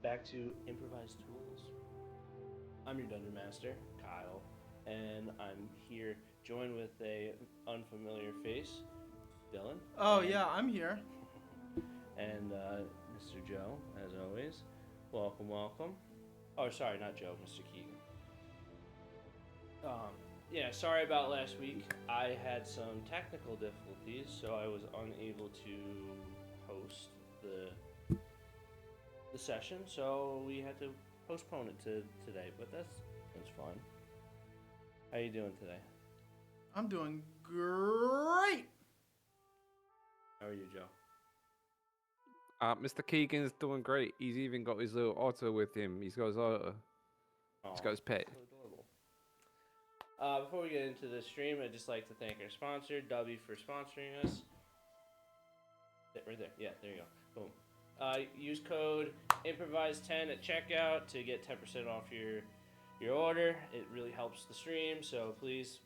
back to Improvised Tools. I'm your Dungeon Master, Kyle, and I'm here joined with a unfamiliar face, Dylan. Oh, yeah, I'm here. And Mr. Joe, as always. Welcome, welcome. Oh, sorry, not Joe, Mr. Keegan. Yeah, sorry about last week. I had some technical difficulties, so I was unable to host the session, so we had to postpone it to today, but that's fine. How you doing today? I'm doing great. How are you, Joe? Mr. Keegan's doing great. He's even got his little otter with him. He's got his otter. He's got his pet. So adorable. Before we get into the stream, I'd just like to thank our sponsor, W, for sponsoring us. Right there. Yeah, there you go. Boom. Use code Improvised10 at checkout to get 10% off your order. It really helps the stream, so please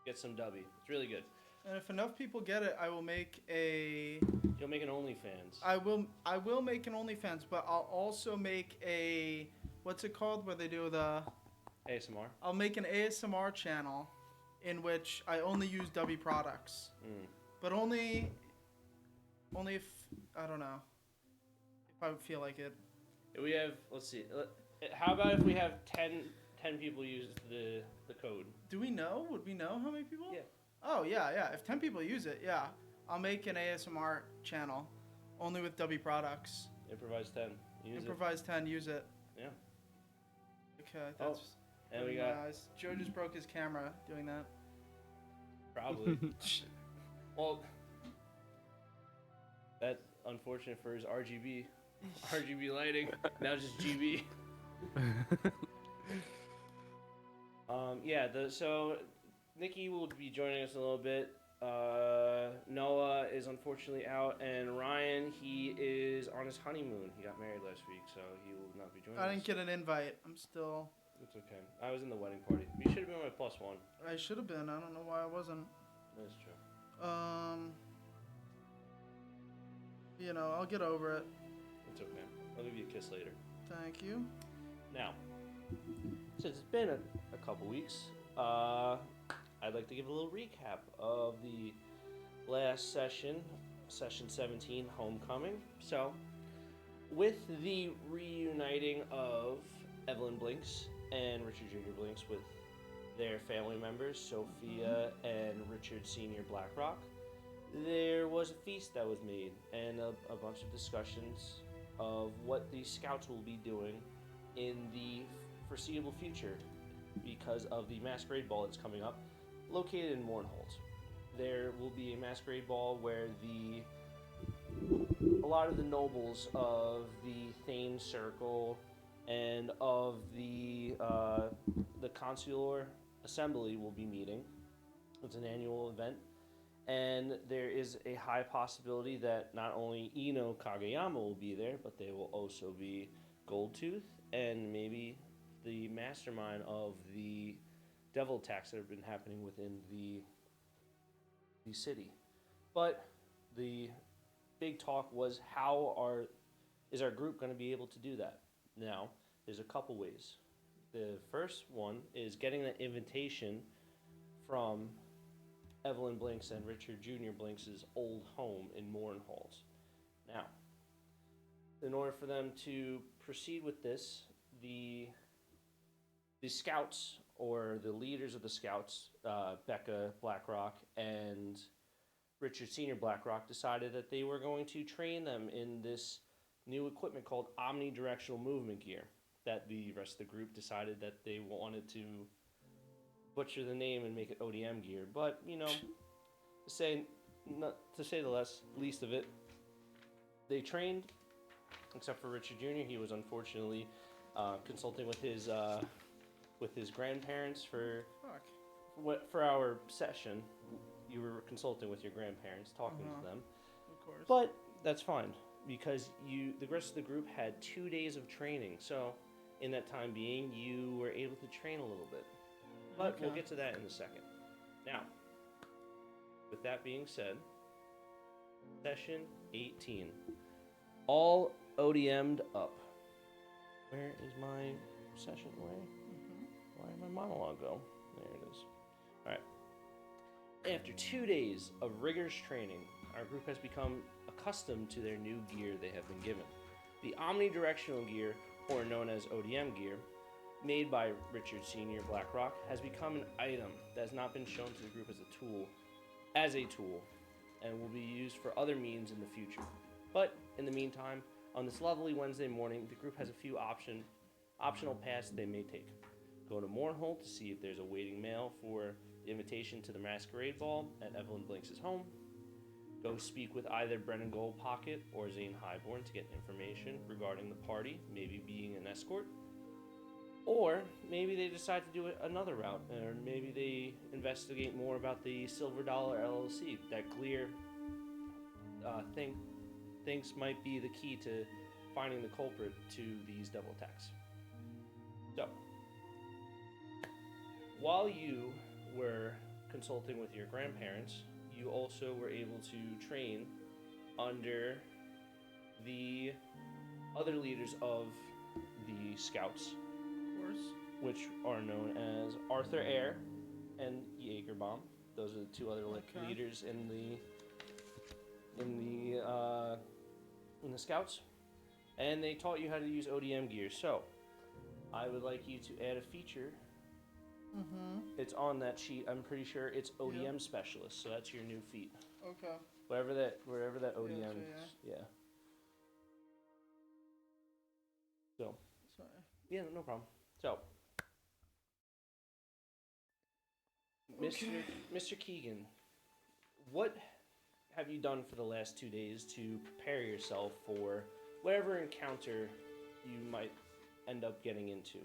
get some W. It's really good. And if enough people get it, I will make a. You'll make an OnlyFans. I will make an OnlyFans, but I'll also make a. What's it called? Where they do the. ASMR. I'll make an ASMR channel, in which I only use W products, but only if I don't know. If I would feel like it. We have. Let's see. How about if we have 10 people use the code? Do we know? Would we know how many people? Yeah. Oh, yeah. If 10 people use it, yeah. I'll make an ASMR channel, only with W products. Improvised 10. Improvised 10, use it. Yeah. Okay, that's and we got. my eyes. Joe just broke his camera doing that. Probably. Well, that's unfortunate for his RGB lighting. Now just GB. So Nikki will be joining us in a little bit. Noah is unfortunately out, and Ryan, he is on his honeymoon. He got married last week, so he will not be joining us. I didn't get an invite. I'm still. It's okay. I was in the wedding party. You should have been my +1. I should have been. I don't know why I wasn't. That's true. I'll get over it. It's okay. I'll give you a kiss later. Thank you. Now, since it's been a couple weeks, I'd like to give a little recap of the last session, session 17, Homecoming. So, with the reuniting of Evelyn Blinks and Richard Jr. Blinks with their family members, Sophia and Richard Sr. Blackrock, there was a feast that was made and a bunch of discussions of what the scouts will be doing in the foreseeable future because of the masquerade ball that's coming up, located in Mournholt. There will be a masquerade ball where a lot of the nobles of the Thane Circle and of the Consular Assembly will be meeting. It's an annual event, and there is a high possibility that not only Ino Kageyama will be there, but they will also be Goldtooth and maybe the mastermind of the devil attacks that have been happening within the city. But the big talk was is our group going to be able to do that? Now, there's a couple ways. The first one is getting the invitation from Evelyn Blinks and Richard Jr. Blinks' old home in Mournholt. Now, in order for them to proceed with this, the scouts, or the leaders of the scouts, Becca Blackrock and Richard Sr. Blackrock, decided that they were going to train them in this new equipment called omnidirectional movement gear that the rest of the group decided that they wanted to butcher the name and make it ODM gear. But, to say the least of it, they trained, except for Richard Jr. He was unfortunately consulting with his grandparents for our session. You were consulting with your grandparents, talking to them. Of course. But that's fine, because the rest of the group had 2 days of training. So in that time being, you were able to train a little bit. But we'll get to that in a second. Now, with that being said, session 18. All ODM'd up. Where is my session? Where did my monologue go? There it is. All right. After 2 days of rigorous training, our group has become accustomed to their new gear they have been given. The omnidirectional gear, or known as ODM gear, made by Richard Sr. Blackrock, has become an item that has not been shown to the group as a tool, and will be used for other means in the future. But in the meantime, on this lovely Wednesday morning, the group has a few optional paths they may take. Go to Mournholt to see if there's a waiting mail for the invitation to the masquerade ball at Evelyn Blinks' home. Go speak with either Brennan Goldpocket or Zane Highborn to get information regarding the party, maybe being an escort. Or maybe they decide to do another route, or maybe they investigate more about the Silver Dollar LLC that Glear thinks might be the key to finding the culprit to these double attacks. So, while you were consulting with your grandparents, you also were able to train under the other leaders of the Scouts, which are known as Arthur Eyre and Jaegerbaum. Those are the two other leaders in the Scouts, and they taught you how to use ODM gear. So, I would like you to add a feature. It's on that sheet. I'm pretty sure it's ODM specialist. So that's your new feat. Okay. Wherever that ODM is. Yeah. So. Sorry. Yeah, no problem. So. Mr. Keegan, what have you done for the last 2 days to prepare yourself for whatever encounter you might end up getting into?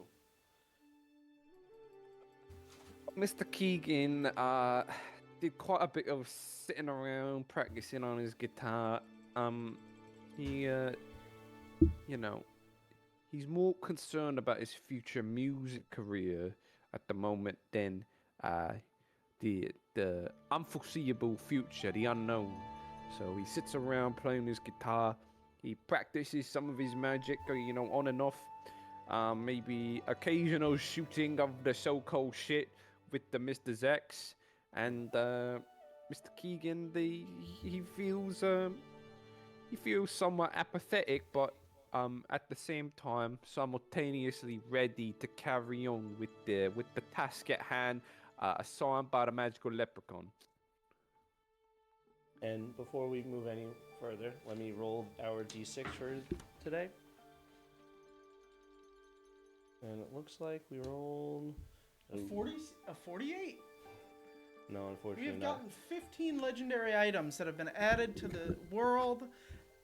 Mr. Keegan did quite a bit of sitting around practicing on his guitar. He, he's more concerned about his future music career at the moment than the unforeseeable future, the unknown. So he sits around playing his guitar. He practices some of his magic, on and off. Maybe occasional shooting of the so-called shit with the Mr. Zex, and Mr. Keegan. He feels somewhat apathetic, but at the same time simultaneously ready to carry on with the task at hand, assigned by the magical leprechaun. And before we move any further, let me roll our d6 for today. And it looks like we rolled a 48. No, unfortunately We have not. gotten 15 legendary items that have been added to the world,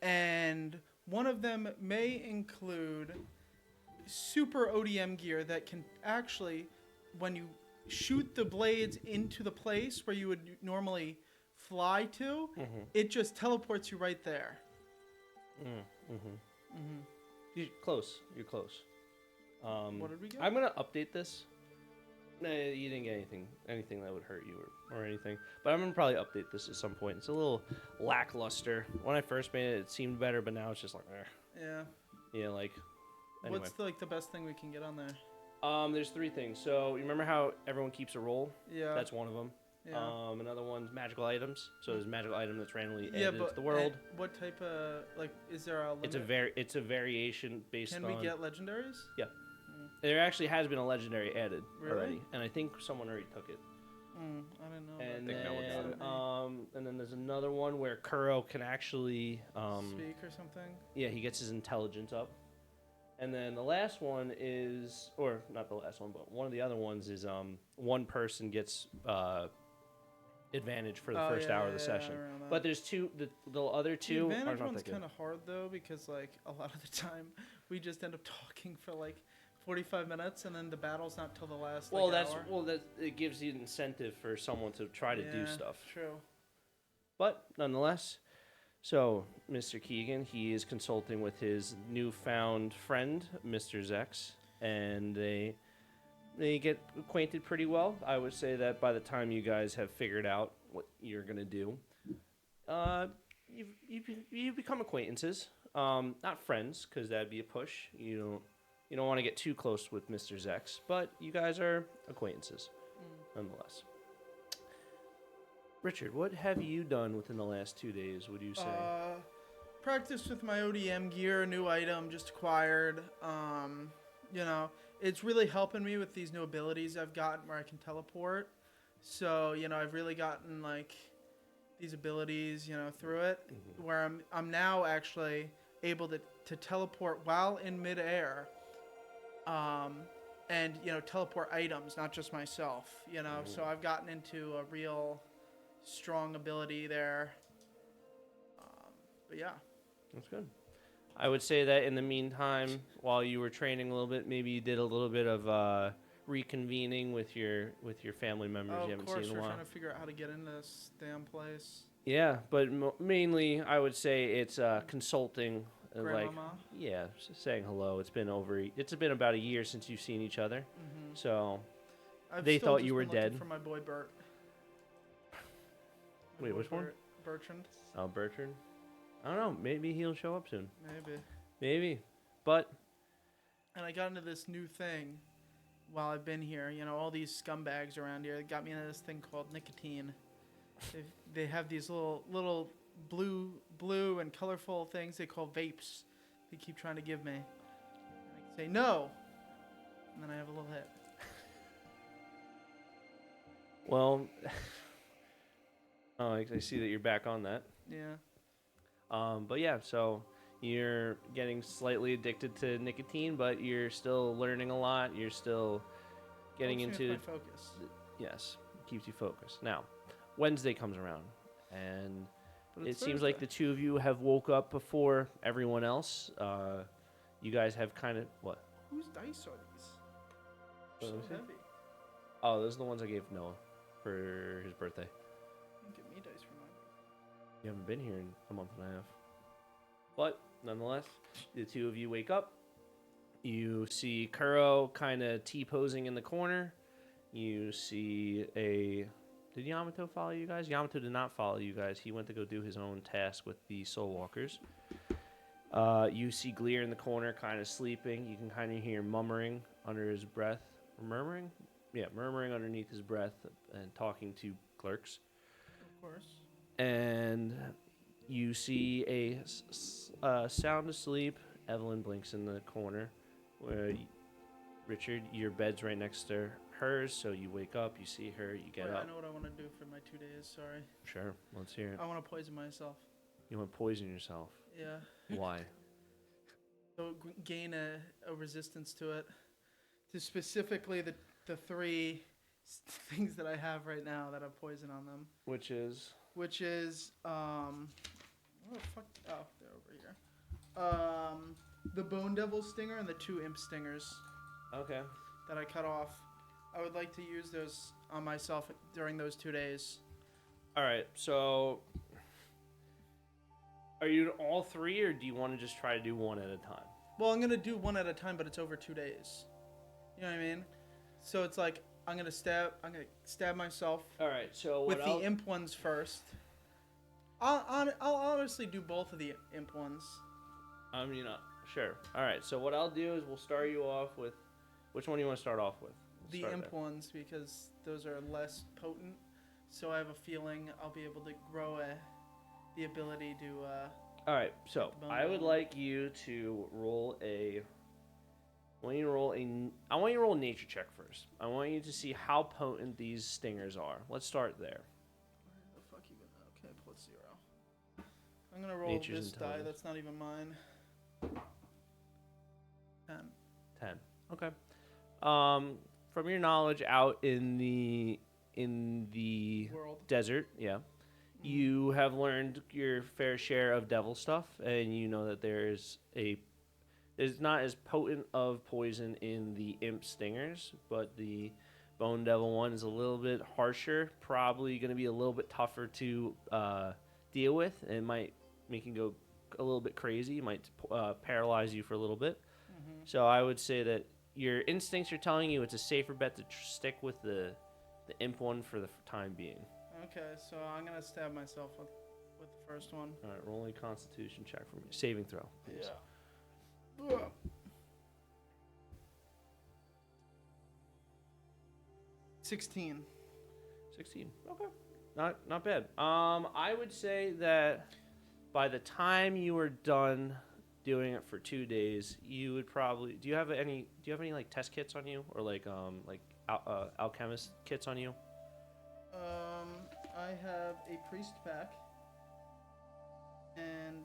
and one of them may include super ODM gear that can actually, when you shoot the blades into the place where you would normally fly to, it just teleports you right there. You're close. You're close. What did we get? I'm gonna update this. No, you didn't get anything that would hurt you or anything. But I'm gonna probably update this at some point. It's a little lackluster. When I first made it, it seemed better, but now it's just like, Yeah. Yeah, like. Anyway. What's the best thing we can get on there? There's 3 things. So you remember how everyone keeps a roll? Yeah. That's one of them. Yeah. Another one's magical items. So there's a magical item that's randomly added to the world. What type of is there a limit? It's a variation based on. Can we get legendaries? Yeah. There actually has been a legendary added already, and I think someone already took it. I didn't know. And think no one got it. And then there's another one where Kuro can actually speak or something. Yeah, he gets his intelligence up. And then the last one is, or not the last one, but one of the other ones is one person gets advantage for the first hour of the session. But there's two. The other two the are advantage not one's that good. kind of hard though, because like a lot of the time we just end up talking for like 45 minutes, and then the battle's not till the last. Well, hour. It gives you an incentive for someone to try to do stuff. True. But nonetheless, so Mr. Keegan, he is consulting with his newfound friend, Mr. Zex, and they get acquainted pretty well. I would say that by the time you guys have figured out what you're gonna do, you become acquaintances. Not friends, because that'd be a push. You you don't want to get too close with Mr. Zex, but you guys are acquaintances, nonetheless. Richard, what have you done within the last 2 days, would you say? Practice with my ODM gear, a new item just acquired. You know, it's really helping me with these new abilities I've gotten where I can teleport. So, you know, I've really gotten like these abilities, you know, through it, where I'm now actually able to teleport while in midair. And, you know, teleport items, not just myself, you know. So I've gotten into a real strong ability there. But yeah. That's good. I would say that in the meantime, while you were training a little bit, maybe you did a little bit of reconvening with your family members you haven't seen in a while. Of course, we're trying to figure out how to get into this damn place. Yeah, but mainly I would say it's consulting. Grandmama? Yeah, just saying hello. It's been about a year since you've seen each other. So they thought you were dead. For my boy Bert. Wait, which one? Bertrand. Oh, Bertrand. I don't know. Maybe he'll show up soon. Maybe. But. And I got into this new thing while I've been here. You know, all these scumbags around here got me into this thing called nicotine. They have these little blue and colorful things they call vapes. They keep trying to give me. And I say no, and then I have a little hit. Well, I see that you're back on that. Yeah. But yeah, so you're getting slightly addicted to nicotine, but you're still learning a lot. You're still getting into my focus. Yes, keeps you focused. Now, Wednesday comes around, and it seems like the two of you have woke up before everyone else. You guys have kind of what? Whose dice are these? They're so heavy. Oh, those are the ones I gave Noah for his birthday. You can give me dice for mine. You haven't been here in a month and a half. But, nonetheless, the two of you wake up. You see Kuro kind of T-posing in the corner. You see Did Yamato follow you guys? Yamato did not follow you guys. He went to go do his own task with the Soul Walkers. You see Gleer in the corner kind of sleeping. You can kind of hear murmuring under his breath. Murmuring? Yeah, murmuring underneath his breath and talking to clerks. Of course. And you see a sound asleep Evelyn Blinks in the corner, where Richard, your bed's right next to hers, so you wake up, you see her, you get up. I know what I want to do for my 2 days, sorry. Sure, let's hear it. I want to poison myself. You want to poison yourself? Yeah. Why? So gain a resistance to it. To specifically the three things that I have right now that have poison on them. Which is, where the fuck? Oh, they're over here. The Bone Devil Stinger and the 2 Imp Stingers. Okay. That I cut off. I would like to use those on myself during those 2 days. All right, so are you all 3, or do you want to just try to do one at a time? Well, I'm gonna do one at a time, but it's over 2 days. You know what I mean? So it's like I'm gonna stab myself. All right, so with the imp ones first. I'll honestly do both of the imp ones. I mean, sure. All right, so what I'll do is we'll start you off with. Which one do you want to start off with? The imp ones, because those are less potent. So I have a feeling I'll be able to grow the ability to. All right, so I would like you to roll a. I want you to roll a nature check first. I want you to see how potent these stingers are. Let's start there. Where the fuck you gonna? Okay, +0. I'm gonna roll Nature's this die. That's not even mine. 10. Okay. From your knowledge out in the World. desert, yeah, you have learned your fair share of devil stuff, and you know that there's not as potent of poison in the imp stingers, but the bone devil one is a little bit harsher, probably going to be a little bit tougher to deal with, and it might make you go a little bit crazy. It might paralyze you for a little bit. Mm-hmm. So I would say that your instincts are telling you it's a safer bet to stick with the imp one for the time being. Okay, so I'm going to stab myself with the first one. All right, roll a constitution check for me. Saving throw, please. Yeah. 16. 16. Okay. Not bad. I would say that by the time you were done doing it for 2 days, you would probably do you have any like test kits on you or like alchemist kits on you? I have a priest pack and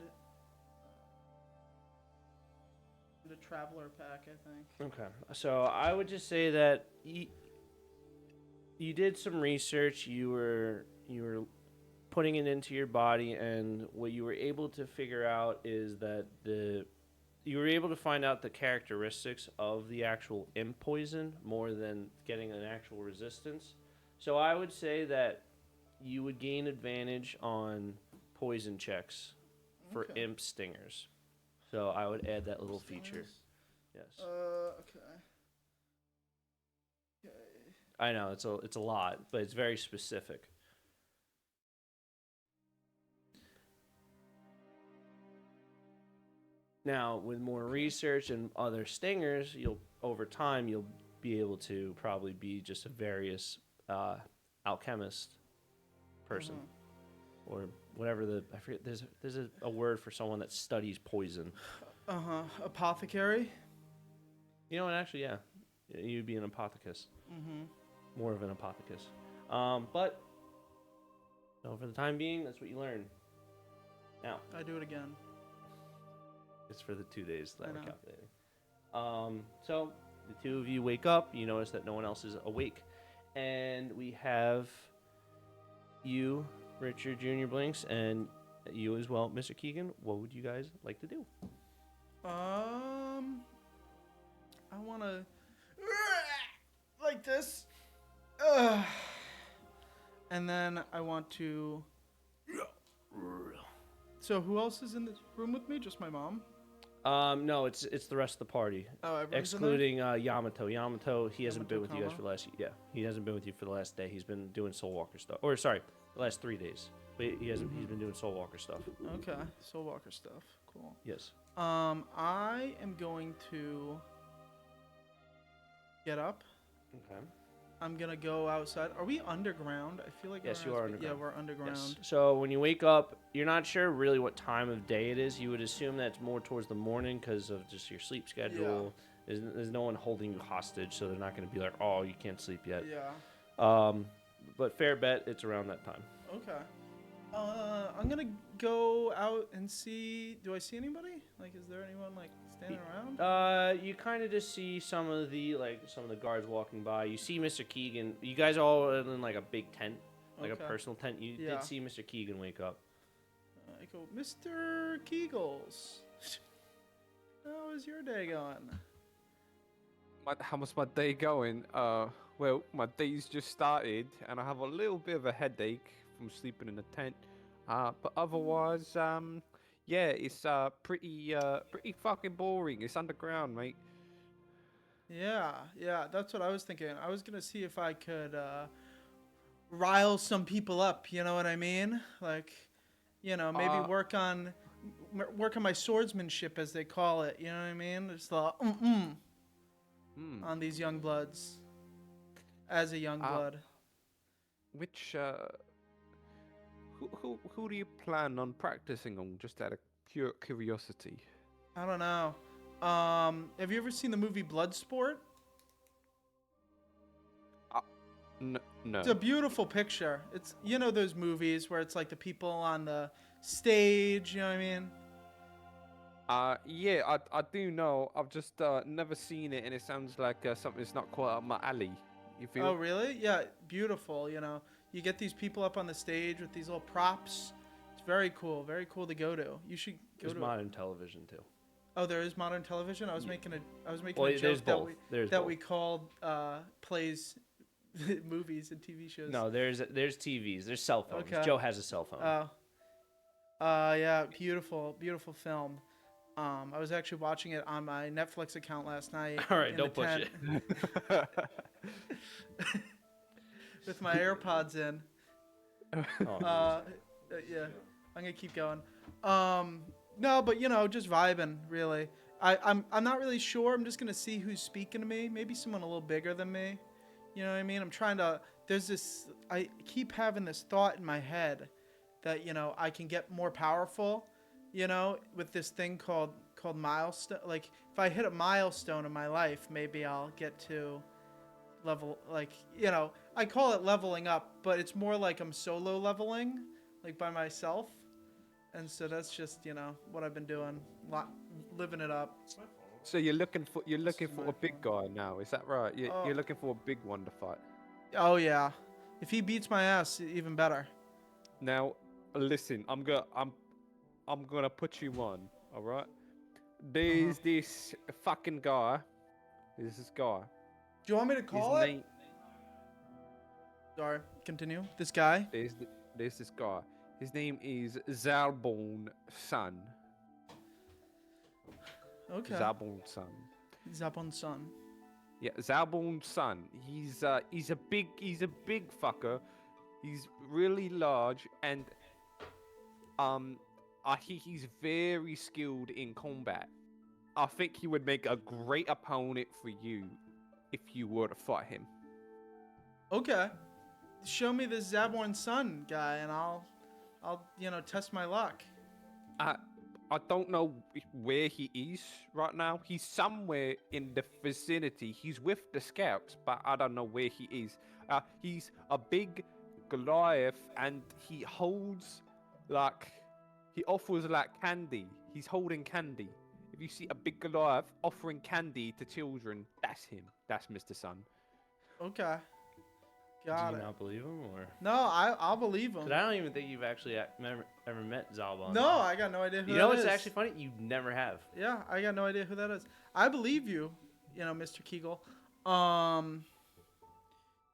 a traveler pack, I think. Okay. So I would just say that you did some research. You were putting it into your body, and what you were able to figure out is that you were able to find out the characteristics of the actual imp poison more than getting an actual resistance. So I would say that you would gain advantage on poison checks for Okay. imp stingers. So I would add that little feature. Yes. Okay. Okay. I know it's a lot, but it's very specific. Now, with more research and other stingers, over time you'll be able to probably be just a various alchemist person, or whatever I forget. There's a word for someone that studies poison. Apothecary. You know what? Actually, yeah, you'd be an apothecus. More of an apothecus. But for the time being, that's what you learn. Now I do it again. it's for the 2 days that I we're know. calculating. So the two of you wake up. You notice that no one else is awake, and we have you, Richard Jr. Blinks, and you as well, Mr. Keegan. What would you guys like to do? I want to like this. And then I want to. So who else is in the room with me? Just my mom? No, it's the rest of the party, Oh, everyone's excluding Yamato. Yamato, he hasn't been with you guys Yamato for the last. Yeah, he hasn't been with you for the last day. He's been doing Soul Walker stuff. Or sorry, the last 3 days. But he hasn't. He's been doing Soul Walker stuff. in there? Okay, Soul Walker stuff. Cool. Yes. I am going to get up. Okay. I'm gonna go outside. Are we underground? I feel like Yes, we're you are Yeah, underground. we're underground. Yes. So when you wake up, you're not sure really what time of day it is. You would assume that it's more towards the morning because of just your sleep schedule. There's no one holding you hostage, so they're not going to be like, oh, you can't sleep yet. Yeah. But fair bet it's around that time. Okay. I'm gonna go out and see. Do I see anybody? Like, is there anyone like standing around? You kind of just see some of the guards walking by. You see Mr. Keegan. You guys all are in like a big tent, like a Okay. personal tent. You Yeah. did see Mr. Keegan wake up. I go, Mr. Kegels. How is your day going? How's my day going? Well, my day's just started, and I have a little bit of a headache from sleeping in the tent. But otherwise, yeah, it's pretty fucking boring. It's underground, mate. Yeah, that's what I was thinking. I was gonna see if I could rile some people up. You know what I mean? Like, maybe work on my swordsmanship, as they call it. You know what I mean? It's the on these young bloods. As a young blood. Which who do you plan on practicing on? Just out of pure curiosity. I don't know. Have you ever seen the movie Bloodsport? No. It's a beautiful picture. It's those movies where it's like the people on the stage. You know what I mean? Yeah, I do know. I've just never seen it, and it sounds like something that's not quite up my alley. You feel? Oh, really? Yeah, beautiful. You get these people up on the stage with these little props. It's very cool to go to. You should go There's to. modern television too. Oh, there is modern television. I was making a Well, joke there's that both. we There's that both. we called plays, movies and TV shows. No, there's TVs. There's cell phones. Okay. Joe has a cell phone. Yeah, beautiful film. I was actually watching it on my Netflix account last night. All right, in don't the push tent it. with my AirPods in. Oh, Yeah, I'm gonna keep going. No, but just vibing really. I'm not really sure. I'm just gonna see who's speaking to me. Maybe someone a little bigger than me. You know what I mean? I'm trying to. There's this. I keep having this thought in my head that I can get more powerful. With this thing called milestone. Like if I hit a milestone in my life, maybe I'll get to level. Like I call it leveling up, but it's more like I'm solo leveling, like by myself. And so that's just what I've been doing, living it up. So you're looking for a big guy now, is that right? You're looking for a big one to fight. Oh yeah, if he beats my ass, even better. Now, listen, I'm gonna put you on, all right? There's this fucking guy. There's this guy. Do you want me to call it? Sorry, continue. This guy. There's this guy. His name is Zalborn Sun. Okay. Zalborn Sun. Zabon Sun. Yeah, Zalborn Sun. He's a big fucker. He's really large and he's very skilled in combat. I think he would make a great opponent for you if you were to fight him. Okay. Show me this Zabon Sun guy and I'll test my luck. I don't know where he is right now. He's somewhere in the vicinity. He's with the scouts, but I don't know where he is. He's a big Goliath, and he offers candy. He's holding candy. If you see a big Goliath offering candy to children, that's him. That's Mr. Sun. Okay. Got Do it. you not believe him, or? No, I'll believe him. 'Cause I don't even think you've actually ever met Zalbon. No, I got no idea who that is. You know what's actually funny? You never have. Yeah, I got no idea who that is. I believe you, Mr. Kegel.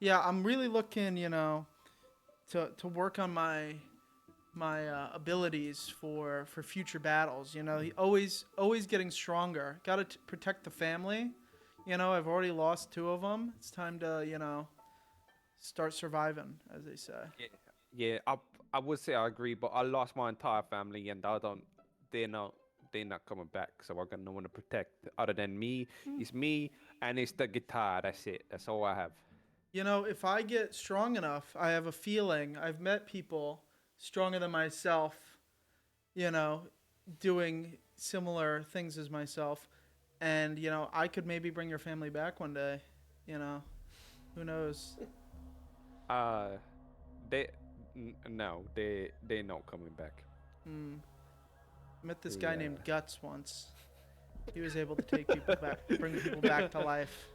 Yeah, I'm really looking, to work on my abilities for future battles. He always getting stronger. Got to protect the family. I've already lost 2 of them. It's time to, start surviving, as they say. Yeah. I would say I agree, but I lost my entire family, and they're not coming back. So I got no one to protect other than me. It's me, and it's the guitar. That's it. That's all I have. If I get strong enough, I have a feeling I've met people stronger than myself, doing similar things as myself, and I could maybe bring your family back one day. Who knows? They're not coming back. Met this guy named Guts once. He was able to take people back, bring people back to life.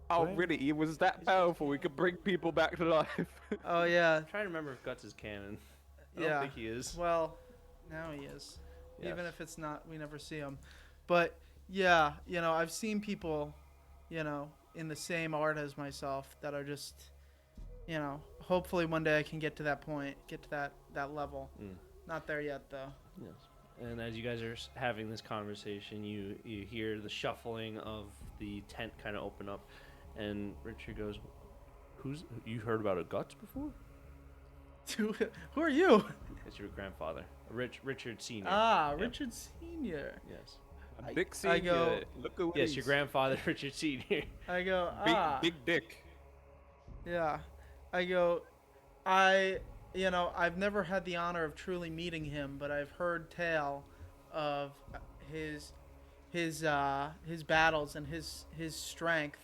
Oh, really? He was that powerful. He could bring people back to life. Oh yeah. I'm trying to remember if Guts is canon. I Yeah. don't think he is. Well, now he is. Yes. Even if it's not, we never see him. But yeah, I've seen people, in the same art as myself that are just, hopefully one day I can get to that point, get to that level. Not there yet though. Yes. And as you guys are having this conversation, you hear the shuffling of the tent kind of open up, and Richard goes, you heard about a Guts before? Who are you? It's your grandfather, Richard Senior. Ah, Yep. Richard Senior. Yes. Big I senior. go- Look at what Yes, your grandfather, Richard Senior. I go, Big dick. Yeah. I go, I've never had the honor of truly meeting him, but I've heard tale of his battles and his strength.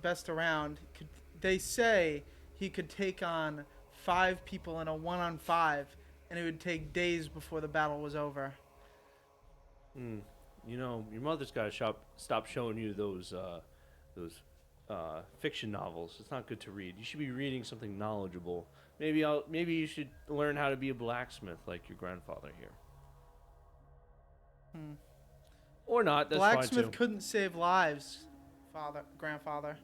Best around. They say he could take on 5 people in a 1-on-5, and it would take days before the battle was over. Your mother's got to stop showing you those fiction novels. It's not good to read. You should be reading something knowledgeable. Maybe you should learn how to be a blacksmith like your grandfather here. Or not. That's Blacksmith fine too. couldn't save lives, grandfather.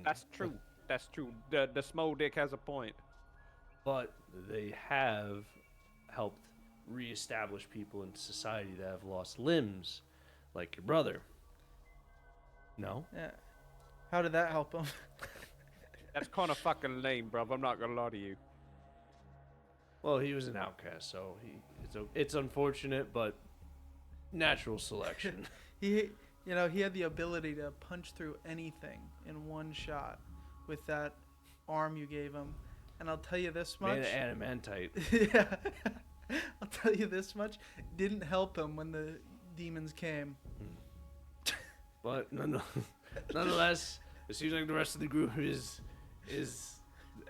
That's true. That's true. The small dick has a point. But they have helped reestablish people in society that have lost limbs, like your brother. No? Yeah. How did that help him? That's kind of fucking lame, bruv. I'm not gonna lie to you. Well, he was an outcast, so it's unfortunate, but natural selection. He You know, he had the ability to punch through anything in one shot with that arm you gave him. And I'll tell you this much. Made of adamantite. Yeah. I'll tell you this much. Didn't help him when the demons came. But nonetheless, it seems like the rest of the group is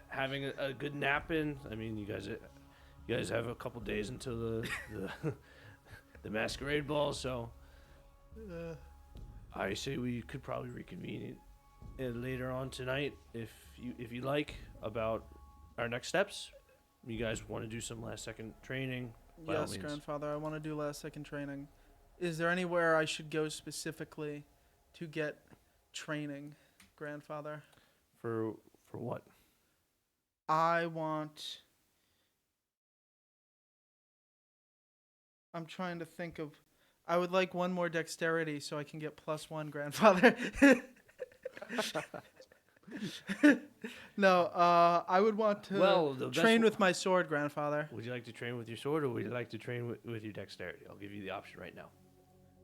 having a good nap in. I mean, you guys have a couple days until the masquerade ball, so I say we could probably reconvene later on tonight if you like about our next steps. You guys want to do some last second training? By all Yes, means. grandfather, I want to do last second training. Is there anywhere I should go specifically to get training, grandfather? For what? I'm trying to think of. I would like one more dexterity so I can get +1, grandfather. No, I would want to train with my sword, grandfather. Would you like to train with your sword, or would you like to train with your dexterity? I'll give you the option right now.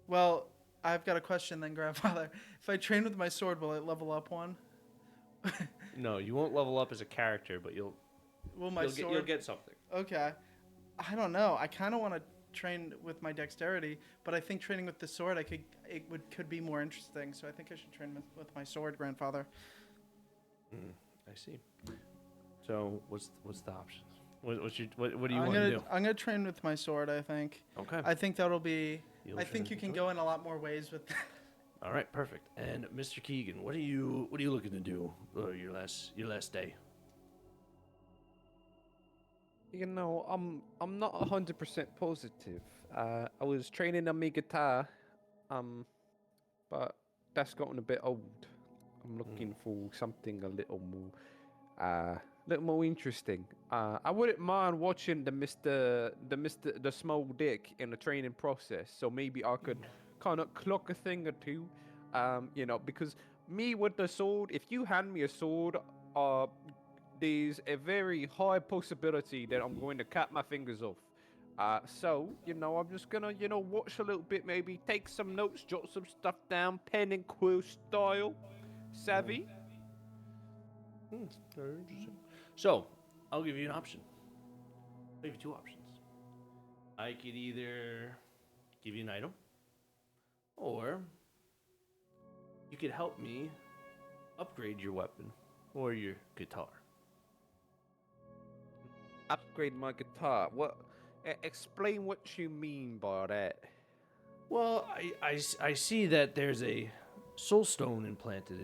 Well, I've got a question then, grandfather. If I train with my sword, will it level up one? No, you won't level up as a character, but you'll get something. Okay. I don't know. I kind of want to train with my dexterity, but I think training with the sword, could be more interesting. So I think I should train with my sword, grandfather. I see. So what's the options? What do you want to do? I'm gonna train with my sword. I think. Okay. I think that'll be. You'll I train think with you your can sword? go in a lot more ways with. All right, perfect. And Mr. Keegan, what are you looking to do your last day? You know, I'm not 100% positive. I was training on my guitar, but that's gotten a bit old. I'm looking for something a little more interesting. I wouldn't mind watching the small dick in the training process. So maybe I could kind of clock a thing or two. You know, because me with the sword, if you hand me a sword, there's a very high possibility that I'm going to cut my fingers off. So, you know, I'm just gonna, watch a little bit, maybe take some notes, jot some stuff down, pen and quill style. Savvy? Very interesting. So, I'll give you an option. I'll give you two options. I could either give you an item, or you could help me upgrade your weapon or your guitar. Upgrade my guitar. What? Explain what you mean by that. Well, I see that there's a soul stone implanted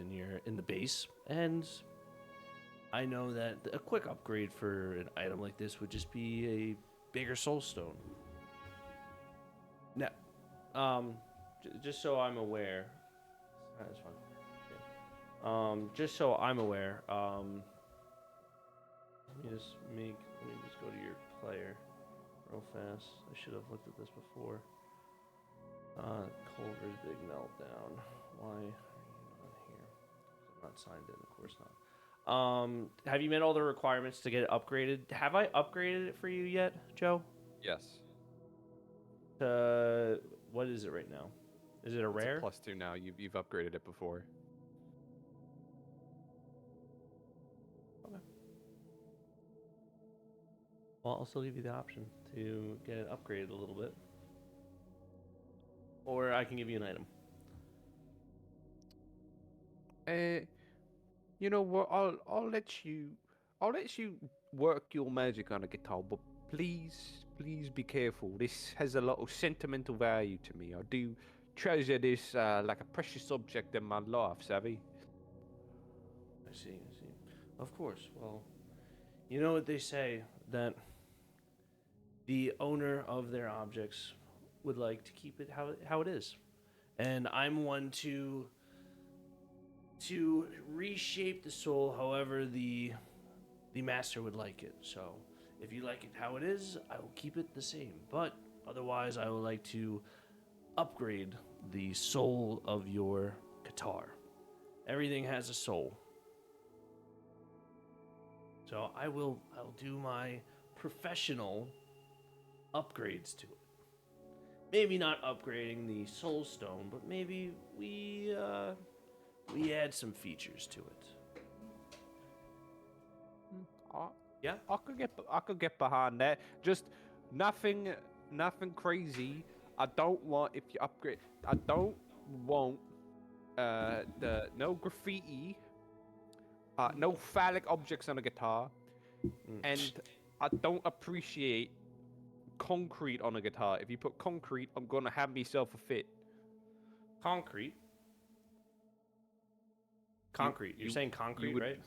in the base, and I know that a quick upgrade for an item like this would just be a bigger soul stone. Now, just so I'm aware, that's fine. Okay. Just so I'm aware, let me just go to your player real fast. I should have looked at this before. Culver's big meltdown. Why are you not here? I'm not signed in, of course not. Have you met all the requirements to get it upgraded? Have I upgraded it for you yet, Joe? Yes. What is it right now? Is it a rare? It's a +2 now. You've upgraded it before. Okay. Well, I'll still give you the option to get it upgraded a little bit. Or I can give you an item. You know what? I'll let you work your magic on a guitar, but please be careful. This has a lot of sentimental value to me. I do treasure this like a precious object in my life, savvy? I see. Of course. Well, you know what they say, that the owner of their objects would like to keep it how it is. And I'm one to reshape the soul however the master would like it. So if you like it how it is, I will keep it the same. But otherwise, I would like to upgrade the soul of your guitar. Everything has a soul. So I'll do my professional upgrades to it. maybe not upgrading the soul stone, but maybe we add some features to it. Yeah, I could get behind that. Just nothing crazy. I don't want if you upgrade. I don't want the no graffiti, no phallic objects on a guitar, and I don't appreciate concrete on a guitar. If you put concrete, I'm gonna have myself a fit. Concrete. You're saying concrete, right?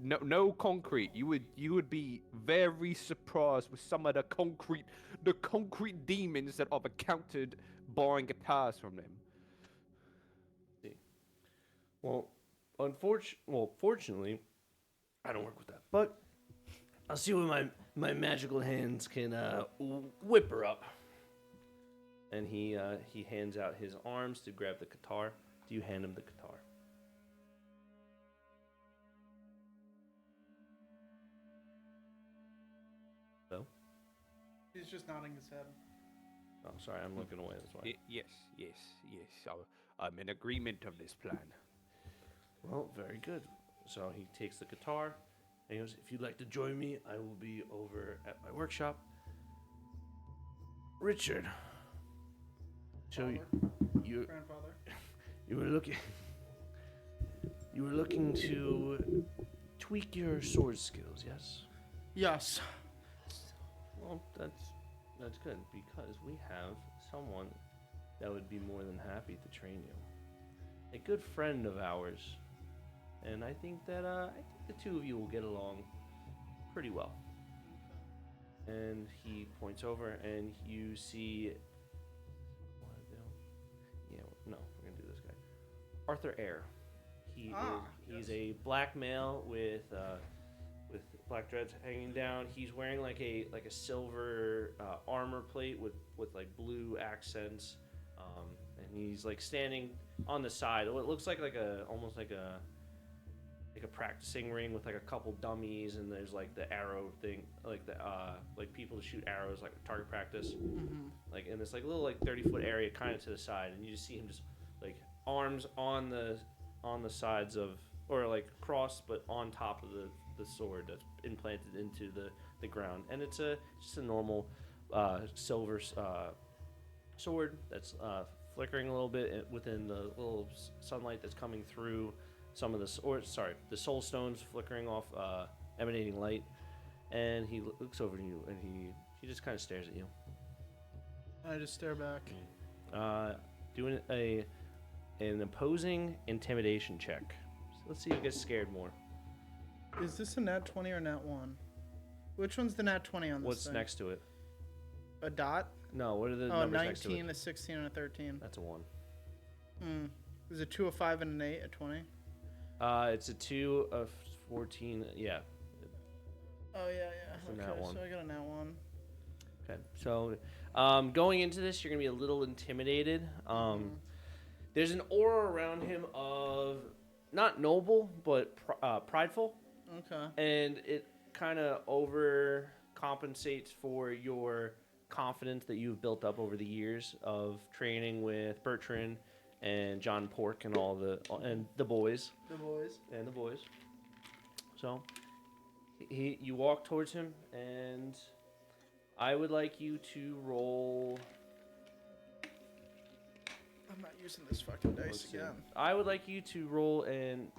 No concrete. You would be very surprised with some of the concrete demons that I've encountered buying guitars from them. Well, fortunately, I don't work with that. But I'll see what my magical hands can whip her up. And he hands out his arms to grab the guitar. Do you hand him the guitar? No? He's just nodding his head. Oh, sorry, I'm looking away. That's why. Yes. I'm in agreement of this plan. Well, very good. So he takes the guitar, and he goes, if you'd like to join me, I will be over at my workshop. Richard. So you Grandfather. you were looking to tweak your sword skills, yes? Yes. Well, that's good, because we have someone that would be more than happy to train you. A good friend of ours. And I think that the two of you will get along pretty well. And he points over, and you see. Yeah, no, we're gonna do this guy, Arthur Eyre. He's a black male with black dreads hanging down. He's wearing like a silver armor plate with like blue accents, and he's like standing on the side. What looks like almost like a practicing ring with like a couple dummies, and there's like the arrow thing, like the like people to shoot arrows, like target practice, like in this like little like 30-foot area kind of to the side, and you just see him just like arms on the sides of, or like crossed but on top of the sword that's implanted into the ground, and it's just a normal silver sword that's flickering a little bit within the little sunlight that's coming through some of the soul stones flickering off, emanating light, and he looks over to you, and he just kind of stares at you. I just stare back. Doing an opposing intimidation check. So let's see who gets scared more. Is this a nat 20 or nat 1? Which one's the nat 20 on this What's thing? next to it? A dot? No, what are the Oh, numbers next to 19, it? a 16, and a 13. That's a 1. Is it 2, a 5, and an 8, a 20? It's a 2, a 14, yeah. Oh, yeah. It's a Okay, nat 1. so I got a nat 1. Okay, so going into this, you're going to be a little intimidated. There's an aura around him of not noble, but prideful. Okay. And it kind of overcompensates for your confidence that you've built up over the years of training with Bertrand and John Pork and the boys. The boys. So you walk towards him, and I would like you to roll. I'm not using this fucking dice again. I would like you to roll in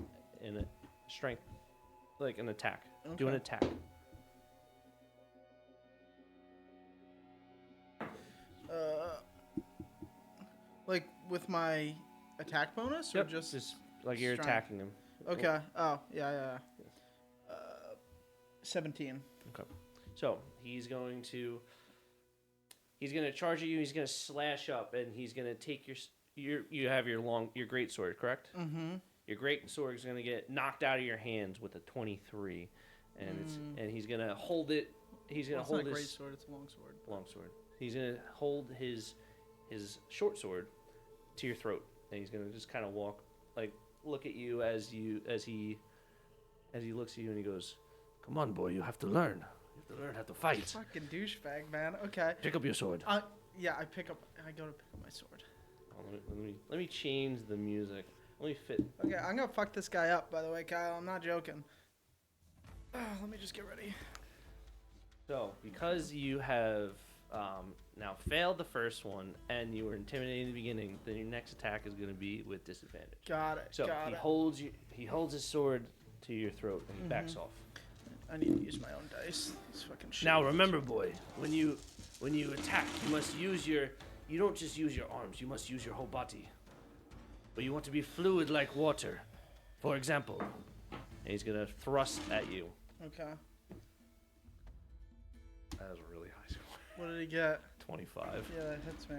a strength, like an attack. Okay. Do an attack. Like with my attack bonus, or just like you're strength? attacking him. Okay. Oh, yeah. 17. Okay. So he's going to charge at you. He's going to slash up, and he's going to take you have your great sword, correct? Mm-hmm. Your great sword is going to get knocked out of your hands with a 23, and he's going to hold it. He's going to hold it's not a great his sword. It's a long sword. long sword. He's going to hold his short sword to your throat, and he's going to just kind of look at you as he looks at you, and he goes, "Come on, boy, you have to learn. You have to learn how to fight. Fucking douchebag, man. Okay. Pick up your sword." Yeah, I go to pick up my sword. Let me change the music. Let me fit. Okay, I'm gonna fuck this guy up, by the way, Kyle. I'm not joking. Let me just get ready. So, because you have now failed the first one and you were intimidated in the beginning, then your next attack is going to be with disadvantage. Got it. So he holds his sword to your throat and he backs off. I need to use my own dice. This fucking shit. Now remember, boy, when you attack, you must use you don't just use your arms, you must use your whole body. But you want to be fluid like water. For example. And he's gonna thrust at you. Okay. That was a really high score. What did he get? 25. Yeah, that hits me.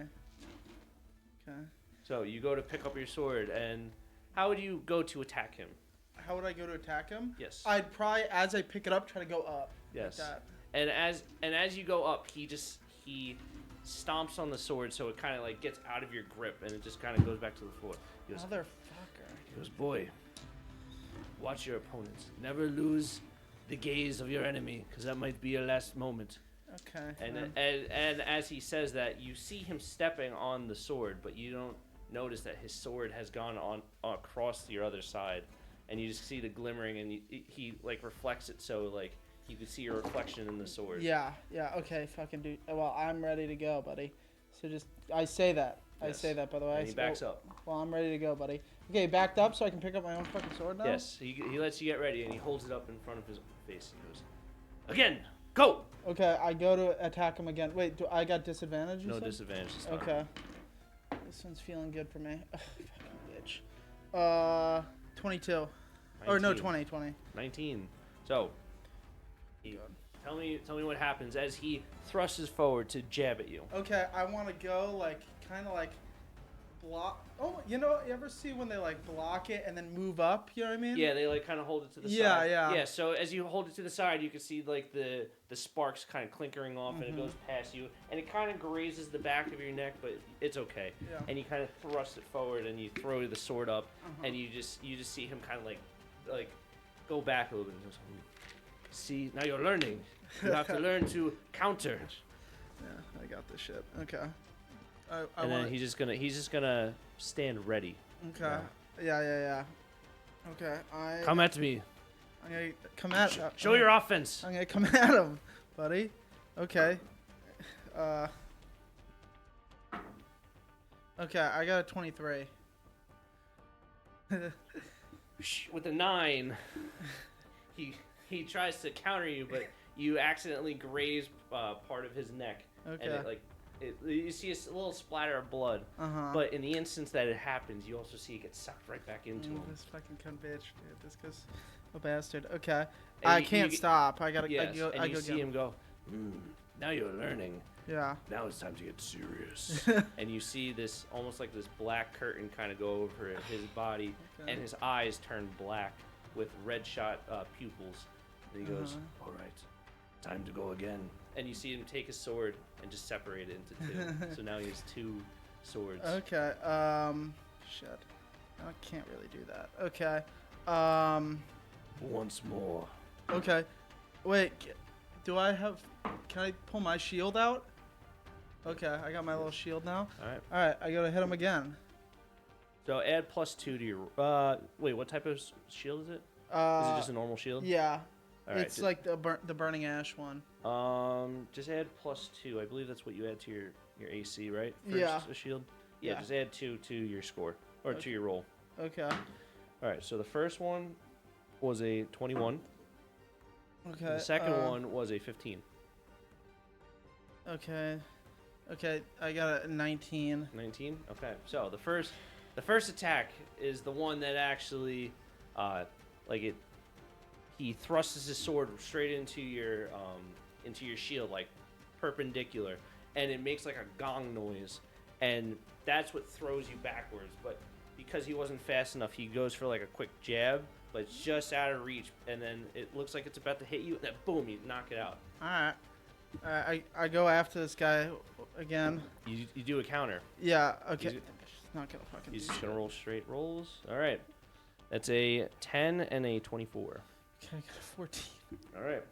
Okay. So you go to pick up your sword, and how would you go to attack him? How would I go to attack him? Yes. I'd probably, as I pick it up, try to go up. Yes. Like that. And as you go up, he stomps on the sword, so it kind of like gets out of your grip, and it just kind of goes back to the floor. He goes, Motherfucker. He goes, boy, watch your opponents. Never lose the gaze of your enemy, because that might be your last moment. Okay. And as he says that, you see him stepping on the sword, but you don't notice that his sword has gone on across your other side, and you just see the glimmering, and he like reflects it, so like you can see your reflection in the sword. Yeah. Okay. Fucking dude. Well, I'm ready to go, buddy. So I say that. Yes. I say that, by the way. And he backs up. Well, I'm ready to go, buddy. Okay, backed up so I can pick up my own fucking sword now? Yes. He lets you get ready, and he holds it up in front of his face. He goes, again, go. Okay, I go to attack him again. Wait, do I got disadvantage? No disadvantage this time. Okay. This one's feeling good for me. Ugh, fucking bitch. 22. 19. Or no, 20. 19. So, tell me what happens as he thrusts forward to jab at you. Okay, I want to go like kind of like block. Oh, you ever see when they like block it and then move up? You know what I mean? Yeah, they like kind of hold it to the Yeah, side. yeah. Yeah, so as you hold it to the side, you can see like the sparks kind of clinkering off, and it goes past you, and it kind of grazes the back of your neck, but it's okay. Yeah. And you kind of thrust it forward, and you throw the sword up, and you just see him kind of like go back a little bit. See, now you're learning. You have to learn to counter. Yeah, I got this shit. Okay. And then he's just gonna stand ready. Okay. Yeah. Okay. Come at me. I'm gonna come at. Show your offense. I'm gonna come at him, buddy. Okay. Okay, I got a 23. With a 9, he tries to counter you, but you accidentally graze part of his neck. Okay. And you see a little splatter of blood. But in the instance that it happens, you also see it get sucked right back into him. This fucking cunt bitch, dude. This guy's a bastard. Okay. And I can't stop. I gotta. Yes, I and go you see him go, now you're learning. Yeah. Now it's time to get serious. And you see this, almost like this black curtain kind of go over his body, and his eyes turn black with red shot pupils. And he goes, all right, time to go again. And you see him take his sword and just separate it into two. So now he has 2 swords. Okay. Shit. I can't really do that. Okay. Once more. Okay. Wait. Do I have? Can I pull my shield out? Okay, I got my little shield now. All right. I gotta hit him again. So add +2 to your. Wait, what type of shield is it? Is it just a normal shield? Yeah. All right, it's like the burning ash one. Just add +2. I believe that's what you add to your AC, right? Yeah. A shield. Yeah, Yeah. just add 2 to your score or to your roll. Okay. All right. So the first one was a 21. Okay. The second one was a 15. Okay. I got a 19. 19. Okay. So the first attack is the one that actually, he thrusts his sword straight into your shield, like perpendicular, and it makes like a gong noise, and that's what throws you backwards. But because he wasn't fast enough, he goes for like a quick jab, but it's just out of reach, and then it looks like it's about to hit you, and then boom, you knock it out. All right. I go after this guy again. You do a counter. Yeah. Okay. Not gonna fucking. He's just gonna roll straight rolls. All right. That's a 10 and a 24. Okay, I got a 14. All right.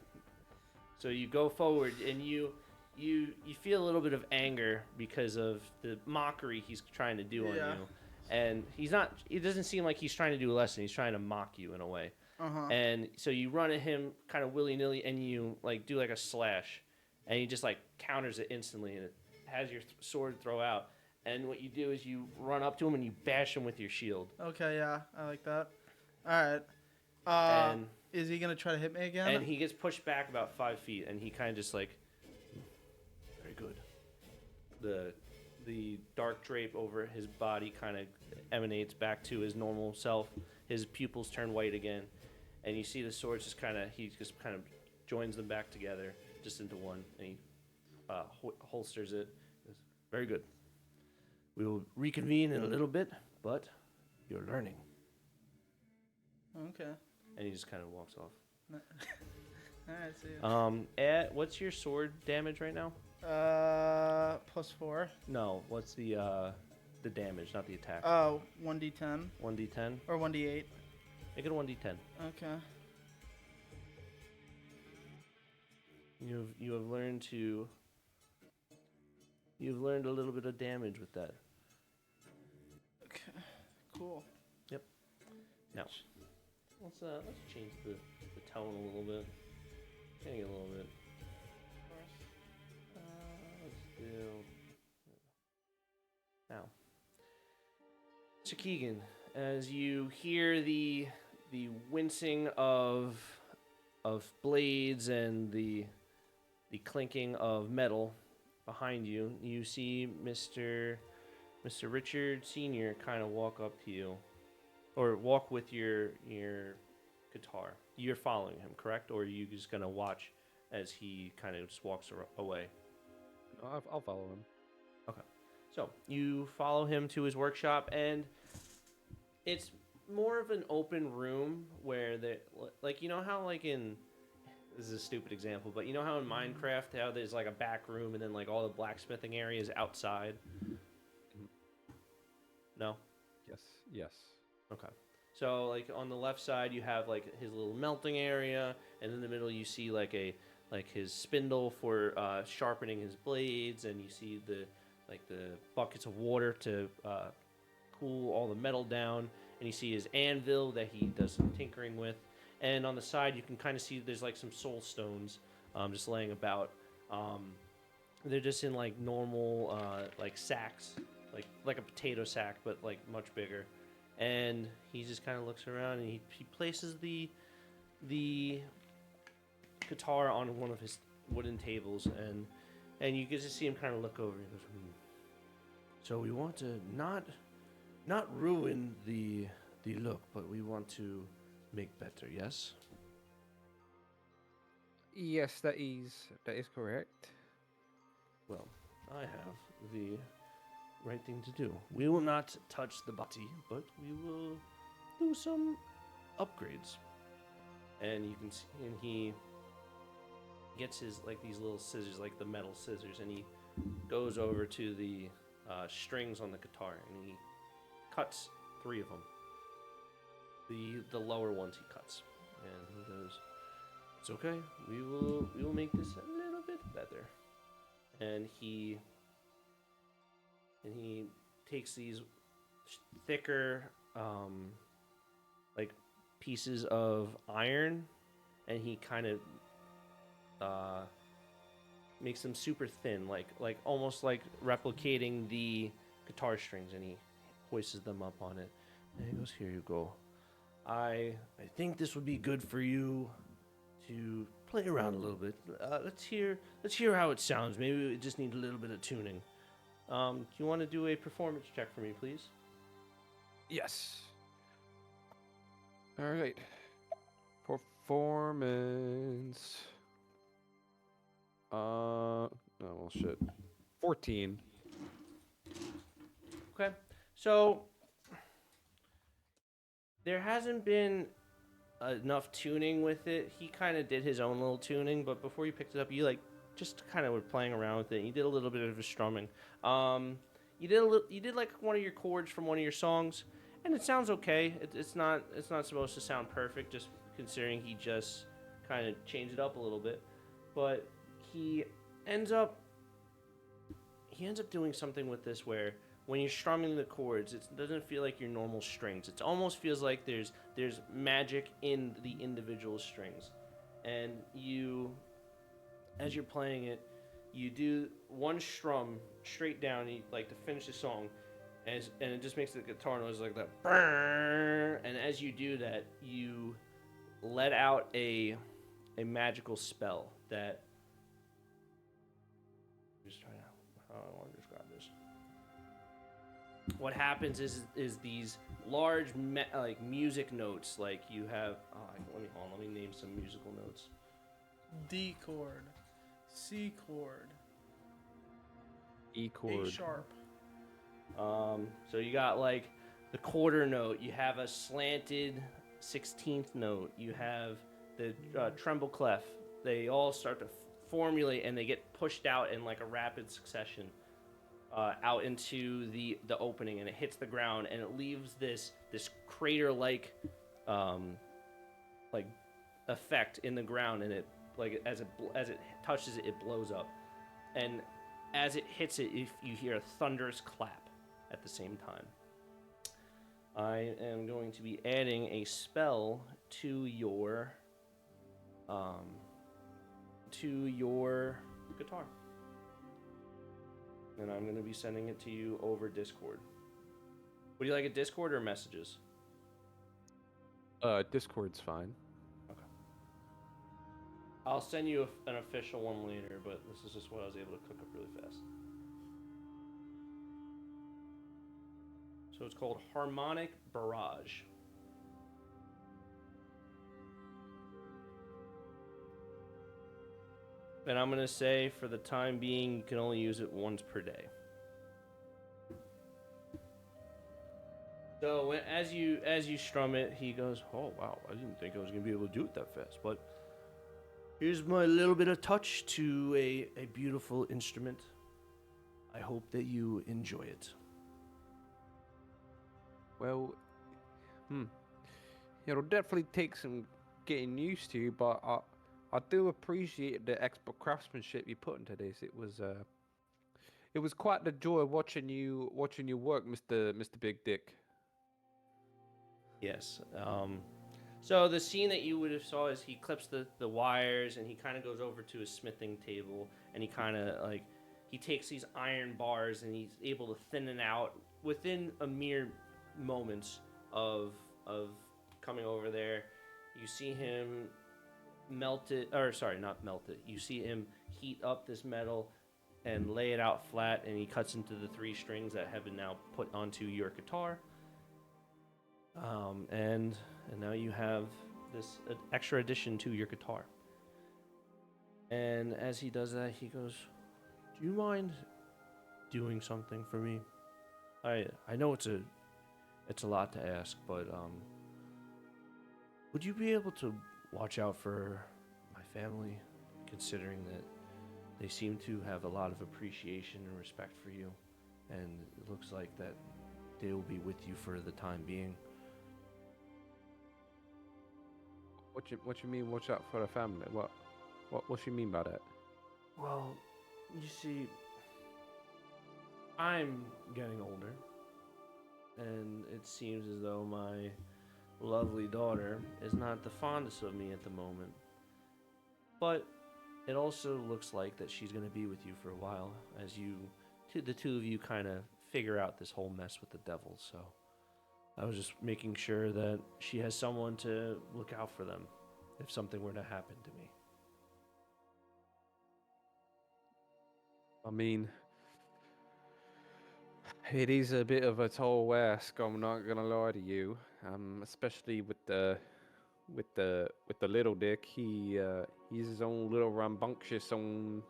So you go forward and you you feel a little bit of anger because of the mockery he's trying to do on Yeah. you, and it doesn't seem like he's trying to do a lesson. He's trying to mock you in a way. Uh-huh. And so you run at him kind of willy-nilly, and you like do like a slash, and he just like counters it instantly, and it has your sword throw out. And what you do is you run up to him and you bash him with your shield. Okay, yeah, I like that. All right. And Is he gonna try to hit me again? and he gets pushed back about 5 feet, and he kind of just like, very good. The dark drape over his body kind of emanates back to his normal self. His pupils turn white again, and you see the swords just kind of joins them back together, just into one, and he holsters it. He goes, very good. We will reconvene in a little bit, but you're learning. Okay. And he just kind of walks off. All right, see ya. What's your sword damage right now? +4. No, what's the damage, not the attack? Oh, 1d10 1d10? or 1d8. Make it a 1d10. Okay. You have learned to. You've learned a little bit of damage with that. Okay. Cool. Now, let's change the tone a little bit. Change it a little bit. Let's do. Now, Mr. Keegan, as you hear the wincing of blades and the clinking of metal behind you, you see Mr. Richard Sr. kind of walk up to you, or walk with your guitar. You're following him, correct? Or are you just gonna watch as he kind of just walks away? I'll follow him. Okay. So you follow him to his workshop, and it's more of an open room where like, you know how like in, this is a stupid example, but you know how in Minecraft how there's like a back room and then like all the blacksmithing areas outside? No? Yes. Okay. So like on the left side you have like his little melting area, and in the middle you see like his spindle for sharpening his blades, and you see the buckets of water to cool all the metal down, and you see his anvil that he does some tinkering with, and on the side you can kind of see there's like some soul stones just laying about. They're just in like normal like sacks, like a potato sack, but like much bigger. And he just kind of looks around, and he places the guitar on one of his wooden tables, and you get to see him kind of look over. He goes, So we want to not ruin the look, but we want to make better. Yes. Yes, that is correct. Well, I have the right thing to do. We will not touch the body, but we will do some upgrades. And you can see, and he gets his like these little scissors, like the metal scissors, and he goes over to the strings on the guitar, and he cuts 3 of them. The lower ones he cuts, and he goes, "It's okay. We will make this a little bit better." And he takes these thicker like pieces of iron, and he kind of makes them super thin, like almost like replicating the guitar strings, and he hoists them up on it. And he goes, "Here you go. I think this would be good for you to play around a little bit. Let's hear how it sounds. Maybe we just need a little bit of tuning. Do you want to do a performance check for me, please?" Yes. All right. Performance. Oh well, shit. 14. Okay. So there hasn't been enough tuning with it. He kind of did his own little tuning, but before you picked it up, you like just kind of were playing around with it. You did a little bit of strumming. You did like one of your chords from one of your songs, and it sounds okay. It's not supposed to sound perfect, just considering he just kind of changed it up a little bit. But he ends up he ends up doing something with this where when you're strumming the chords, it doesn't feel like your normal strings. It almost feels like there's magic in the individual strings, and as you're playing it, you do one strum straight down, like to finish the song, and it just makes the guitar noise like that. And as you do that, you let out a magical spell that. Just trying to. How I want to describe this. What happens is these large like music notes, like you have. Let me name some musical notes. D chord, C chord, E chord. A sharp. So you got like the quarter note. You have a slanted 16th note. You have the treble clef. They all start to formulate and they get pushed out in like a rapid succession out into the opening, and it hits the ground and it leaves this crater-like like effect in the ground, and it like as it touches it, it blows up, and as it hits it, you hear a thunderous clap at the same time. I am going to be adding a spell to your guitar. And I'm going to be sending it to you over Discord. Would you like it Discord or messages? Discord's fine. Okay. I'll send you an official one later, but this is just what I was able to cook up really fast. So it's called Harmonic Barrage. And I'm going to say, for the time being, you can only use it once per day. So as you strum it, he goes, "Oh, wow, I didn't think I was going to be able to do it that fast. But here's my little bit of touch to a beautiful instrument. I hope that you enjoy it." Well, it'll definitely take some getting used to, but I do appreciate the expert craftsmanship you put into this. It was quite the joy watching you work, Mr. Big Dick. Yes. So the scene that you would have saw is he clips the wires, and he kind of goes over to his smithing table, and he kind of like he takes these iron bars and he's able to thin it out within a mere moments of coming over there. You see him not melt it. You see him heat up this metal and lay it out flat, and he cuts into the 3 strings that have been now put onto your guitar. And now you have this extra addition to your guitar. And as he does that, he goes, "Do you mind doing something for me? I know it's a lot to ask, but would you be able to watch out for my family, considering that they seem to have a lot of appreciation and respect for you, and it looks like that they will be with you for the time being." What you mean? Watch out for the family? What you mean by that? Well, you see, I'm getting older, and it seems as though my lovely daughter is not the fondest of me at the moment. But it also looks like that she's going to be with you for a while, as the two of you kind of figure out this whole mess with the devil. So I was just making sure that she has someone to look out for them if something were to happen to me. I mean, it is a bit of a tall ask. I'm not gonna lie to you. Especially with the little dick. He's his own little rambunctious, own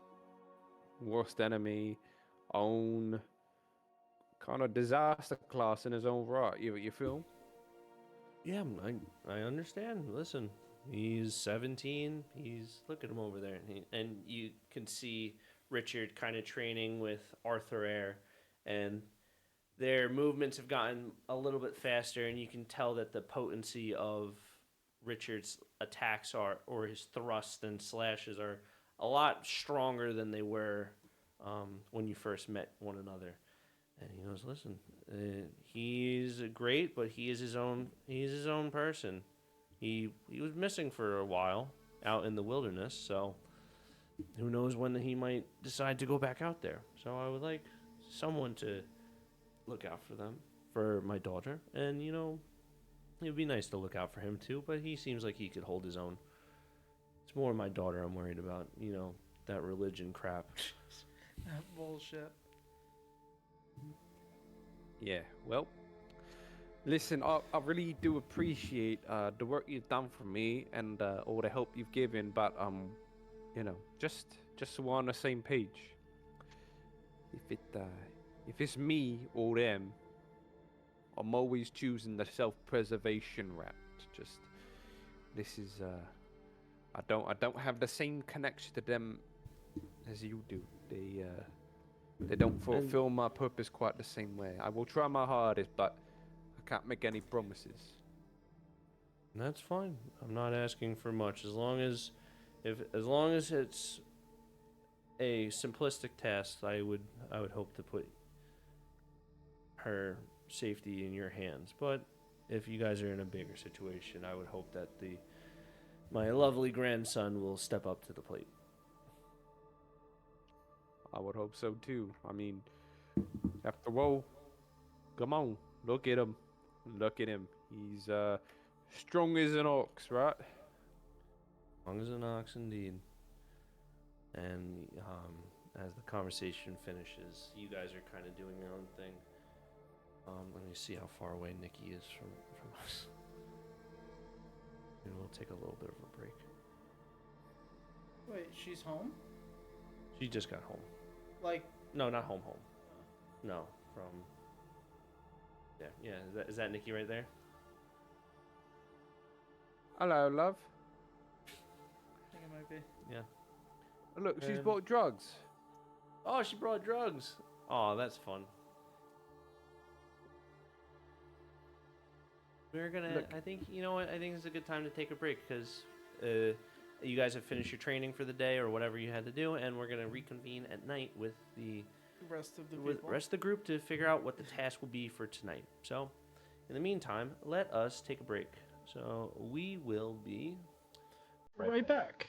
worst enemy, own kind of disaster class in his own right. You feel? Yeah, I understand. Listen, he's 17. Look at him over there, and you can see Richard kind of training with Arthur Air, and their movements have gotten a little bit faster, and you can tell that the potency of Richard's attacks or his thrusts and slashes are a lot stronger than they were when you first met one another. And he goes, "Listen, he's great, but he is his own. He is his own person. He was missing for a while out in the wilderness, so who knows when he might decide to go back out there. So I would like someone to look out for them, for my daughter, and it'd be nice to look out for him too. But he seems like he could hold his own. It's more my daughter I'm worried about. That religion crap." That bullshit. Yeah, well, listen, I really do appreciate the work you've done for me and all the help you've given, but just so we're on the same page. If it's me or them, I'm always choosing the self-preservation route. This is I don't have the same connection to them as you do. They don't fulfill my purpose quite the same way. I will try my hardest, but I can't make any promises. That's fine. I'm not asking for much. As long as it's a simplistic task, I would hope to put her safety in your hands. But if you guys are in a bigger situation, I would hope that my lovely grandson will step up to the plate. I would hope so too. I mean, after all, come on, look at him. Look at him. He's strong as an ox, right? Strong as an ox, indeed. And as the conversation finishes, you guys are kind of doing your own thing. Let me see how far away Nikki is from us. And we'll take a little bit of a break. Wait, she's home? She just got home. Like, No, not home. No, from. Yeah. Is that Nikki right there? Hello, love. I think it might be. Yeah. Oh, look, she's And- bought drugs. Oh, she brought drugs. Oh, that's fun. We're gonna. Look. I think you know what. I think it's a good time to take a break because you guys have finished your training for the day or whatever you had to do, and we're gonna reconvene at night with the Rest of the with people. rest of the group to figure out what the task will be for tonight. So, in the meantime, let us take a break. So we will be Right back.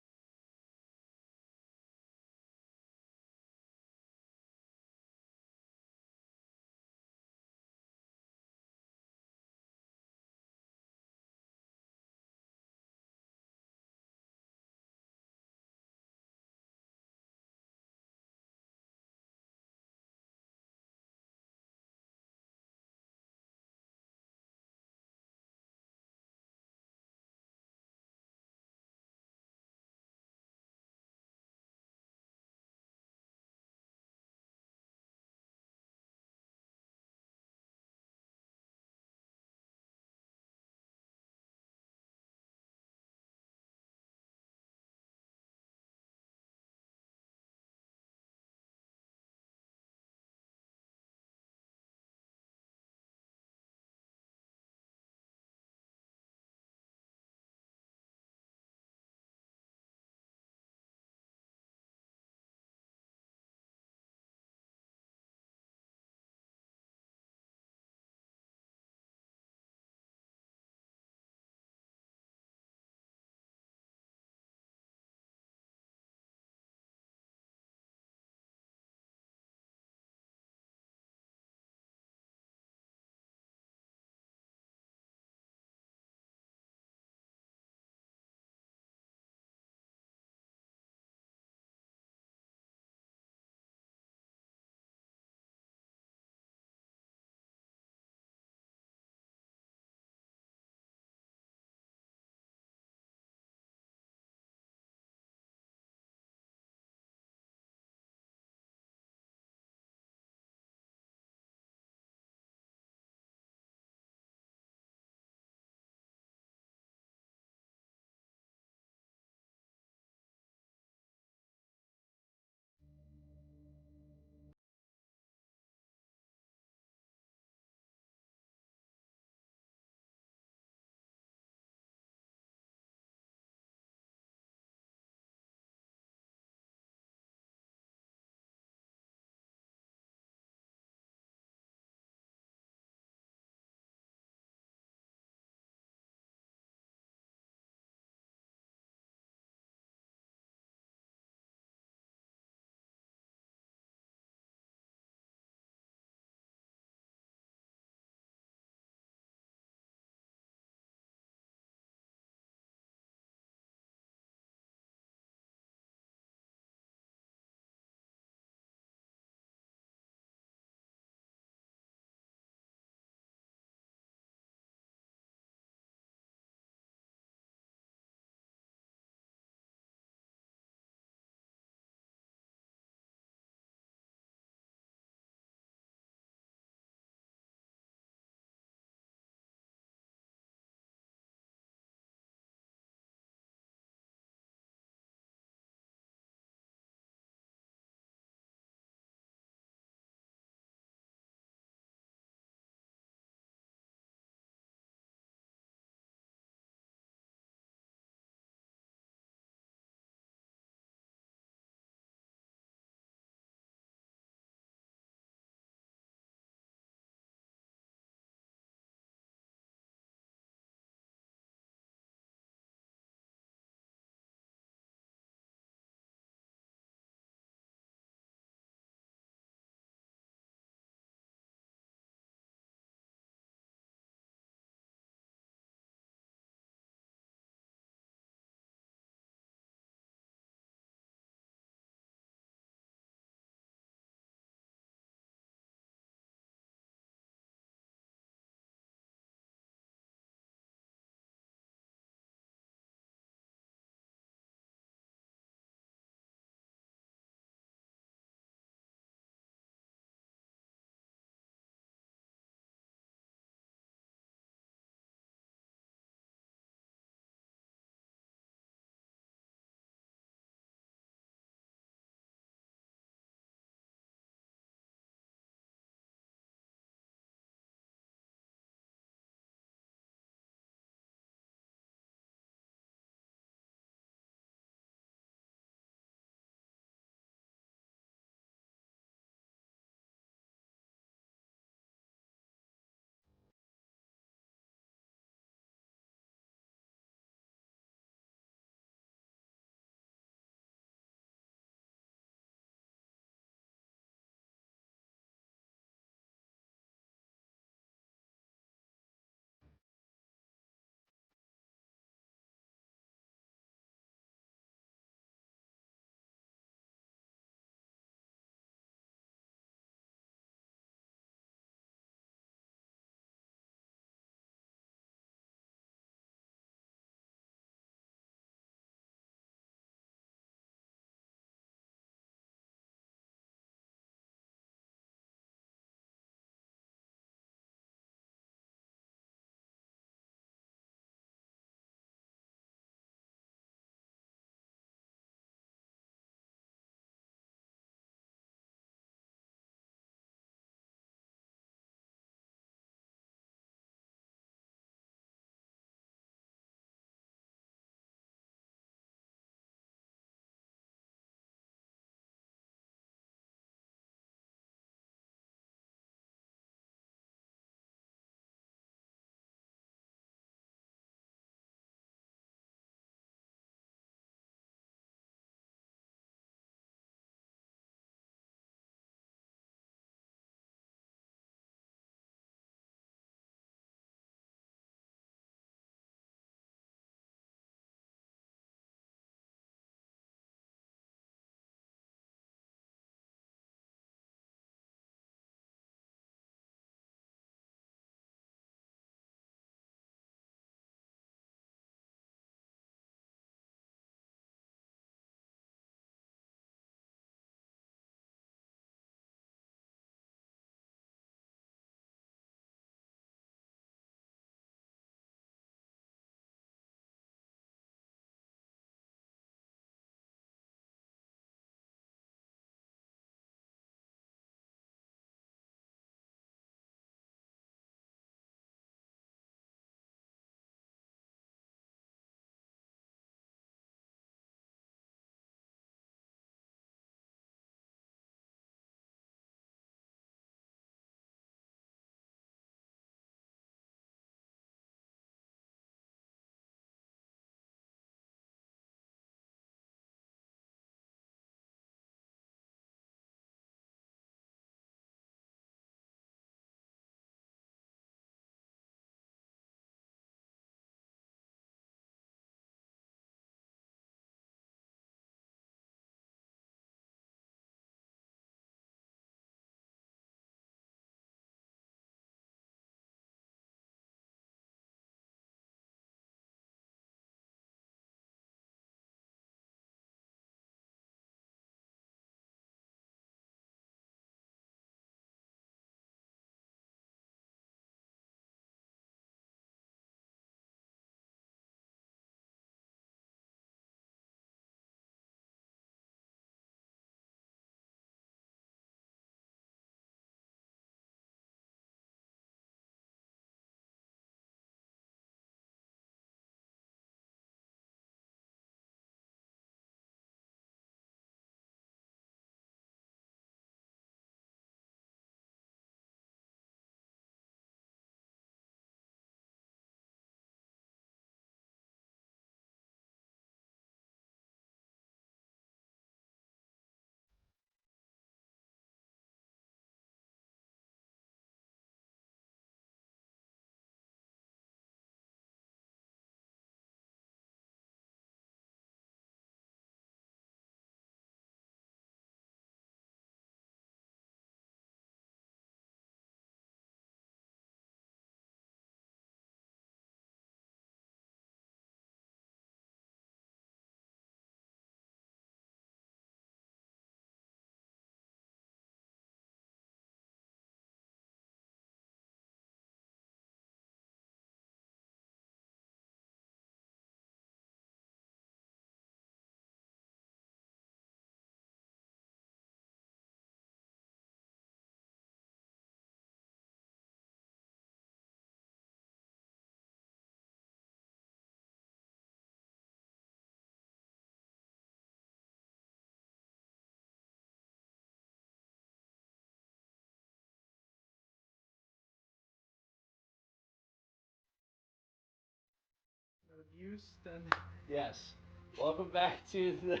Houston. Yes. Welcome back to the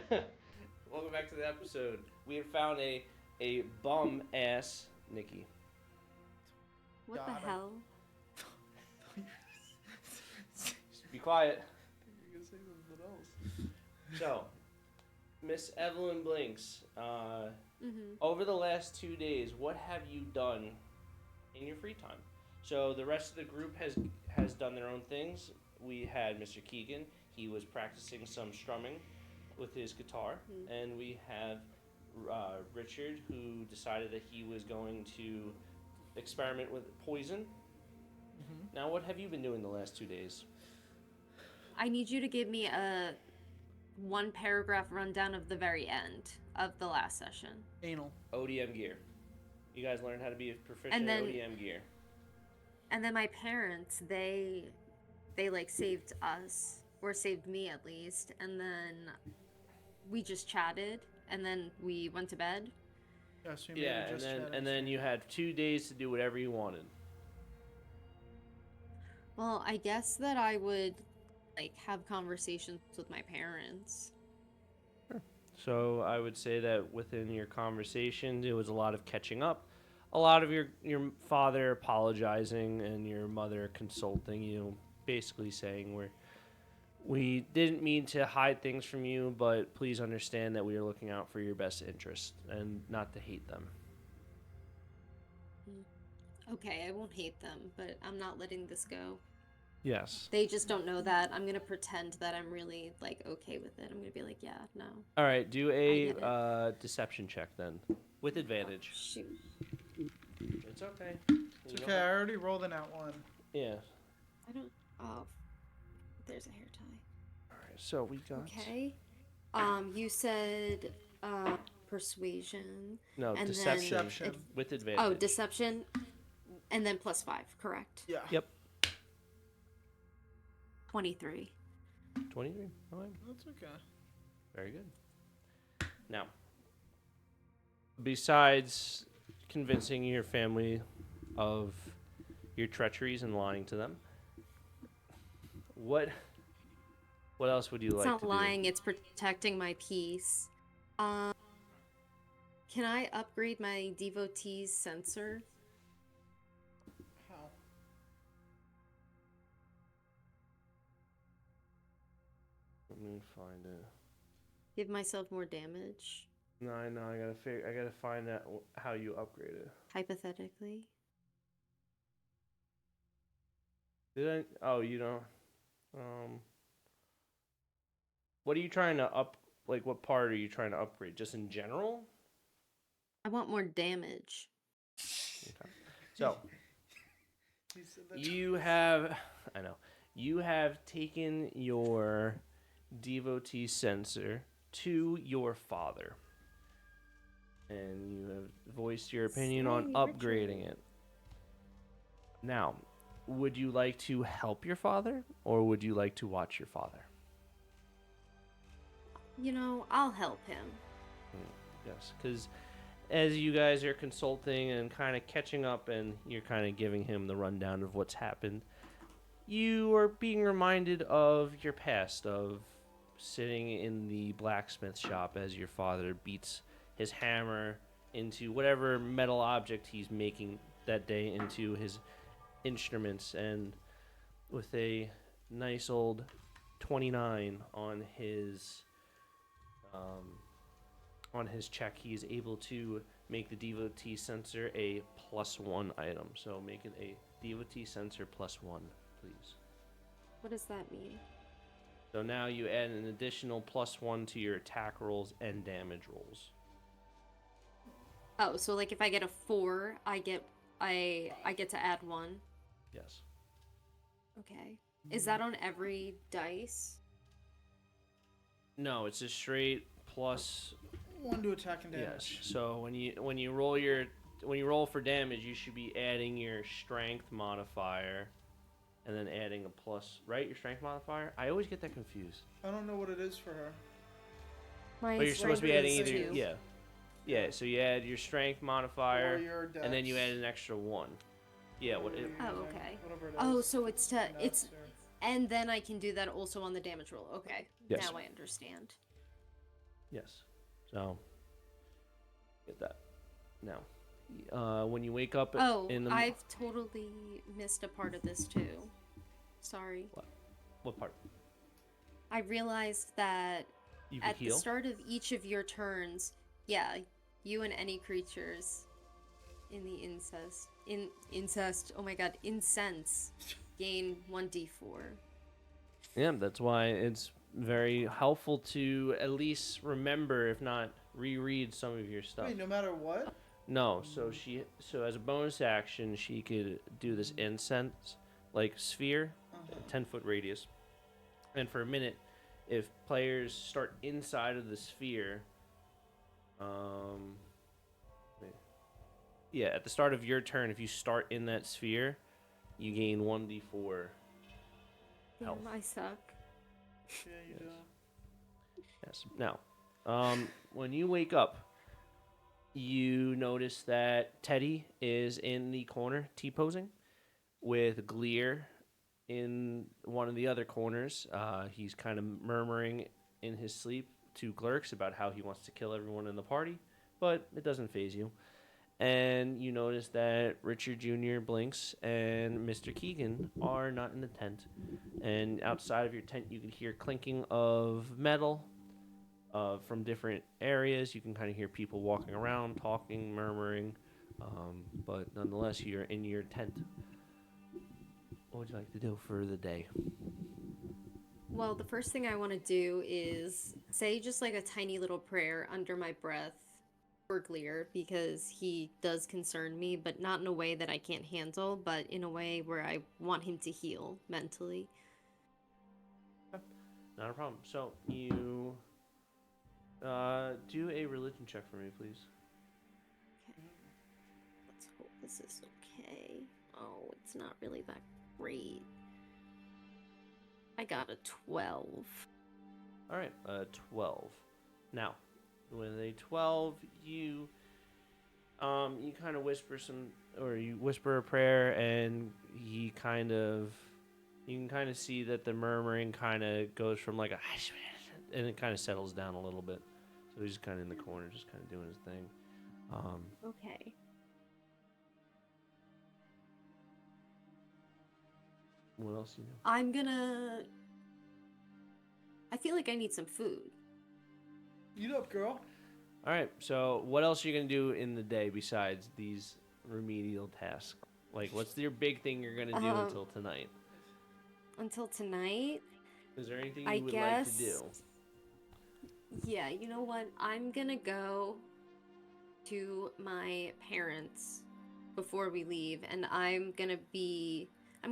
episode. We have found a bum ass Nikki. What God, the hell? Be quiet. You're gonna say something else. So, Miss Evelyn Blinks, Mm-hmm. over the last 2 days, what have you done in your free time? So the rest of the group has done their own things. We had Mr. Keegan. He was practicing some strumming with his guitar, and we have Richard, who decided that he was going to experiment with poison. Now, what have you been doing the last 2 days? I need you to give me a 1-paragraph rundown of the very end of the last session. Anal. ODM gear. You guys learned how to be proficient And then- at ODM gear. And then my parents, they like saved us, or saved me at least, and then we just chatted, and then we went to bed. Yeah, so Yeah, and then you had 2 days to do whatever you wanted. Well, I guess that I would like have conversations with my parents. So I would say that within your conversation, it was a lot of catching up, a lot of your father apologizing, and your mother consulting you, basically saying we didn't mean to hide things from you, but please understand that we are looking out for your best interest and not to hate them. Okay, I won't hate them, but I'm not letting this go. Yes. They just don't know that. I'm gonna pretend that I'm really like okay with it. I'm gonna be like, yeah, no. All right, do get a deception check then, with advantage. Shoot. It's okay. It's okay, I already rolled an out one. Yeah. I don't. Oh, there's a hair tie. All right, so we got. Okay. You said persuasion. No, and then deception. Deception. With advantage. Oh, deception, and then +5. Correct. Yeah. Yep. 23. 23. All right. That's okay. Very good. Now, besides convincing your family of your treacheries and lying to them, what else would you It's like not to lying. It's protecting my peace. Can I upgrade my devotee's sensor? How? do? Let me find it. Give myself more damage, No, I know. I gotta find out how you upgrade it. hypothetically. Did I? Oh, you don't. What are you trying to up? Like, what part are you trying to upgrade? Just in general? I want more damage. Okay. So He said that you have, I know, you have taken your devotee sensor to your father, and you have voiced your opinion on Say, upgrading Richard. it. Now, would you like to help your father, or would you like to watch your father? You know, I'll help him. Yes, because as you guys are consulting and kind of catching up, and you're kind of giving him the rundown of what's happened, you are being reminded of your past, of sitting in the blacksmith shop as your father beats his hammer into whatever metal object he's making that day into his instruments, and with a nice old 29 on his check, he is able to make the devotee sensor a +1 item. So make it a devotee sensor +1, please. What does that mean? So now you add an additional +1 to your attack rolls and damage rolls. Oh, so like if I get a 4, I get to add 1. Yes. Okay. Is that on every dice? No, it's a straight plus. one to attack and Yes. damage. So when you roll for damage, you should be adding your strength modifier, and then adding a plus. Right, your strength modifier. I always get that confused. I don't know what it is for her. My But you're supposed to be strength adding is either. 2. Yeah. Yeah. So you add your strength Or modifier, your dex. and then you add an extra 1. Yeah. What? or It, your Oh, dex, okay. whatever it Oh, is. so it's to Nuts it's or- And then I can do that also on the damage roll. Okay. Yes. Now I understand. Yes. So, get that. Now, when you wake up Oh, in the... I've totally missed a part of this too. Sorry. What part? I realized that You can at the heal? start of each of your turns, yeah, you and any creatures in the incense gain 1d4. Yeah, that's why it's very helpful to at least remember, if not reread some of your stuff. Wait, no matter what? No, so as a bonus action, she could do this incense like sphere, 10-foot radius, and for a minute, if players start inside of the sphere, yeah, at the start of your turn, if you start in that sphere, you gain 1d4 health. Damn, I suck. Yeah, you do. Yes. Now, when you wake up, you notice that Teddy is in the corner T-posing with Gleer in one of the other corners. He's kind of murmuring in his sleep to Glurks about how he wants to kill everyone in the party, but it doesn't faze you. And you notice that Richard Jr., Blinks, and Mr. Keegan are not in the tent. And outside of your tent, you can hear clinking of metal from different areas. You can kind of hear people walking around, talking, murmuring. But nonetheless, you're in your tent. What would you like to do for the day? Well, the first thing I want to do is say just like a tiny little prayer under my breath for Gleer, because he does concern me, but not in a way that I can't handle, but in a way where I want him to heal mentally. Not a problem. So you do a religion check for me, please. Okay. Let's hope this is okay. Oh, it's not really that great. I got a 12. All right, 12. Now, with a 12, you kind of whisper you whisper a prayer, and you can kind of see that the murmuring kind of goes from like a and it kind of settles down a little bit. So he's kind of in the corner, just kind of doing his thing. Okay. What else you know? I feel like I need some food. Eat up, girl. All right. So what else are you gonna do in the day besides these remedial tasks? Like, what's your big thing you're gonna do until tonight? Until tonight? Is there anything I you would guess, like to do? Yeah, you know what? I'm gonna go to my parents before we leave, and I'm gonna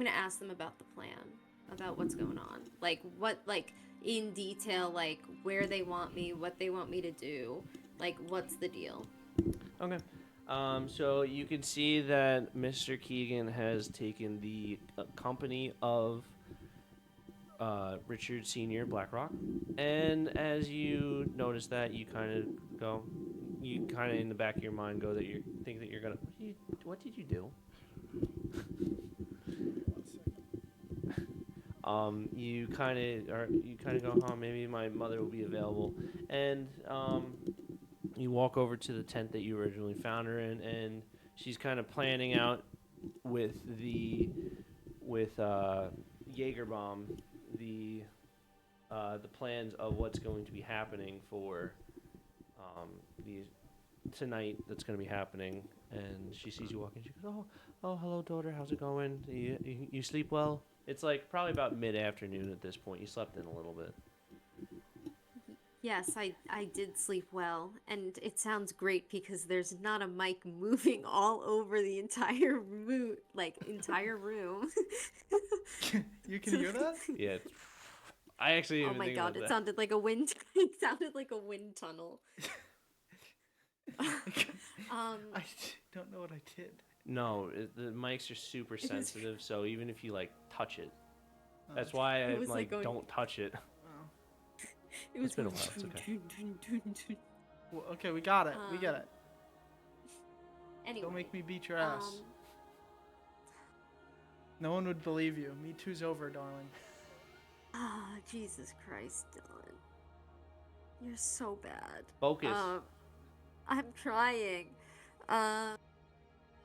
ask them about the plan, about what's going on. Like, in detail, like, where they want me, what they want me to do, like, what's the deal? Okay. So you can see that Mr. Keegan has taken the company of Richard Sr. Blackrock, and as you notice that, you kind of in the back of your mind go that you think that you're gonna. What did you do? You kind of go, maybe my mother will be available, and you walk over to the tent that you originally found her in, and she's kind of planning out with Jaegerbaum the plans of what's going to be happening for tonight. That's going to be happening, and she sees you walking. She goes, "Oh, hello, daughter. How's it going? You sleep well?" It's like probably about mid-afternoon at this point. You slept in a little bit. Yes, I did sleep well, and it sounds great because there's not a mic moving all over the entire room, You can hear that? Yeah. I actually Oh didn't my think god, about it that. sounded like a wind. It sounded like a wind tunnel. I don't know what I did. No, the mics are super sensitive, so even if you like touch it, Oh, that's why It I'm was like, like don't touch it. oh. It was It's been a while, it's okay. Well, okay, we got it. We get it. Anyway, Don't make me beat your ass. No one would believe you. Me too's over, darling. Ah, Jesus Christ, Dylan. You're so bad. Focus. I'm trying. Uh,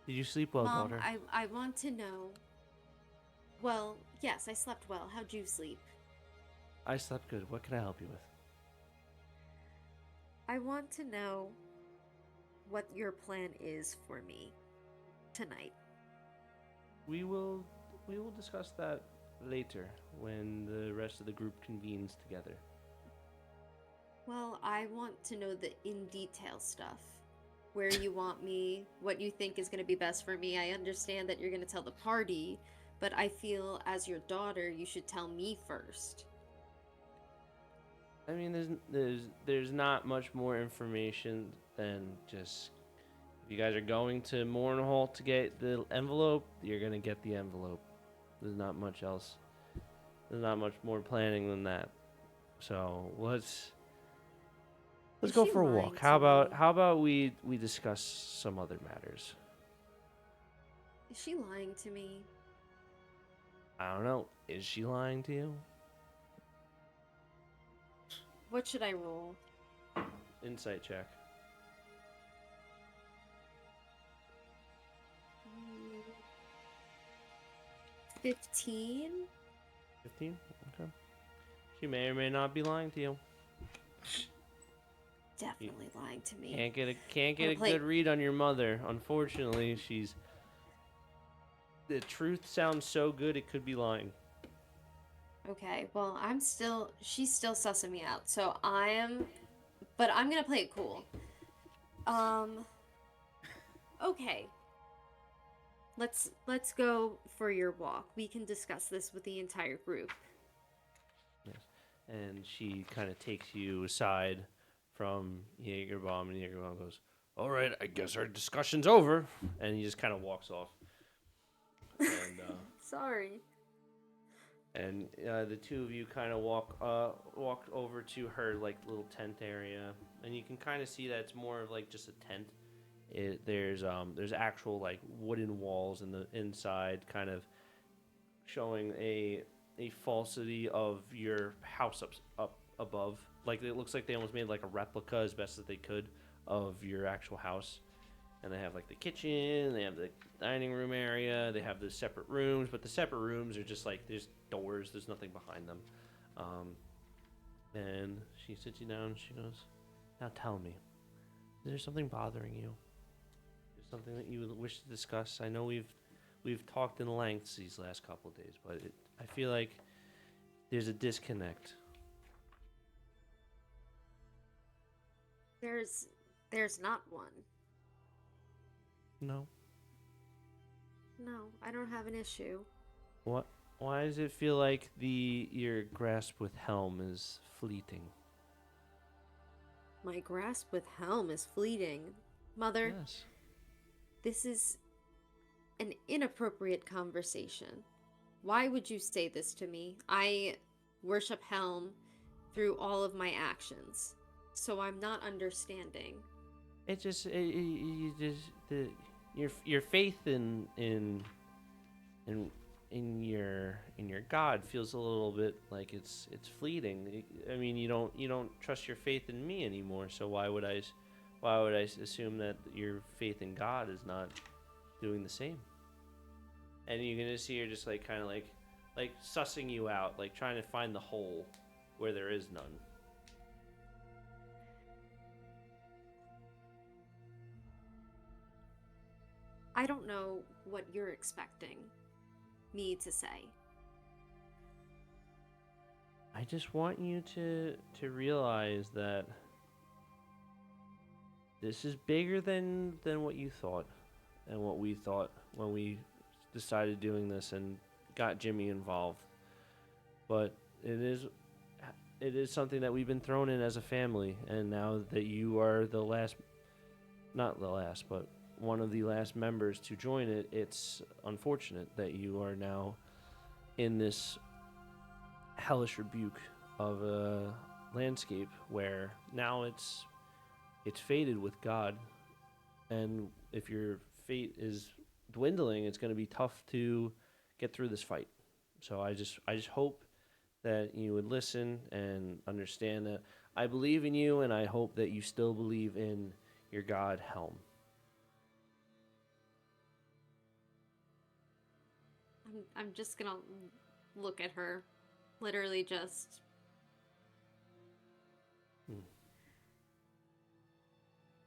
Did you sleep well, Mom, daughter? I want to know. Well, yes, I slept well. How'd you sleep? I slept good. What can I help you with? I want to know what your plan is for me tonight. We will discuss that later when the rest of the group convenes together. Well, I want to know the in detail stuff. Where you want me, what you think is going to be best for me. I understand that you're going to tell the party, but I feel as your daughter, you should tell me first. I mean, there's not much more information than just if you guys are going to Mournholt to get the envelope, you're gonna get the envelope. There's not much else. There's not much more planning than that. So let's Is go she for a lying walk. to How me? about we discuss some other matters? Is she lying to me? I don't know. Is she lying to you? What should I roll? Insight check. 15? 15? Okay. She may or may not be lying to you. Definitely lying to me. Can't get a good read on your mother. Unfortunately, the truth sounds so good it could be lying. Okay, well, she's still sussing me out. But I'm gonna play it cool. Okay. Let's go for your walk. We can discuss this with the entire group. Yes. And she kind of takes you aside from Jaegerbaum, and Jaegerbaum goes, "All right, I guess our discussion's over." And he just kind of walks off. And Sorry. and the two of you kind of walk over to her like little tent area, and you can kind of see that it's more of like just a tent. There's actual like wooden walls in the inside, kind of showing a falsity of your house up above. Like it looks like they almost made like a replica as best as they could of your actual house. And they have like the kitchen, they have the dining room area, they have the separate rooms, but the separate rooms are just like there's doors, there's nothing behind them. And she sits you down and she goes, "Now tell me, is there something bothering you? Is there something that you would wish to discuss? I know we've talked in lengths these last couple of days, but I feel like there's a disconnect." There's not one. No. No, I don't have an issue. What? Why does it feel like your grasp with Helm is fleeting? My grasp with Helm is fleeting. Mother, Yes. this is an inappropriate conversation. Why would you say this to me? I worship Helm through all of my actions, so I'm not understanding. It just your faith in your God feels a little bit like it's fleeting. I mean, you don't trust your faith in me anymore. So why would I assume that your faith in God is not doing the same? And you're gonna see her just like kind of like sussing you out, like trying to find the hole where there is none. I don't know what you're expecting me to say. I just want you to realize that this is bigger than what you thought and what we thought when we decided doing this and got Jimmy involved. But it is something that we've been thrown in as a family, and now that you are not the last, but one of the last members to join it, it's unfortunate that you are now in this hellish rebuke of a landscape where now it's fated with God, and if your fate is dwindling, it's going to be tough to get through this fight. So I just hope that you would listen and understand that I believe in you, and I hope that you still believe in your god Helm. I'm just gonna look at her, literally just.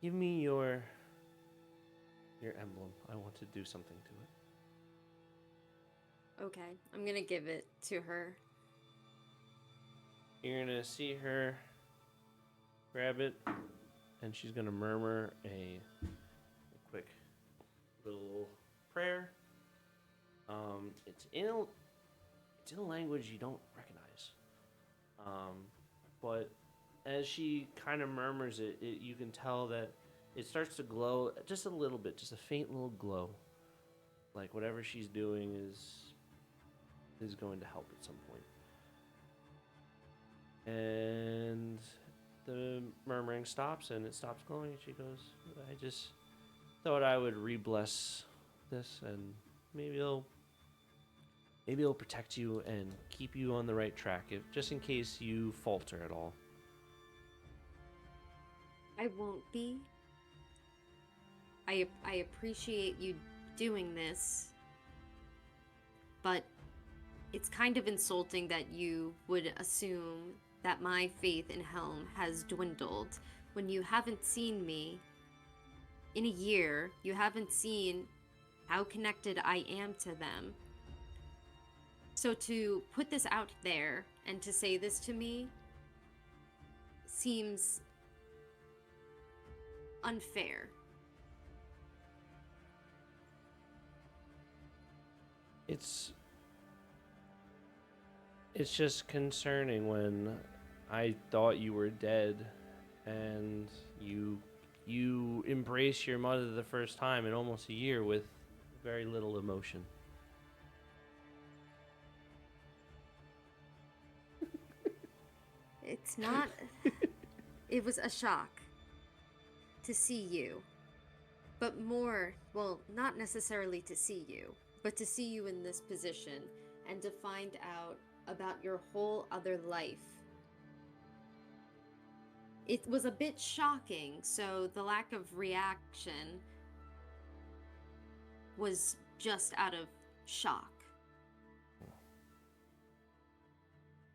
Give me your emblem. I want to do something to it. Okay, I'm gonna give it to her. You're gonna see her grab it, and she's gonna murmur a quick little prayer. It's in a language you don't recognize, but as she kind of murmurs it, you can tell that it starts to glow just a little bit, just a faint little glow, like whatever she's doing is going to help at some point. And the murmuring stops, and it stops glowing, and she goes, I just thought I would re-bless this, and maybe it'll protect you and keep you on the right track, just in case you falter at all. I won't be. I appreciate you doing this, but it's kind of insulting that you would assume that my faith in Helm has dwindled when you haven't seen me in a year. You haven't seen how connected I am to them. So to put this out there and to say this to me seems unfair. It's just concerning when I thought you were dead and you embrace your mother the first time in almost a year with very little emotion. It's not. It was a shock to see you. But more, well, not necessarily to see you, but to see you in this position and to find out about your whole other life. It was a bit shocking, so the lack of reaction was just out of shock.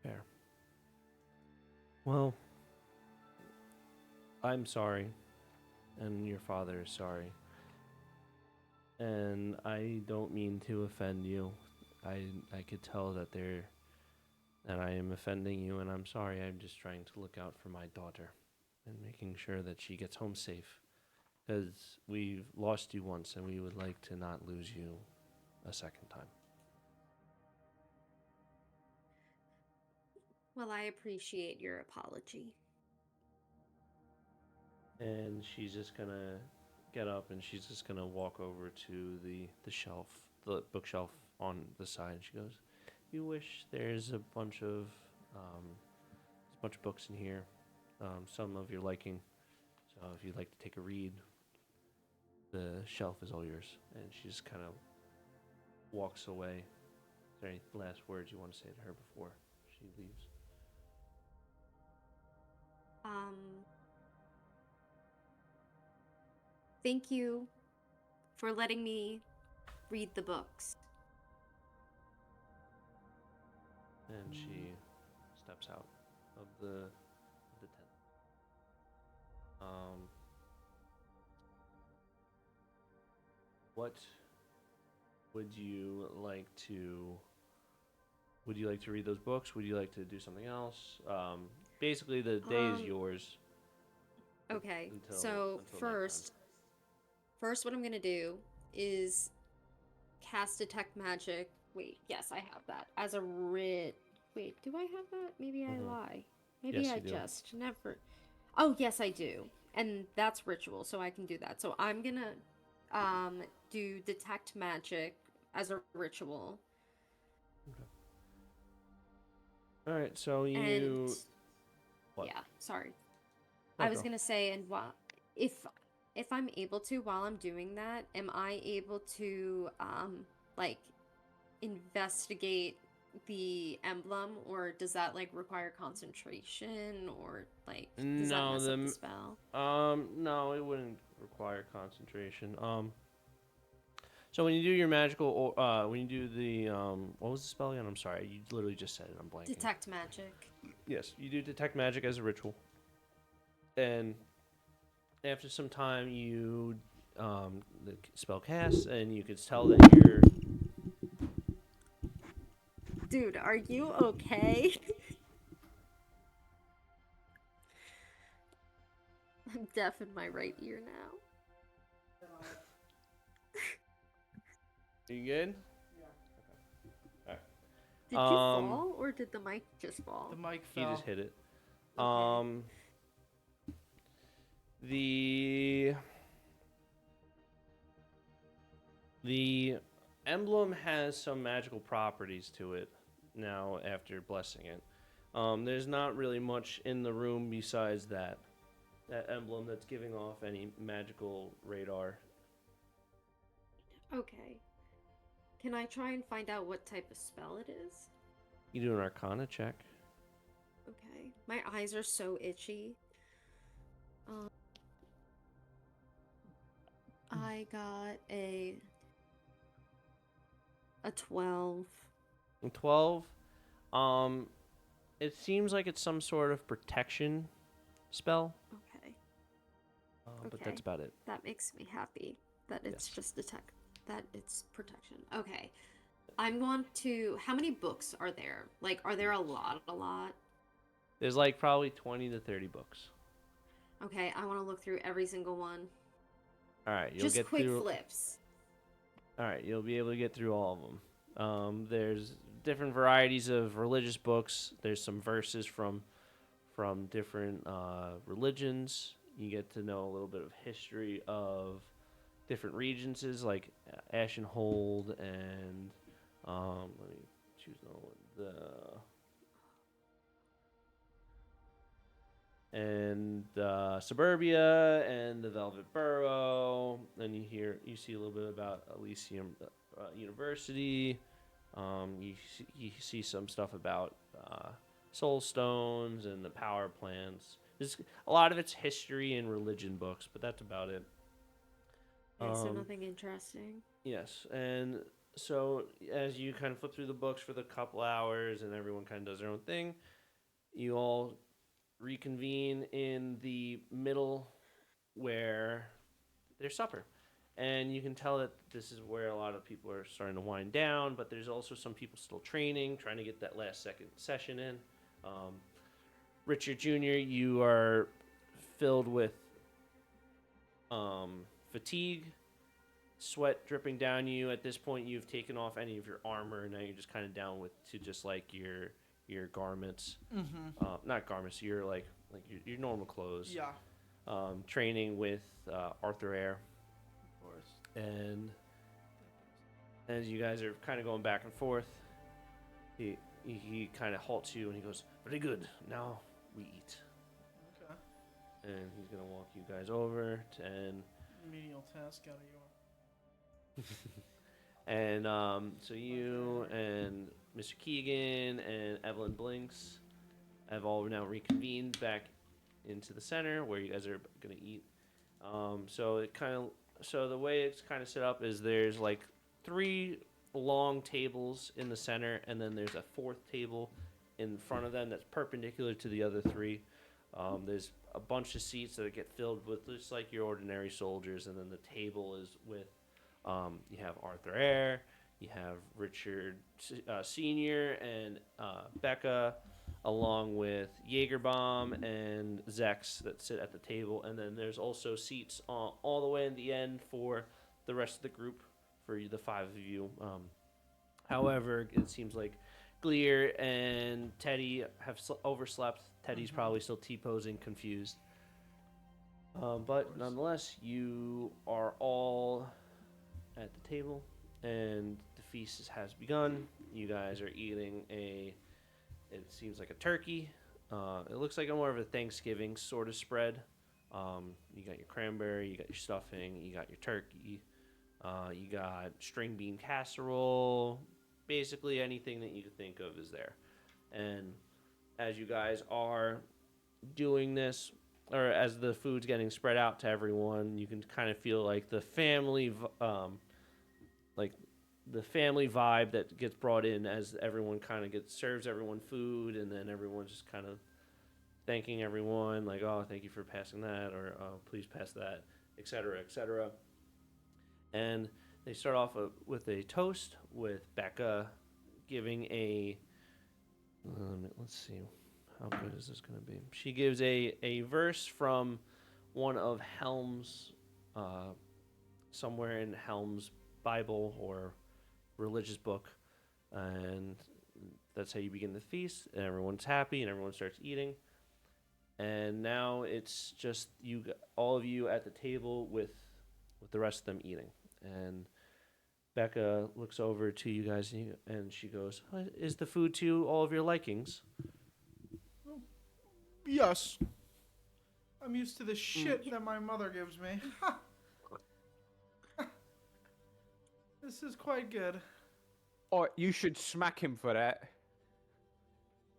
Fair. Well, I'm sorry, and your father is sorry. And I don't mean to offend you. I could tell that I am offending you, and I'm sorry. I'm just trying to look out for my daughter and making sure that she gets home safe. Because we've lost you once, and we would like to not lose you a second time. Well, I appreciate your apology. And she's just gonna get up, and she's just gonna walk over to the shelf, the bookshelf on the side. She goes, "You wish there's a bunch of books in here, some of your liking. So if you'd like to take a read, the shelf is all yours." And she just kind of walks away. Is there any last words you want to say to her before she leaves? Thank you for letting me read the books. And she steps out of the tent. What would you like to? Would you like to read those books? Would you like to do something else? Basically, the day is yours. Okay, until so nighttime. first what I'm gonna do is cast Detect Magic. Wait, yes, I have that as a writ. Wait, do I have that? Maybe I lie. Maybe Yes, I you do. just never. Oh, yes, I do, and that's ritual, so I can do that. So I'm gonna do Detect Magic as a ritual. All right, so you. And What? yeah, sorry. No, I was go. gonna say, and if I'm able to, while I'm doing that, am I able to like investigate the emblem, or does that like require concentration, or like does that No, mess up the spell? no, it wouldn't require concentration. So when you do your magical, when you do the, what was the spell again? I'm sorry, you literally just said it. I'm blanking. Detect magic. Yes, you do detect magic as a ritual, and after some time, you, the spell casts, and you can tell that you're. Dude, are you okay? I'm deaf in my right ear now. Are you good? Did you fall, or did the mic just fall? The mic He fell. just hit it. Okay. The emblem has some magical properties to it now after blessing it. There's not really much in the room besides that emblem that's giving off any magical radar. Okay. Can I try and find out what type of spell it is? You do an Arcana check. Okay. My eyes are so itchy. I got a 12. 12. It seems like it's some sort of protection spell, Okay. but Okay. that's about it. That makes me happy that it's Yes. just that it's protection. Okay. I'm going to. How many books are there? Like, are there a lot? There's like probably 20 to 30 books. Okay, I want to look through every single one. All right, you'll Just get quick through. flips. All right, you'll be able to get through all of them. There's different varieties of religious books. There's some verses from different religions. You get to know a little bit of history of different regencies like Ashenhold and let me choose the Suburbia and the Velvet Borough. Then you see a little bit about Elysium University. You see some stuff about soul stones and the power plants. There's a lot of it's history and religion books, but that's about it. Okay, so nothing interesting. Yes, and so as you kind of flip through the books for the couple hours and everyone kind of does their own thing, you all reconvene in the middle where there's supper. And you can tell that this is where a lot of people are starting to wind down, but there's also some people still training, trying to get that last second session in. Richard Jr., you are filled with fatigue, sweat dripping down you. At this point, you've taken off any of your armor, and now you're just kind of down to just like your garments. Not garments. Your like your normal clothes. Yeah. Training with Arthur Air, Of course. and as you guys are kind of going back and forth, he kind of halts you and he goes, "Very good. Now we eat." Okay. And he's gonna walk you guys over and Menial task out of your. and so you and Mr. Keegan and Evelyn Blinks have all now reconvened back into the center where you guys are gonna eat. So the way it's kind of set up is there's like 3 long tables in the center, and then there's a 4th table in front of them that's perpendicular to the other 3. There's a bunch of seats that get filled with just like your ordinary soldiers, and then the table is with you have Arthur Air, you have Richard Senior, and Becca, along with Jaegerbaum and Zex that sit at the table, and then there's also seats all the way in the end for the rest of the group, for the 5 of you. However, it seems like Gleer and Teddy have overslept. Teddy's probably still T-posing, confused. But nonetheless, you are all at the table, and the feast has begun. You guys are eating it seems like a turkey. It looks like more of a Thanksgiving sort of spread. You got your cranberry, you got your stuffing, you got your turkey, you got string bean casserole, basically anything that you could think of is there. And as you guys are doing this, or as the food's getting spread out to everyone, you can kind of feel like the family vibe that gets brought in as everyone kind of serves everyone food, and then everyone's just kind of thanking everyone, like, oh, thank you for passing that, or oh, please pass that, etc., etc. And they start off with a toast with Becca giving a. Let's see, how good is this going to be? She gives a verse from one of Helm's, somewhere in Helm's Bible or religious book, and that's how you begin the feast. And everyone's happy, and everyone starts eating. And now it's just all of you at the table with the rest of them eating. And Becca looks over to you guys and she goes, "Is the food to all of your likings?" Yes. I'm used to the shit that my mother gives me. This is quite good. Oh, you should smack him for that.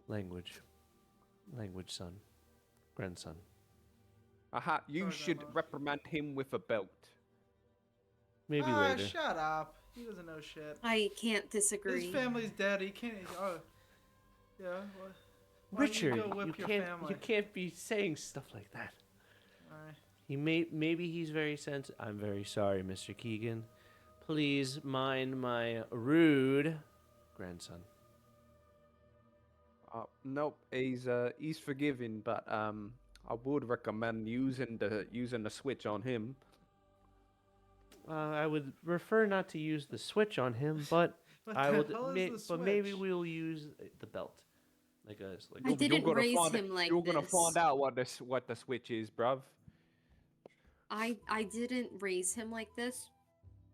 Language, son, grandson. Aha, you Sorry, should Grandma. reprimand him with a belt. Maybe later. Shut up. He doesn't know shit. I can't disagree. His family's dead. He can't. Oh, yeah. Why don't Richard, you go whip your family? you can't be saying stuff like that. Alright. Maybe he's very sensitive. I'm very sorry, Mr. Keegan. Please mind my rude grandson. Nope, he's forgiven, but I would recommend using the switch on him. I would prefer not to use the switch on him, but What I the would. hell is the But maybe switch? we'll use the belt, like a I didn't gonna raise find him like You're gonna this. find out what the switch is, bruv. I didn't raise him like this.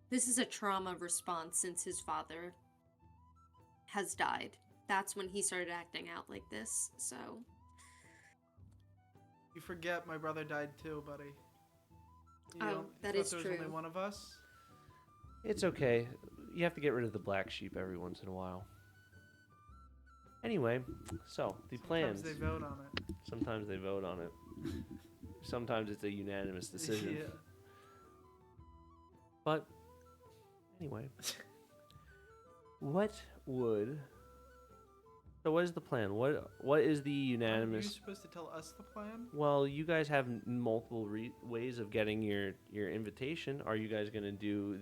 This is a trauma response since his father has died. That's when he started acting out like this, so... You forget my brother died too, buddy. That you is thought there was true. only one of us? It's okay. You have to get rid of the black sheep every once in a while. Anyway, so the plans. Sometimes they vote on it. Sometimes they vote on it. Sometimes it's a unanimous decision. Yeah. But anyway, what is the plan? What is the Aren't you unanimous? supposed to tell us the plan? Well, you guys have multiple ways of getting your invitation. Are you guys going to do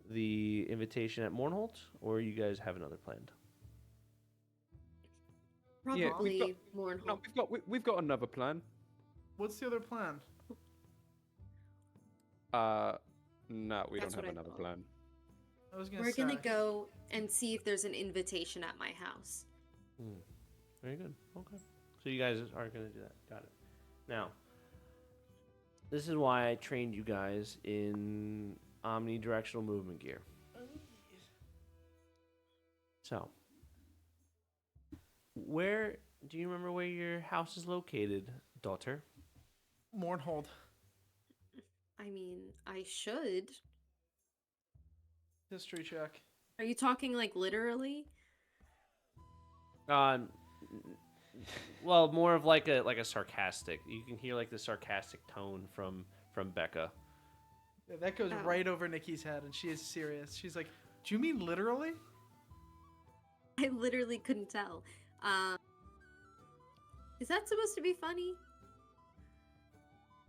the invitation at Mournholt, or you guys have another planned? Yeah, Probably more. No, we've got another plan. What's the other plan? No, we That's don't have what I another thought. plan. I was gonna We're say. gonna go and see if there's an invitation at my house. Very good. Okay. So you guys are going to do that. Got it. Now, this is why I trained you guys in omnidirectional movement gear. So, do you remember where your house is located, daughter? Mournhold. I mean, I should. History check. Are you talking like literally? Well, more of like a sarcastic. You can hear like the sarcastic tone from Becca. Yeah, that goes Oh. right over Nikki's head, and she is serious. She's like, "Do you mean literally?" I literally couldn't tell. Is that supposed to be funny?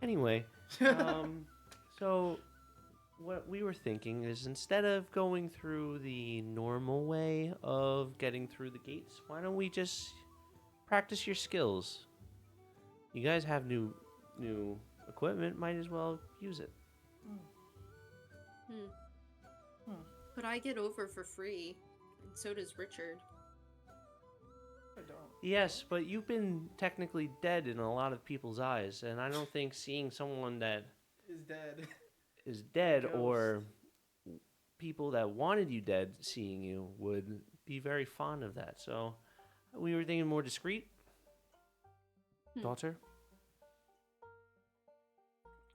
Anyway, so what we were thinking is instead of going through the normal way of getting through the gates, why don't we just practice your skills? You guys have new equipment, might as well use it. But I get over for free, and so does Richard. I don't. Yes, but you've been technically dead in a lot of people's eyes, and I don't think seeing someone that Is dead. is dead Ghost. or people that wanted you dead seeing you would be very fond of that. So we were thinking more discreet. Daughter?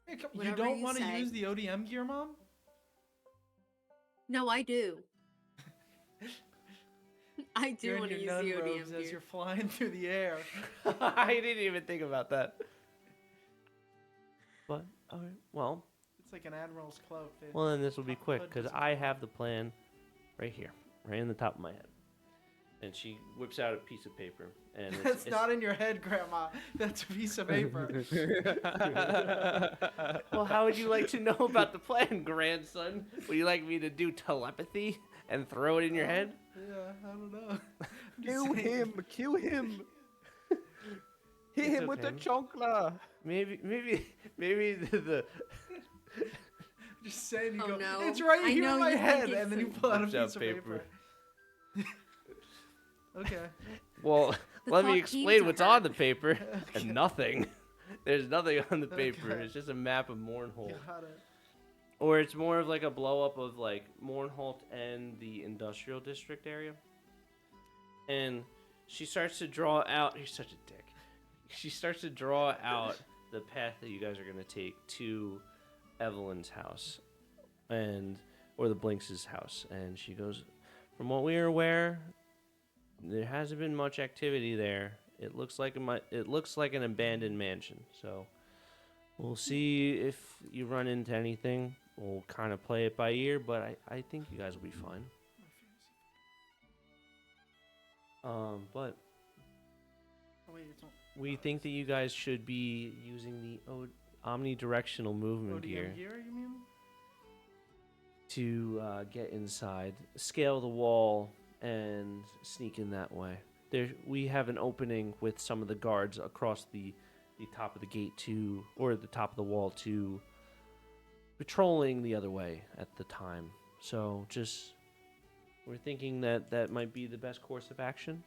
Hey, you Whatever don't you want to say. use the ODM gear, Mom? No, I do. I do You're want in to your use nun the robes ODM as gear. you're flying through the air. I didn't even think about that. But all right, well, It's like an admiral's cloak. then this will be Top quick hood because was a I cloak. have the plan right here, right in the top of my head. And she whips out a piece of paper, and That's not in your head, Grandma. That's a piece of paper. Well, how would you like to know about the plan, grandson? Would you like me to do telepathy and throw it in your head? Yeah, I don't know. I'm just Kill saying. him! Kill him! Hit It's him with the okay. chonkla! Maybe the Just saying, you Oh, go, no. it's right I here know in my you head, think and then you it's pull out a Whips out piece of paper. paper. Okay. well. The Let me thought came explain to what's her. on the paper. Okay. And nothing. There's nothing on the paper. Okay. It's just a map of Mournholt. Got it. Or it's more of like a blow up of like Mournholt and the industrial district area. And she starts to draw out. You're such a dick. She starts to draw out the path that you guys are gonna take to Evelyn's house, or the Blinks' house. And she goes, from what we are aware, there hasn't been much activity there. It looks like an abandoned mansion. So we'll see if you run into anything. We'll kind of play it by ear, but I think you guys will be fine. But Oh, wait, it's not we think that you guys should be using the omnidirectional movement ODM gear gear, you mean? to get inside, scale the wall, and sneak in that way. We have an opening with some of the guards across the top of the gate or the top of the wall to patrolling the other way at the time. So we're thinking that might be the best course of action.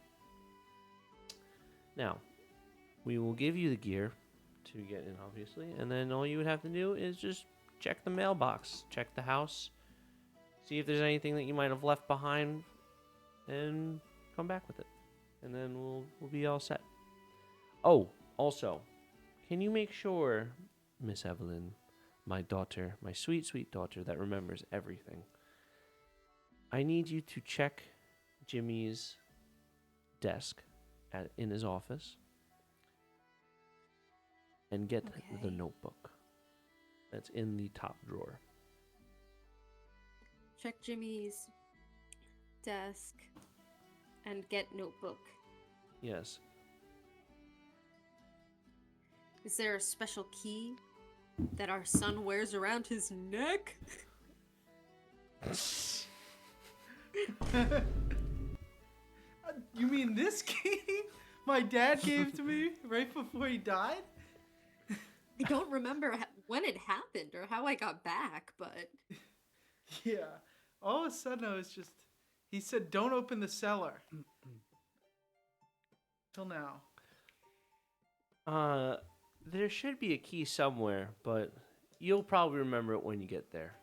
Now, we will give you the gear to get in, obviously, and then all you would have to do is just check the mailbox, check the house, see if there's anything that you might have left behind, and come back with it. And then we'll be all set. Oh, also, can you make sure, Miss Evelyn, my daughter, my sweet, sweet daughter that remembers everything, I need you to check Jimmy's desk in his office and get the Okay. notebook that's in the top drawer. Check Jimmy's desk and get notebook. Yes. Is there a special key that our son wears around his neck? You mean this key? My dad gave to me right before he died? I don't remember when it happened or how I got back, but Yeah. All of a sudden, I was just. He said, don't open the cellar. Till now. There should be a key somewhere, but you'll probably remember it when you get there.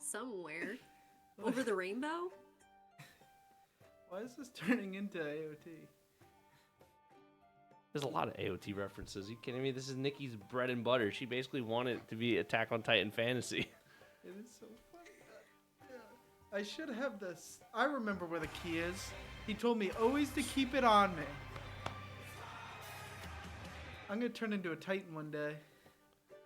somewhere. Over the rainbow? Why is this turning into AOT? There's a lot of AOT references. You kidding me? This is Nikki's bread and butter. She basically wanted it to be Attack on Titan fantasy. It is so funny. Yeah. I should have this. I remember where the key is. He told me always to keep it on me. I'm going to turn into a Titan one day.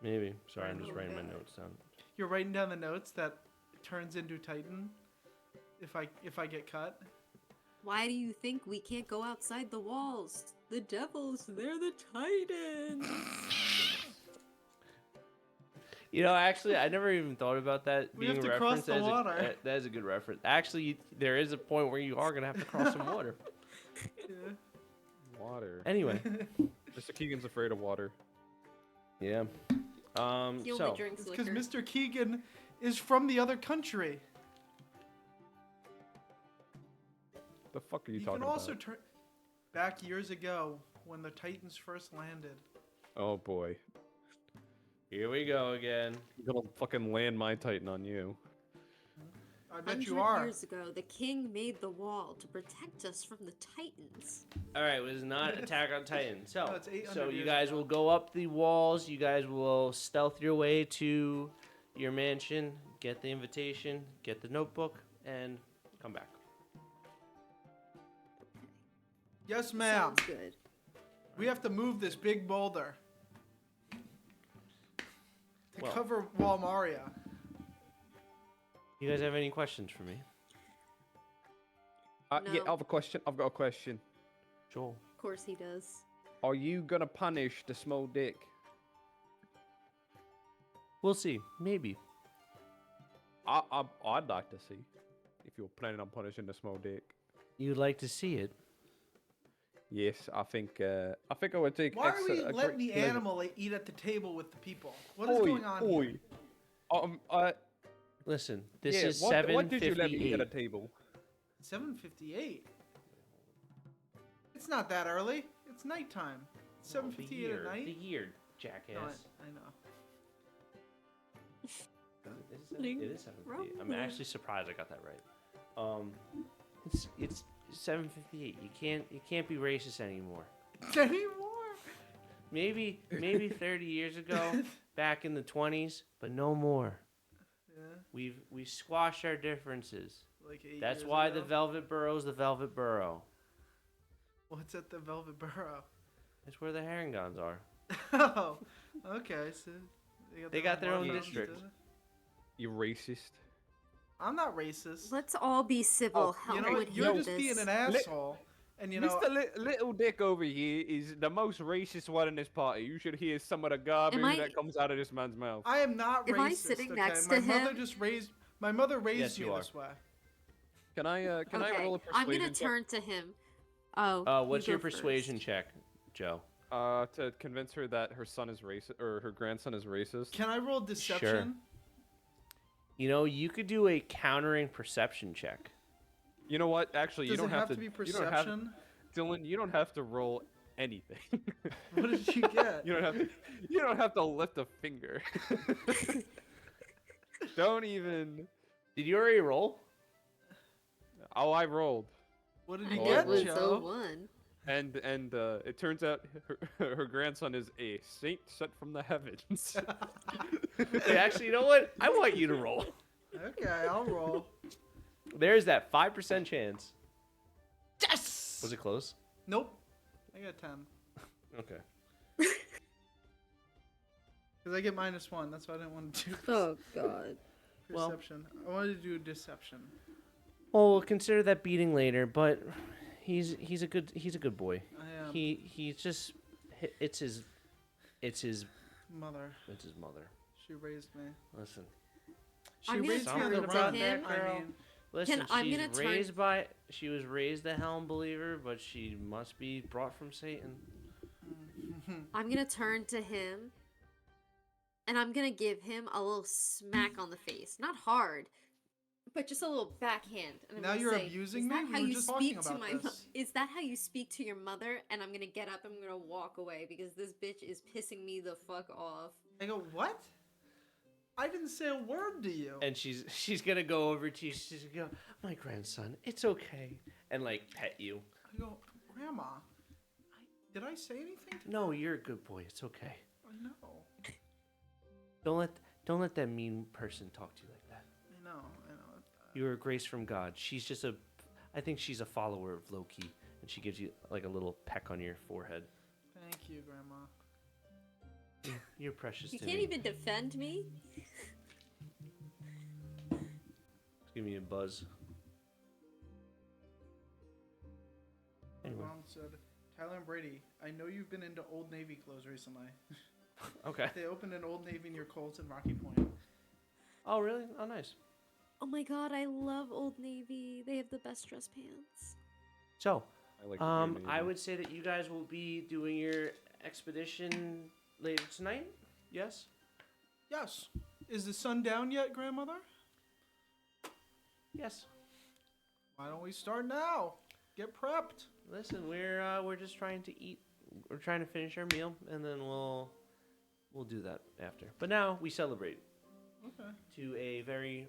Maybe. Sorry, I'm just writing my notes down. You're writing down the notes that turns into Titan if I get cut. Why do you think we can't go outside the walls? The devils, they're the Titans. You know, actually, I never even thought about that We being have a to cross reference. the water. That is a good reference. Actually, there is a point where you are going to have to cross some water. Yeah. Water. Anyway. Mr. Keegan's afraid of water. Yeah. He only So, drinks It's because liquor. Mr. Keegan is from the other country. The fuck are you He talking can also about? turn back years ago when the Titans first landed. Oh boy. here we go again. I'm gonna fucking land my Titan on you. I bet you 100 are. years ago, the king made the wall to protect us from the Titans. All right, it was not Attack on Titan. So, No, it's 800 so you years guys ago. will go up the walls. You guys will stealth your way to your mansion, get the invitation, get the notebook, and come back. Yes, ma'am. Sounds good. We have to move this big boulder to Well. cover Walmaria. You guys have any questions for me? Yeah, No. I have a question. I've got a question. Joel. Of course he does. Are you gonna punish the small dick? We'll see. Maybe. I'd like to see if you're planning on punishing the small dick. You'd like to see it. Yes, I think I would take. Why are we a letting great the pleasure. animal eat at the table with the people? What is going on here? Listen, this yeah, is what did you let me eat at a 7:58. table? 7:58. It's not that early. It's nighttime. It's 7:58 at The night. year, No, jackass. I know. It is 7:58. I'm actually surprised I got that right. It's 7:58. You can't be racist anymore. Anymore? Maybe 30 years ago, back in the 20s, but no more. Yeah, We squashed our differences. like 8 That's years why ago. the Velvet Burrow's the Velvet Burrow. What's at the Velvet Burrow? It's where the herringons are. Oh, okay. So They got their own markers district. to- You racist. I'm not racist. Let's all be civil. How You know would what? You're hate just this? being an asshole. And you know, Mr. Little Dick over here is the most racist one in this party. You should hear some of the garbage I- that comes out of this man's mouth. I am not Am racist. I sitting okay? next my to mother him? just raised. My mother raised Yes, me you are. this way. Can I roll a persuasion? I'm gonna check? turn to him. Oh. What's you your go first. persuasion check, Joe? To convince her that her son is racist or her grandson is racist. Can I roll deception? You know, you could do a countering perception check. You know what? Actually, Does you don't it have to be You don't have, perception? Dylan, you don't have to roll anything. What did you get? You don't have to lift a finger. Don't even. Did you already roll? Oh, I rolled. What did I you Oh, did get, boy. was Joe? 01. And it turns out her grandson is a saint sent from the heavens. Hey, actually, you know what? I want you to roll. Okay, I'll roll. There's that 5% chance. Yes. Was it close? Nope. I got 10. Okay. Because I get -1. That's why I didn't want to do Oh God. Well- perception. I wanted to do deception. Well, we'll consider that beating later, but he's a good boy. I am He's just it's his mother. mother. She raised me. Listen, She I'm gonna raised me on turn the to run. him. I mean, listen. I'm She's gonna turn- raised she was raised a Helm believer, but she must be brought from Satan. I'm gonna turn to him, and I'm gonna give him a little smack on the face. Not hard, but just a little backhand. And I'm Now gonna you're say, abusing "Is me? that We how were you just talking speak to about my? this." Is that how you speak to your mother?" And I'm gonna get up. And I'm gonna walk away because this bitch is pissing me the fuck off. I go, what? I didn't say a word to you. And she's gonna go over to you. She's gonna go, "My grandson, it's okay," and like pet you. I go, Grandma, did I say anything to No, you're a good boy. It's okay. you? I know. Don't let that mean person talk to you like that. I know. You're a grace from God. She's just I think she's a follower of Loki, and she gives you like a little peck on your forehead. Thank you, Grandma. You're precious You to can't me. even defend me. Give me a buzz. My Anyway, mom said, Tyler and Brady, I know you've been into Old Navy clothes recently. okay. They opened an Old Navy near Colts in Rocky Point. Oh, really? Oh, nice. Oh my God, I love Old Navy. They have the best dress pants. So, I like the Iron I Maiden. would say that you guys will be doing your expedition later tonight. Yes. Yes. Is the sun down yet, Grandmother? Yes. Why don't we start now? Get prepped. Listen, we're just trying to eat. We're trying to finish our meal, and then we'll do that after. But now we celebrate Okay. to a very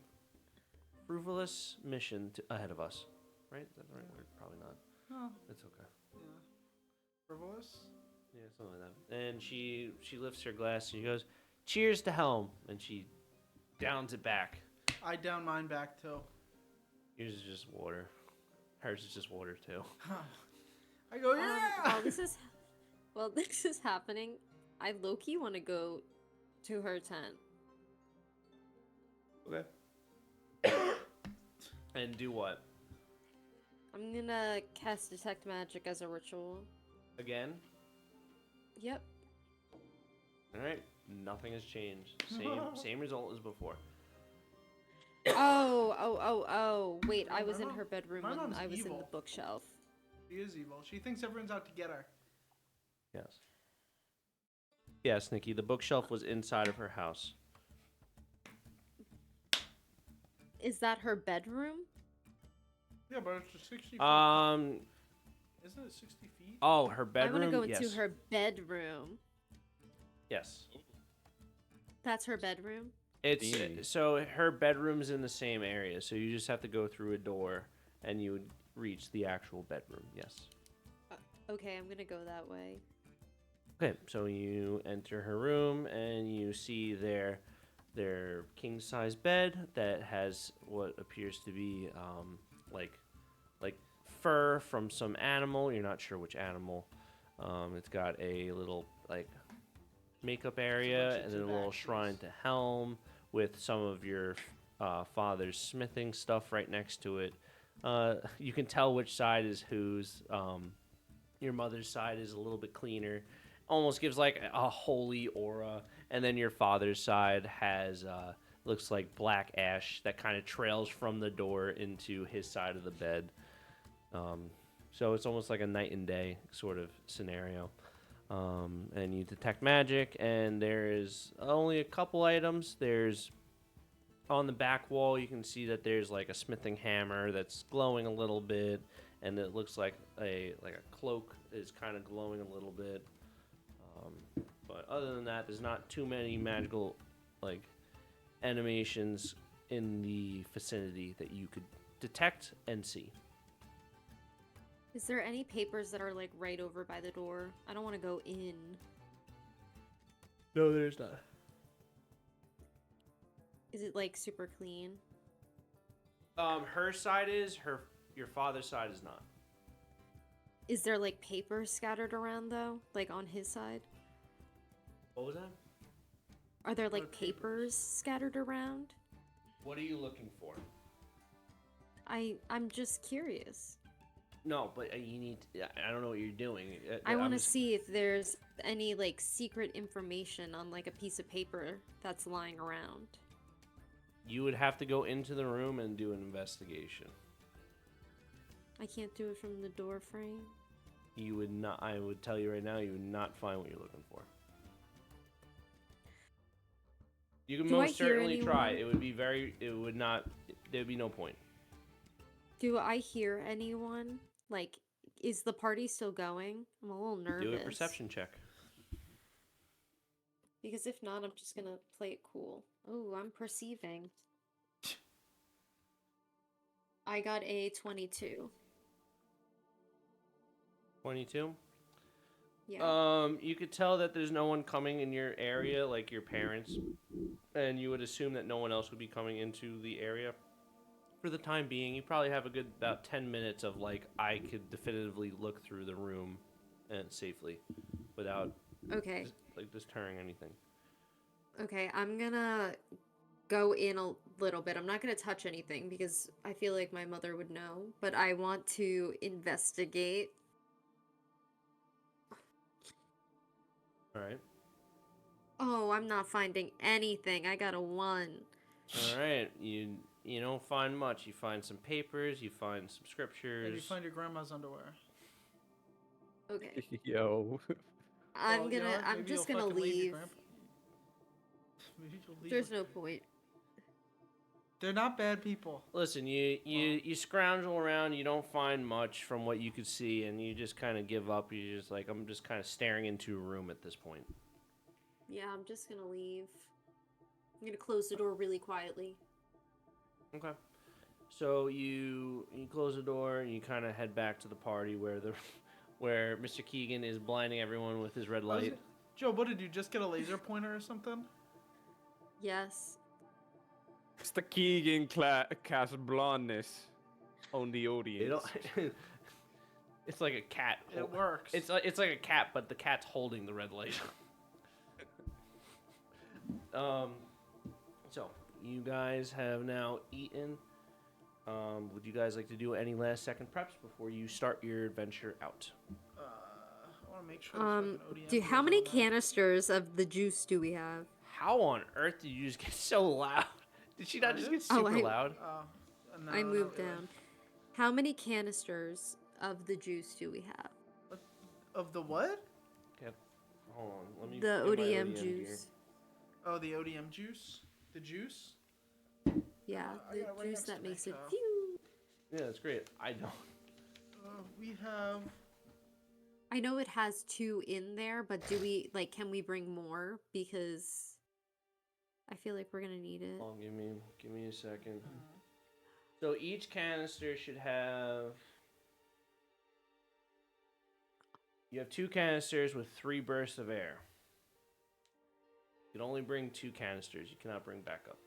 frivolous mission ahead of us. Right? Is that the right word? Probably not. Oh, It's okay. yeah. Frivolous? Yeah, something like that. And she lifts her glass and she goes, "Cheers to Helm," and she Downs it back. I down mine back too. Yours is just water. Hers is just water too. I go, yeah! While this is happening, I low-key want to go to her tent. Okay. And do what? I'm gonna cast Detect Magic as a ritual. Again? Yep. Alright. Nothing has changed. Same result as before. Oh. Wait, I was in her bedroom my when mom's I was in the evil. bookshelf. She is evil. She thinks everyone's out to get her. Yes. Yes, Nikki, the bookshelf was inside of her house. Is that her bedroom? Yeah, but it's a 60 feet. Isn't it 60 feet? Oh, her bedroom? I want to go yes. into her bedroom. Yes. That's her bedroom? It's so her bedroom's in the same area, so you just have to go through a door and you would reach the actual bedroom. Yes. Okay, I'm gonna go that way. Okay, so you enter her room and you see their king size bed that has what appears to be like fur from some animal. You're not sure which animal. It's got a little like makeup area and then a little shrine to Helm with some of your father's smithing stuff right next to it. You can tell which side is whose. Your mother's side is a little bit cleaner, almost gives like a holy aura, and then your father's side has looks like black ash that kind of trails from the door into his side of the bed. So it's almost like a night and day sort of scenario. And you detect magic, and there is only a couple items. There's on the back wall, you can see that there's like a smithing hammer that's glowing a little bit, and it looks like a cloak is kind of glowing a little bit. But other than that, there's not too many magical like animations in the vicinity that you could detect and see. Is there any papers that are like right over by the door? I don't want to go in. No, there's not. Is it like super clean? Her side is, your father's side is not. Is there like papers scattered around though? Like on his side? What was that? Are there like papers scattered around? What are you looking for? I'm just curious. No, but you need. I don't know what you're doing. I want to see if there's any like secret information on like a piece of paper that's lying around. You would have to go into the room and do an investigation. I can't do it from the door frame. You would not. I would tell you right now, you would not find what you're looking for. You can most certainly try. It would be very. It would not. There would be no point. Do I hear anyone? Like, is the party still going? I'm a little nervous. Do a perception check. Because if not, I'm just gonna play it cool. Oh, I'm perceiving. I got a 22. 22? Yeah. You could tell that there's no one coming in your area, like your parents, and you would assume that no one else would be coming into the area. For the time being, you probably have a good about 10 minutes of like, I could definitively look through the room and safely without deterring anything. Okay, I'm gonna go in a little bit. I'm not gonna touch anything because I feel like my mother would know, but I want to investigate. Alright. Oh, I'm not finding anything. I got a 1. Alright, you don't find much. You find some papers, you find some scriptures. And you find your grandma's underwear. Okay. Yo. I'm just gonna leave. Maybe you'll leave. There's no point. They're not bad people. Listen, you scrounge around, you don't find much from what you could see, and you just kind of give up. You're just like, I'm just kind of staring into a room at this point. Yeah, I'm just gonna leave. I'm gonna close the door really quietly. Okay. So you close the door and you kind of head back to the party where Mr. Keegan is blinding everyone with his red light. Joe, what did you just get, a laser pointer or something? Yes. Mr. Keegan cast blindness on the They audience. don't. It's like a cat. It works. It's like a cat, but the cat's holding the red light. So you guys have now eaten. Would you guys like to do any last second preps before you start your adventure out? I want to make sure. How many canisters of the juice do we have? How on earth did you just get so loud? Did she not just get super loud? No, I moved not really. down. How many canisters of the juice do we have? Of the what? Okay, hold on. Let me The get my ODM gear. juice. Oh, the ODM juice. The juice. Yeah, I the got it right juice next that to me, makes it Kyle. phew. Yeah, that's great. I don't. We have. I know it has 2 in there, but do we can we bring more? Because I feel like we're gonna need it. Oh, give me a second. So each canister should have. You have 2 canisters with 3 bursts of air. You can only bring 2 canisters. You cannot bring backup.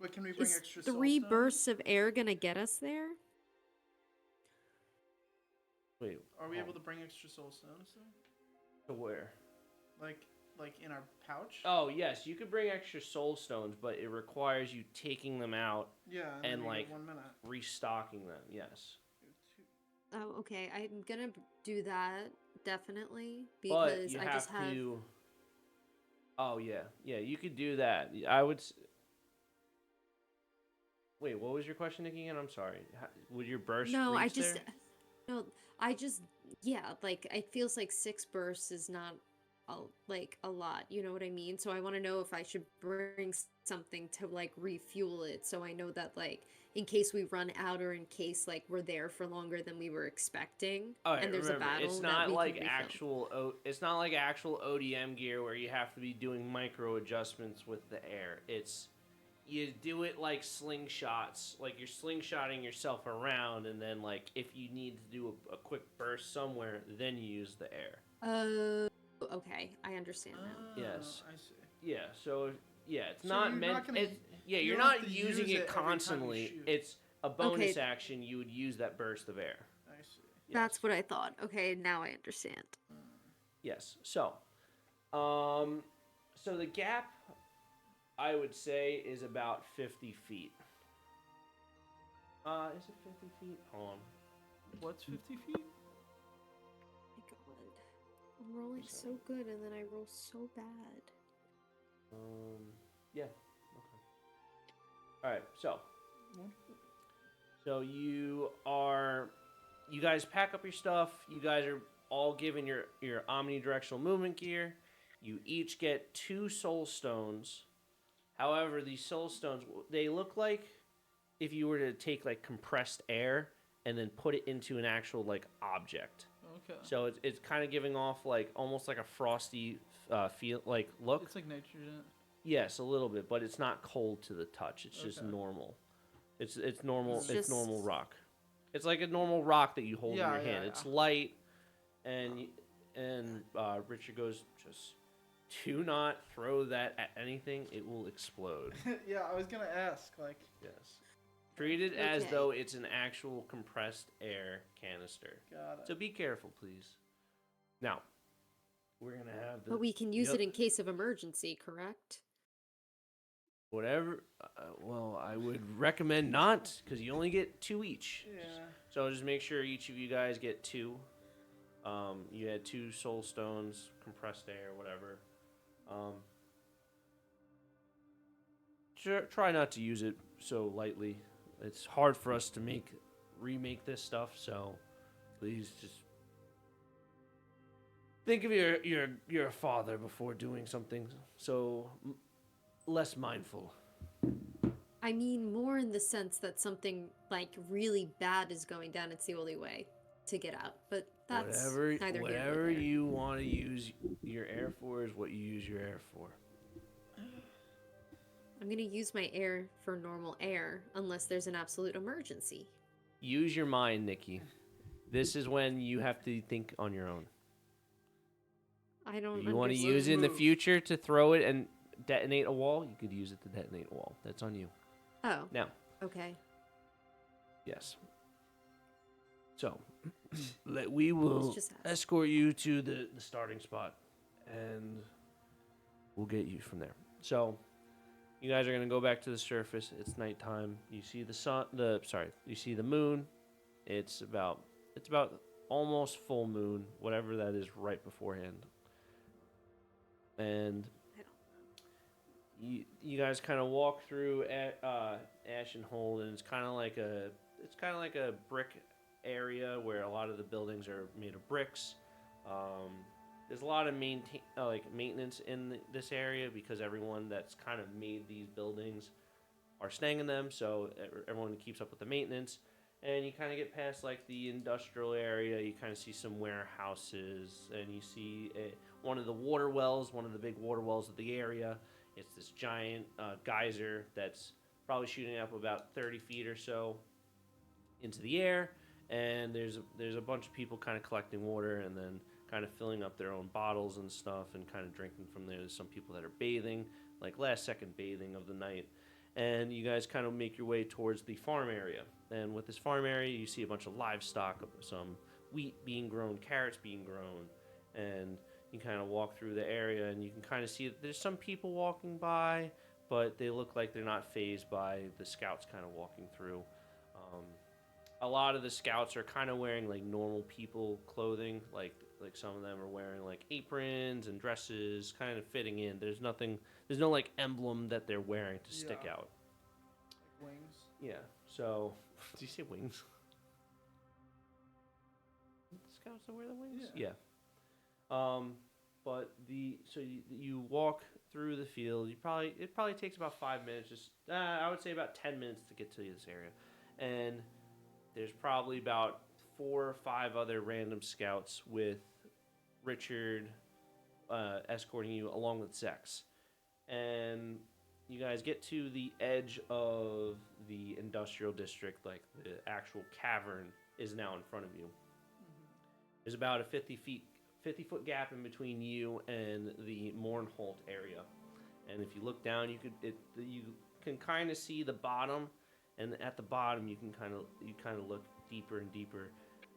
But can we bring Is extra 3 soul stones? bursts of air gonna get us there? Wait. Are we able to bring extra soul stones though? To where? Like in our pouch? Oh yes, you could bring extra soul stones, but it requires you taking them out, Yeah. and then we like get 1 minute. restocking them. Yes. Oh, okay. I'm gonna do that definitely But because you I have just have. to. Oh yeah, you could do that. I would. Wait, what was your question, Nikki? Again, I'm sorry. Would your burst? No, I reach just. there? No, I just. Yeah, it feels like 6 bursts is not a lot. You know what I mean? So I want to know if I should bring something to refuel it, so I know that in case we run out or in case we're there for longer than we were expecting, Alright, and there's remember, a battle. it's that not we like can refill. it's not like actual ODM gear where you have to be doing micro adjustments with the air. It's you do it like slingshots, like you're slingshotting yourself around, and then if you need to do a quick burst somewhere, then you use the air. Okay, I understand now. Yes. I see. Yeah, so it's So not you're meant. not gonna- you're you don't not have to using use it it every time you constantly. shoot. It's a bonus Okay. action. You would use that burst of air. I see. That's what I thought. Okay, now I understand. Yes. So the gap, I would say, is about 50 feet. Is it 50 feet? Hold on. What's 50 feet? My God, I'm rolling so good, and then I roll so bad. Yeah. Okay. All right. So you guys pack up your stuff. You guys are all given your omnidirectional movement gear. You each get 2 soul stones. However, these soul stones, they look like if you were to take compressed air and then put it into an actual object. Okay. So it's kind of giving off almost like a frosty feel look. It's like nitrogen. Yes, a little bit, but it's not cold to the touch. It's just Okay. normal. It's normal. It's It's normal just- rock. It's like a normal rock that you hold in Yeah, your hand. yeah, It's yeah. light, and Richard goes, just do not throw that at anything. It will explode. Yeah, I was gonna ask. Yes. Treat it as Okay. though it's an actual compressed air canister. Got it. So be careful, please. Now, we're gonna have the But we can use Yep. it in case of emergency, correct? whatever. Well, I would recommend not, because you only get 2 each. Yeah. So just make sure each of you guys get 2. You had 2 soul stones, compressed air, whatever. Try not to use it so lightly. It's hard for us to remake this stuff, so please just think of your father before doing something so less mindful. I mean, more in the sense that something really bad is going down. It's the only way to get out. But that's neither here nor Whatever there. you want to use your air for is what you use your air for. I'm gonna use my air for normal air unless there's an absolute emergency. Use your mind, Nikki. This is when you have to think on your own. I don't. You want to understand. use it in the future to throw it and detonate a wall? You could use it to detonate a wall. That's on you. Oh. Now, Okay. yes. So, we will just ask. escort you to the starting spot, and we'll get you from there. So, you guys are gonna go back to the surface. It's nighttime. You see the sun. You see the moon. It's about almost full moon, whatever that is, right beforehand. And you guys kind of walk through Ashen Hold, and it's kind of like a brick area where a lot of the buildings are made of bricks. There's a lot of maintenance in this area because everyone that's kind of made these buildings are staying in them, so everyone keeps up with the maintenance. And you kind of get past like the industrial area. You kind of see some warehouses, and you see one of the water wells, one of the big water wells of the area. It's this giant geyser that's probably shooting up about 30 feet or so into the air. And there's a bunch of people kind of collecting water and then kind of filling up their own bottles and stuff and kind of drinking from there. There's some people that are bathing, like last second bathing of the night. And you guys kind of make your way towards the farm area. And with this farm area, you see a bunch of livestock, some wheat being grown, carrots being grown. And you kind of walk through the area, and you can kind of see that there's some people walking by, but they look like they're not fazed by the scouts kind of walking through. A lot of the scouts are kind of wearing like normal people clothing, like some of them are wearing like aprons and dresses, kind of fitting in. There's no like emblem that they're wearing to stick out. Like wings. Yeah. So, did you say wings? Scouts that wear the wings? Yeah. But you walk through the field. It probably takes about 5 minutes. Just I would say about 10 minutes to get to this area, and there's probably about 4 or 5 other random scouts with Richard escorting you along with Zex. And you guys get to the edge of the industrial district, like the actual cavern is now in front of you. There's about a 50-foot gap in between you and the Mournholt area. And if you look down, you can kind of see the bottom. And at the bottom, you kind of look deeper and deeper,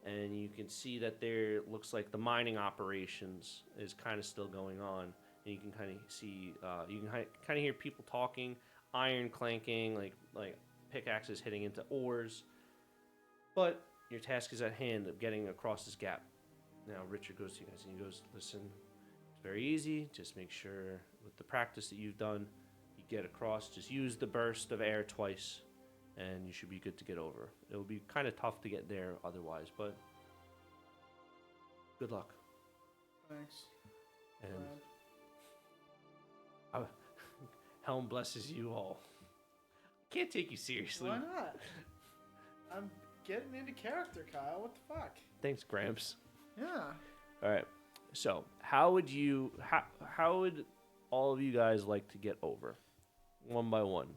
and you can see that there looks like the mining operations is kind of still going on. And you can kind of see, you can kind of hear people talking, iron clanking, like pickaxes hitting into ores. But your task is at hand of getting across this gap. Now Richard goes to you guys and he goes, "Listen, it's very easy. Just make sure with the practice that you've done, you get across. Just use the burst of air twice, and you should be good to get over. It'll be kind of tough to get there otherwise, but good luck." Thanks. And Helm blesses you all. Can't take you seriously. Why not? I'm getting into character, Kyle. What the fuck? Thanks, Gramps. Yeah. All right. So, how would all of you guys like to get over, one by one?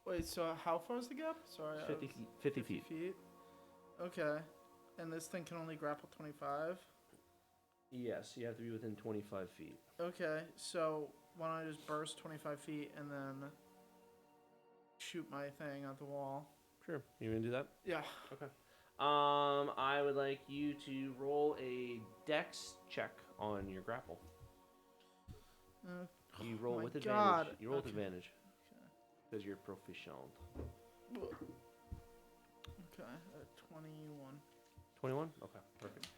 Wait, so how far is the gap? Sorry. 50 feet. Okay. And this thing can only grapple 25? Yes, you have to be within 25 feet. Okay, so why don't I just burst 25 feet and then shoot my thing at the wall? Sure. You gonna do that? Yeah. Okay. I would like you to roll a dex check on your grapple. You roll with advantage. God. You roll with advantage. Because you're proficient. Okay, 21. 21? Okay, perfect.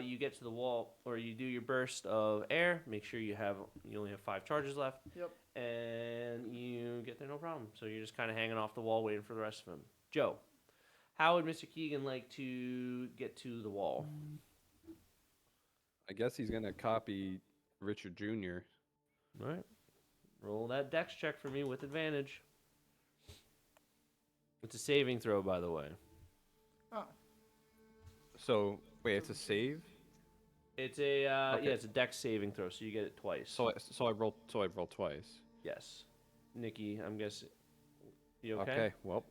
You get to the wall, or you do your burst of air. Make sure you only have 5 charges left. Yep. And you get there no problem. So you're just kind of hanging off the wall waiting for the rest of them. Joe, how would Mr. Keegan like to get to the wall? I guess he's gonna copy Richard Jr. All right. Roll that dex check for me with advantage. It's a saving throw, by the way. Oh. So wait, it's a save. It's a Okay. it's a dex saving throw, so you get it twice. So I roll twice. Yes, Nikki, I'm guessing. You okay? Okay. Well,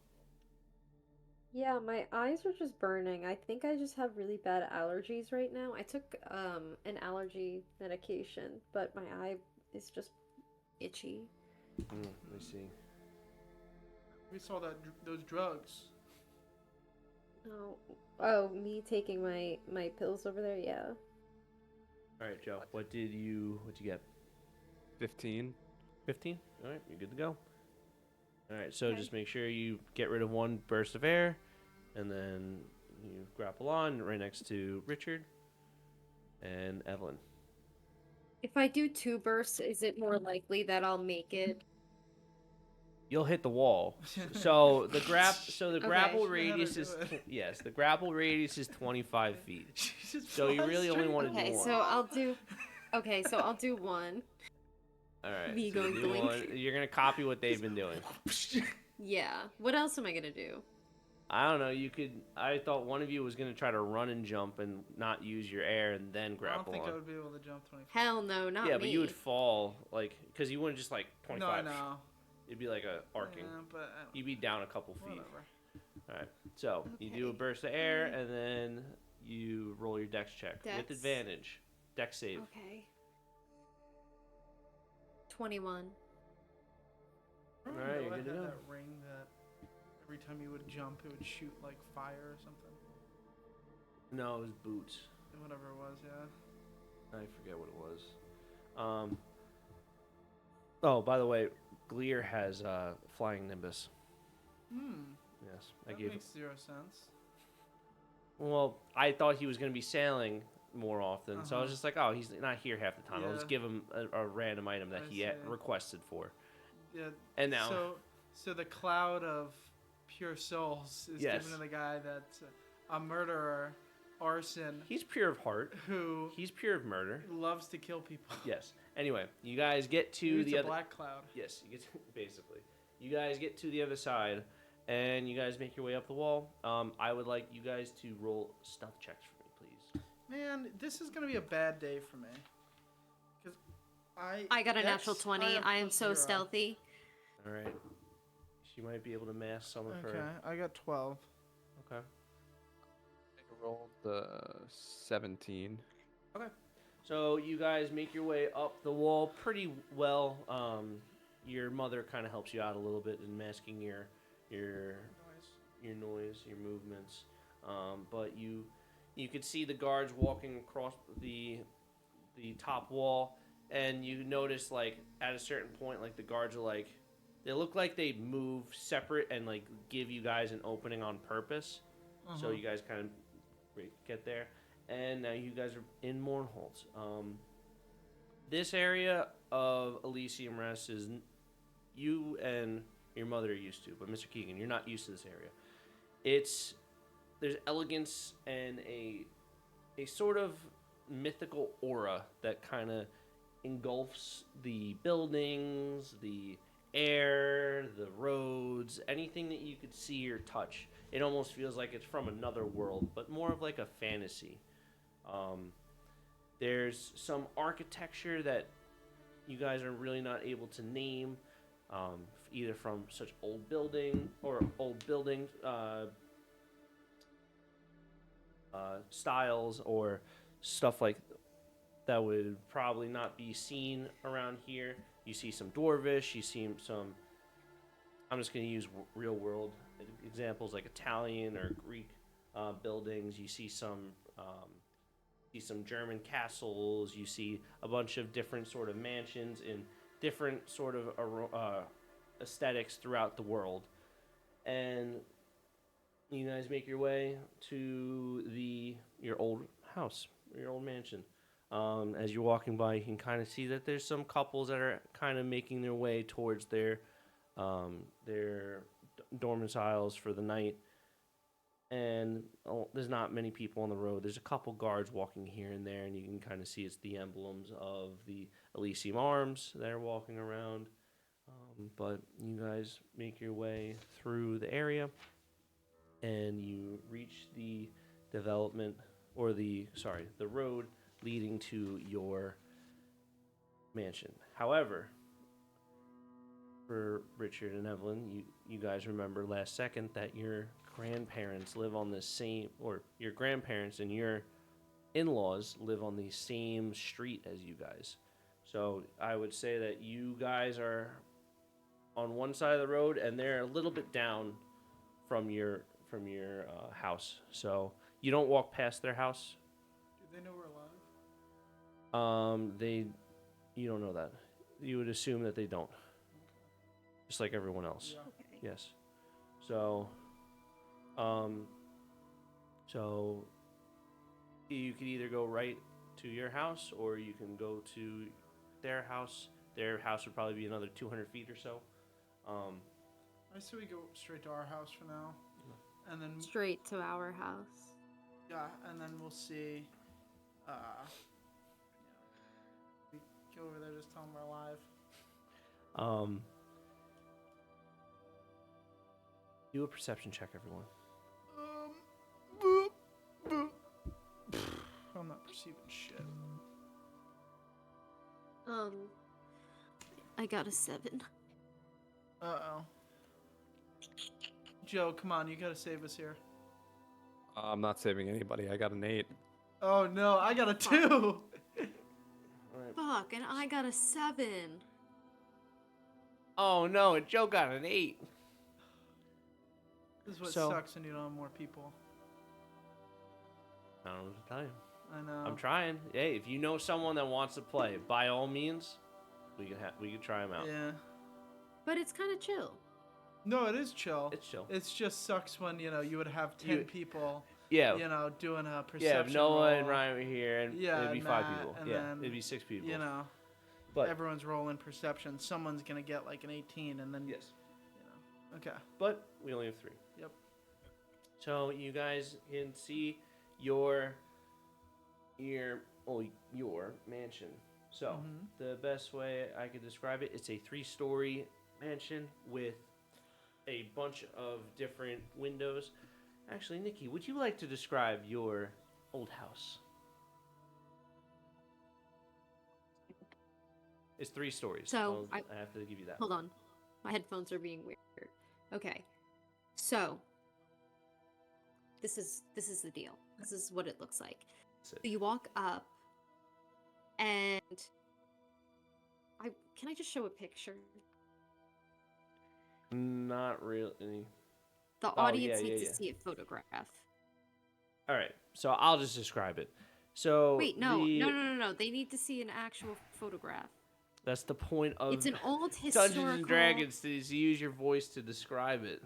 Yeah, my eyes are just burning. I think I just have really bad allergies right now. I took an allergy medication, but my eye is just itchy. Let me see. We saw those drugs. Oh, me taking my pills over there. Yeah. All right, Joe. What'd you get? 15. 15. All right, you're good to go. All right, so Okay. just make sure you get rid of one burst of air, and then you grapple on right next to Richard and Evelyn. If I do 2 bursts, is it more likely that I'll make it? You'll hit the wall. So the grapple She knew how to radius do is it. yes, the grapple radius is 25 feet. She just So you flies really only straight wanna up. do Okay, one. so I'll do 1. All right. Me so going do blink. one. You're gonna copy what they've been doing. Yeah. What else am I gonna do? I don't know. You could. I thought one of you was gonna try to run and jump and not use your air and then I don't grapple think on. I would be able to jump 20 feet. Hell no, not Yeah, me. but you would fall because you wouldn't just 25. No, no. It'd be like a arcing. Yeah, but You'd be down a couple feet. whatever. All right. So you do a Okay. burst of air and then you roll your dex check with Dex. advantage. Dex save. Okay. 21. Remember Alright, Noah you're good to had go. that ring that every time you would jump, it would shoot like fire or something. No, it was boots. Whatever it was, yeah. I forget what it was. Oh, by the way, Gleer has flying nimbus. Yes, I That gave. makes 0 sense. Well, I thought he was going to be sailing more often, so I was Uh-huh. just like, oh, he's not here half the time. I'll just Yeah. give him a random item that I he had see. requested for. Yeah. And now, So the cloud of pure souls is Yes. given to the guy that's a murderer, arson, he's pure of heart. who He's pure of murder. loves to kill people. Yes. Anyway, you guys get to He's the a other. black cloud. Yes, you get to, basically. You guys get to the other side, and you guys make your way up the wall. I would like you guys to roll stealth checks for me, please. Man, this is gonna be a bad day for me. Cause I got a Dex, natural 20. have I am plus so 0. stealthy. All right. She might be able to mask some of Okay, her. I got 12. Okay. I rolled the 17. So you guys make your way up the wall pretty well. Your mother kind of helps you out a little bit in masking your noise, your movements. But you could see the guards walking across the top wall, and you notice at a certain point the guards are they look like they move separate and give you guys an opening on purpose. So you guys kind of get there. And now you guys are in Mournholt. This area of Elysium Rest is you and your mother are used to, but Mr. Keegan, you're not used to this area. There's elegance and a sort of mythical aura that kind of engulfs the buildings, the air, the roads, anything that you could see or touch. It almost feels like it's from another world, but more of a fantasy. There's some architecture that you guys are really not able to name, either from such old building styles or stuff that would probably not be seen around here. You see some Dwarvish, you see some, I'm just going to use real world examples like Italian or Greek buildings. You see some German castles. You see a bunch of different sort of mansions in different sort of aesthetics throughout the world. And you guys make your way to your old house, your old mansion. As you're walking by, you can kind of see that there's some couples that are kind of making their way towards their domiciles for the night. And there's not many people on the road. There's a couple guards walking here and there, and you can kind of see it's the emblems of the Elysium Arms that are walking around. But you guys make your way through the area, and you reach the road leading to your mansion. However, for Richard and Evelyn, you guys remember last second that your grandparents live on the same, or your grandparents and your in-laws live on the same street as you guys. So I would say that you guys are on one side of the road, and they're a little bit down from your house. So you don't walk past their house. Do they know we're alive? You don't know that. You would assume that they don't. Just like everyone else. Yeah. Okay. Yes. So, so you could either go right to your house, or you can go to their house. Their house would probably be another 200 feet or so. I say we go straight to our house for now, and then Straight to our house. yeah, and then we'll see. We go over there, just tell them we're alive. Do a perception check, everyone. Boop, boop. I'm not perceiving shit. I got a 7. Uh-oh. Joe, come on, you gotta save us here. I'm not saving anybody. I got an 8. Oh no, I got a 2! All right. Fuck, and I got a 7. Oh no, and Joe got an 8. This is what So- sucks when you don't have more people. I don't know what to tell you. I know. I'm trying. Hey, if you know someone that wants to play, by all means, we can try them out. Yeah. But it's kind of chill. No, it is chill. It's chill. It just sucks when, you would have 10 You- people, Yeah. doing a Yeah, perception if Noah and roll. Ryan were here, and Yeah, it'd be and 5 Matt, people. and Yeah, then, it'd be 6 people. But But everyone's rolling perception. Someone's gonna get like an 18, and then yes, Okay. but we only have 3. Yep. So you guys can see your mansion. So Mhm. the best way I could describe it, it's a 3-story mansion with a bunch of different windows. Actually, Nikki, would you like to describe your old house? It's 3 stories. So, I have to give you that. Hold on. My headphones are being weird. Okay. So this is the deal. This is what it looks like. So you walk up and can I just show a picture? Not really. The Oh, audience yeah, needs yeah. to see a photograph. All right, so I'll just describe it. So Wait, no. They need to see an actual photograph. That's the point of It's an old historical Dungeons and Dragons, is use your voice to describe it.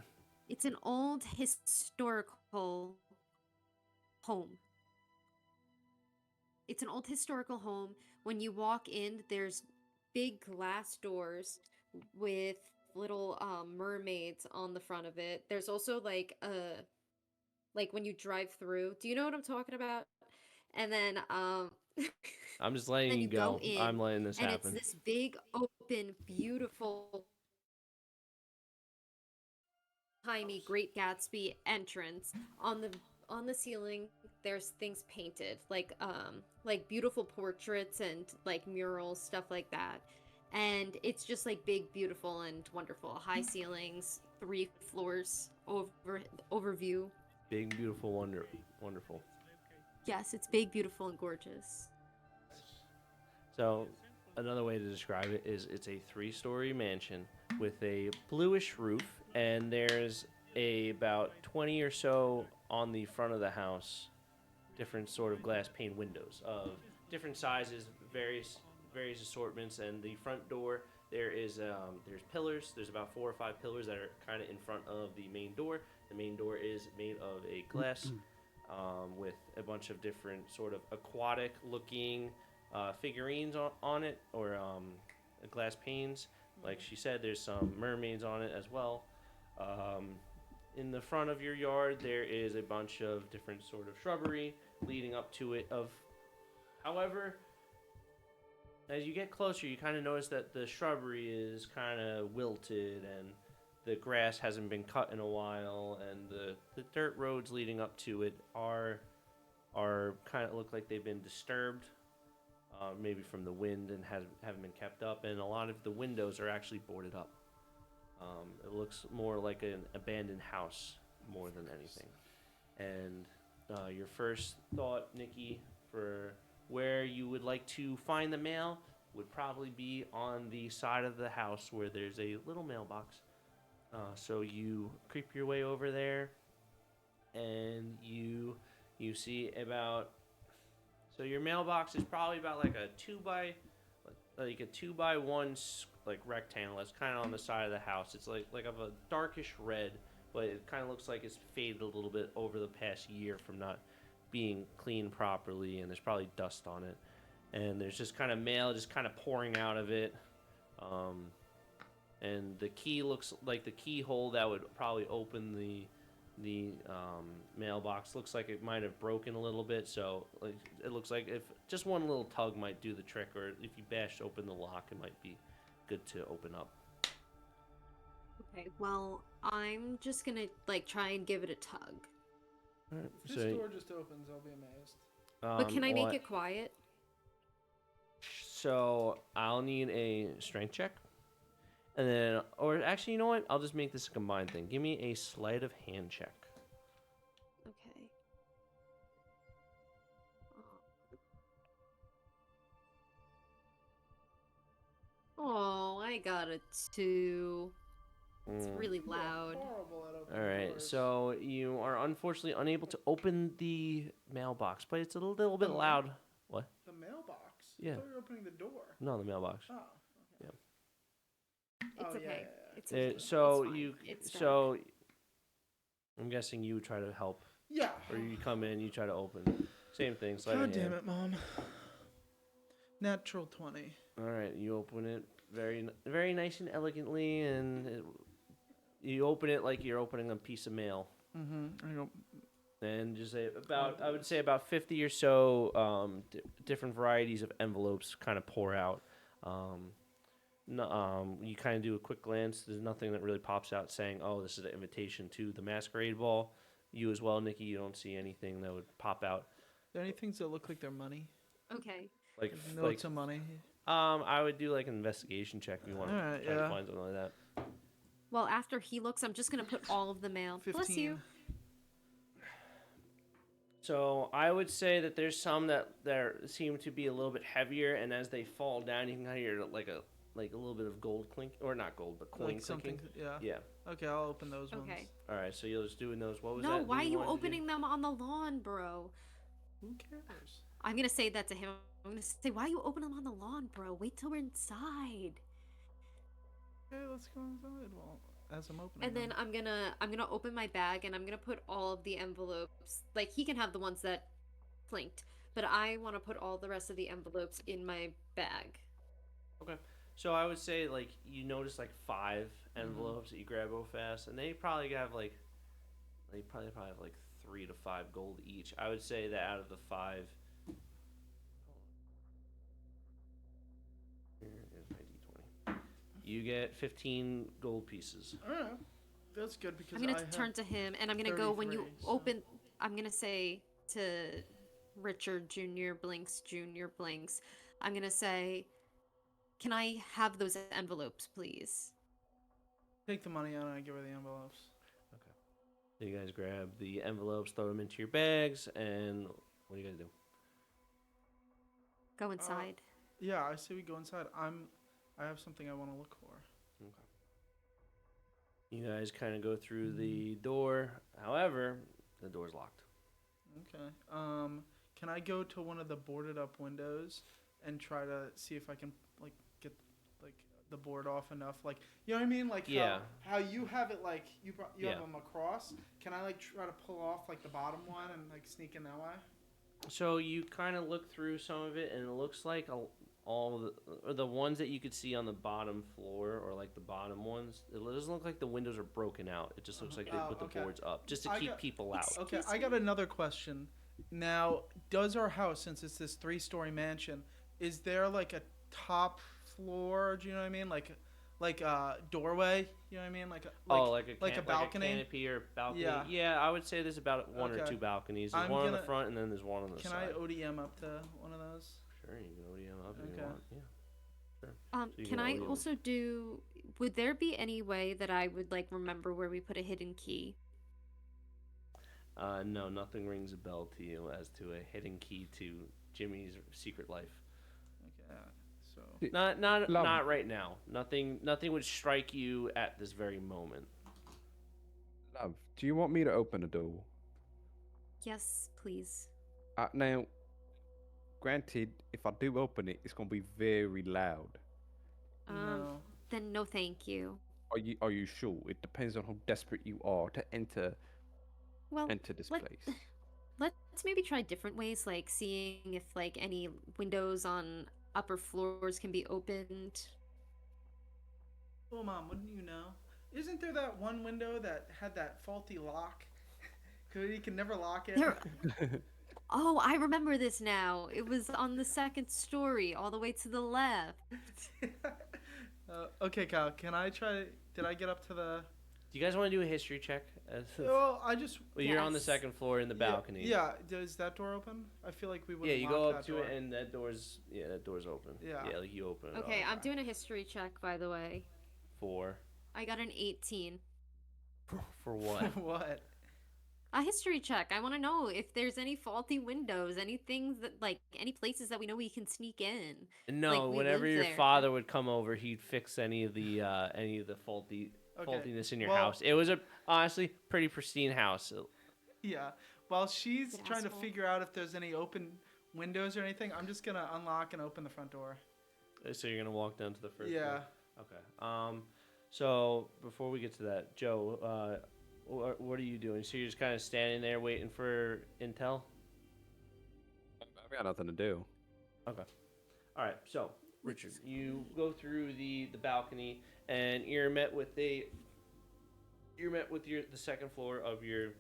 It's an old historical home. It's an old historical home. When you walk in, there's big glass doors with little mermaids on the front of it. There's also like when you drive through. Do you know what I'm talking about? And then I'm just letting then you you go. go in, I'm letting this and happen. it's this big open beautiful timey Great Gatsby entrance. On the ceiling there's things painted like beautiful portraits and like murals, stuff like that, and it's just like big, beautiful, and wonderful. High ceilings, 3 floors, overview. Big, beautiful, wonderful. Yes, it's big, beautiful, and gorgeous. So another way to describe it is it's a 3-story mansion with a bluish roof, and there's about 20 or so on the front of the house, different sort of glass pane windows of different sizes, various assortments. And the front door, there's pillars. There's about 4 or 5 pillars that are kind of in front of the main door. The main door is made of a glass with a bunch of different sort of aquatic looking figurines on it, or glass panes. Like she said, there's some mermaids on it as well. In the front of your yard, there is a bunch of different sort of shrubbery leading up to it. However, as you get closer, you kind of notice that the shrubbery is kind of wilted, and the grass hasn't been cut in a while, and the dirt roads leading up to it are kind of look like they've been disturbed, maybe from the wind, and haven't been kept up. And a lot of the windows are actually boarded up. It looks more like an abandoned house more than anything. And your first thought, Nikki, for where you would like to find the mail would probably be on the side of the house where there's a little mailbox. So you creep your way over there, and you see about. So your mailbox is probably about like a 2x1 like rectangle. That's kind of on the side of the house. It's like of a darkish red, but it kind of looks like it's faded a little bit over the past year from not being cleaned properly, and there's probably dust on it. And there's just kind of mail just kind of pouring out of it. And the key looks like the keyhole that would probably open the mailbox looks like it might have broken a little bit. So like, it looks like if just one little tug might do the trick, or if you bash open the lock, it might be good to open up. Okay, well, I'm just gonna like try and give it a tug. All right, If this door just opens, I'll be amazed. But can I make it quiet? So I'll need a strength check. And then, or actually, you know what? I'll just make this a combined thing. Give me a sleight of hand check. Okay. Oh, I got a 2. It's really loud. Horrible at opening All right, doors. so you are unfortunately unable to open the mailbox, but it's a little bit loud. What? The mailbox? Yeah. I thought you were opening the door. No, the mailbox. Oh. Yeah. It's Oh, yeah, okay. yeah, yeah. It's okay. So It's fine. you, It's dark. so I'm guessing you would try to help, Yeah. or you come in, you try to open. Same thing. Sleight of God damn hand. it, Mom. Natural 20. All right, you open it very nice and elegantly, and you open it like you're opening a piece of mail. Mm-hmm. I go, And just say I would say about 50 or so different varieties of envelopes kind of pour out. You kind of do a quick glance. There's nothing that really pops out saying, "Oh, this is an invitation to the masquerade ball." You as well, Nikki. You don't see anything that would pop out. are there any things that look like they're money? Okay. Like Notes of money. I would do like an investigation check if you want Alright, to try to yeah. find something like that. Well, after he looks, I'm just gonna put all of the mail. 15. Bless you. So I would say that there's some that seem to be a little bit heavier, and as they fall down, you can kind of hear like a little bit of gold clink, or not gold, but coin Like something. clinking. Yeah. Yeah. Okay, I'll open those ones. Okay. All right. So you're just doing those. What was that? No, that why are you wanted to do? opening them on the lawn, bro? Who cares? I'm gonna say that to him. I'm gonna say, why are you opening them on the lawn, bro? Wait till we're inside. Okay, let's go inside. Well, as I'm opening And then them. I'm gonna open my bag and I'm gonna put all of the envelopes. Like he can have the ones that flanked, but I want to put all the rest of the envelopes in my bag. Okay. So I would say like you notice like 5 envelopes that you grab real fast, and they probably have like 3 to 5 gold each. I would say that out of the 5. Here is my d20. You get 15 gold pieces. Alright. That's good because I'm gonna I have turn to him and I'm gonna go when you 33, so- open. I'm gonna say to Richard Jr. Blinks, Jr. Blinks. I'm gonna say, can I have those envelopes, please? take the money out and I give her the envelopes. So you guys grab the envelopes, throw them into your bags, and what do you guys do? Go inside. Yeah, I say we go inside. I have something I want to look for. Okay. You guys kind of go through the door. However, the door's locked. Okay. Can I go to one of the boarded up windows and try to see if I can like get like the board off enough? Like, you know what I mean? Like Yeah. how you have it like you Yeah. have them across. Can I like try to pull off like the bottom one and like sneak in that way? So you kind of look through some of it, and it looks like all the ones that you could see on the bottom floor, or like the bottom ones. It doesn't look like the windows are broken out. It just looks like they Oh, put the okay. boards up just to I keep got- people out. Okay, Excuse I got me? another question. Now, does our house, since it's this 3-story mansion, is there like a top floor? Do you know what I mean? Like a doorway? You know what I mean? Like a balcony? canopy or balcony. Yeah. Yeah, I would say there's about 1 or Okay. 2 balconies. There's I'm one on the gonna- front, and then there's one on the Can side. I ODM up to one of those? Sure, you can ODM up if you Okay. want. Yeah. So you Can can I only- also do? Would there be any way that I would like remember where we put a hidden key? No, nothing rings a bell to you as to a hidden key to Jimmy's secret life. Okay. So Not right now. Nothing would strike you at this very moment. Love, do you want me to open the door? Yes, please. Now, granted, if I do open it, it's gonna be very loud. no. Then no thank you. Are you sure? It depends on how desperate you are to enter Well, this let, place. let's maybe try different ways, like seeing if like any windows on upper floors can be opened. Well, Mom, wouldn't you know? Isn't there that one window that had that faulty lock? Cause you can never lock it. There. Oh, I remember this now. It was on the second story, all the way to the left. Okay, Kyle. Can I try? Did I get up to the? Do you guys want to do a history check? Well, I just. Well, you're on the Yes. second floor in the balcony. Yeah. Does that door open? I feel like we would. Yeah, you go up to door. it and that door's open. Yeah. Yeah, like you open it. Okay, up. I'm doing a history check, by the way. 4. I got an 18. For what? What? A history check. I want to know if there's any faulty windows, any things that, like, any places that we know we can sneak in. No, Like, we whenever live your there. father would come over, he'd fix any of the faultiness in your house. It was a honestly pretty pristine house. Yeah. While she's Good trying to asshole. figure out if there's any open windows or anything, I'm just gonna unlock and open the front door. So you're gonna walk down to the first Yeah. floor? Okay. So before we get to that, Joe, what are you doing? So you're just kind of standing there waiting for intel? I've got nothing to do. Okay. All right. So Richard, you go through the balcony and you're met with the second floor of your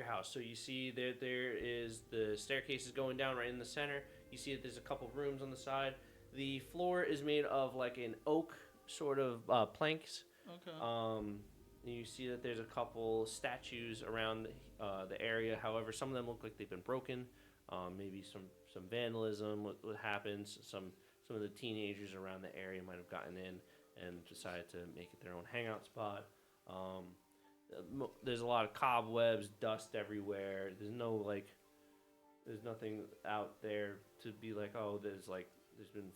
house. So you see that there is the staircase is going down right in the center. You see that there's a couple rooms on the side. The floor is made of like an oak sort of planks. Okay. You see that there's a couple statues around the area. However, some of them look like they've been broken. Maybe some vandalism what happens. Some of the teenagers around the area might have gotten in and decided to make it their own hangout spot. There's a lot of cobwebs, dust everywhere. There's nothing out there to be like, oh, there's been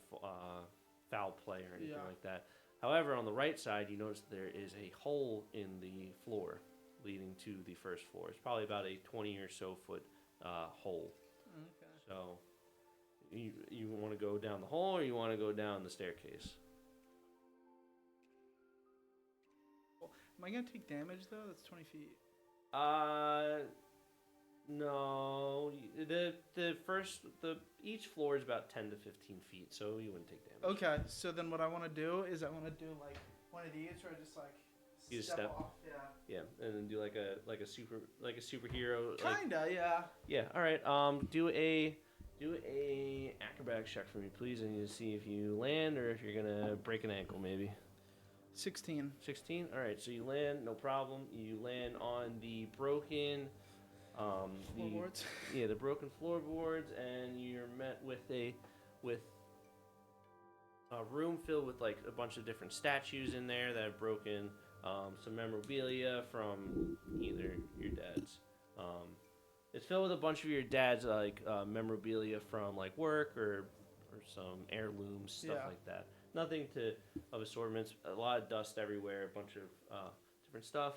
foul play or anything like that. However, on the right side, you notice there is a hole in the floor leading to the first floor. It's probably about a 20 or so foot hole. Okay. So you want to go down the hole or you want to go down the staircase? Am I gonna take damage though? That's 20 feet. No. Each floor is about 10 to 15 feet, so you wouldn't take damage. Okay. So then what I want to do is I want to do like one of these where I just like You just step step? off. Yeah. Yeah, and then do like a superhero. Kinda. Yeah. Yeah. All right. Do a acrobatics check for me, please. I need to see if you land or if you're gonna break an ankle, maybe. 16. 16. All right. So you land, no problem. You land on the broken. Floorboards. The broken floorboards, and you're met with a room filled with like a bunch of different statues in there that have broken. Some memorabilia from either your dad's. It's filled with a bunch of your dad's like memorabilia from like work or some heirlooms, stuff like that. Nothing of assortments. A lot of dust everywhere. A bunch of different stuff,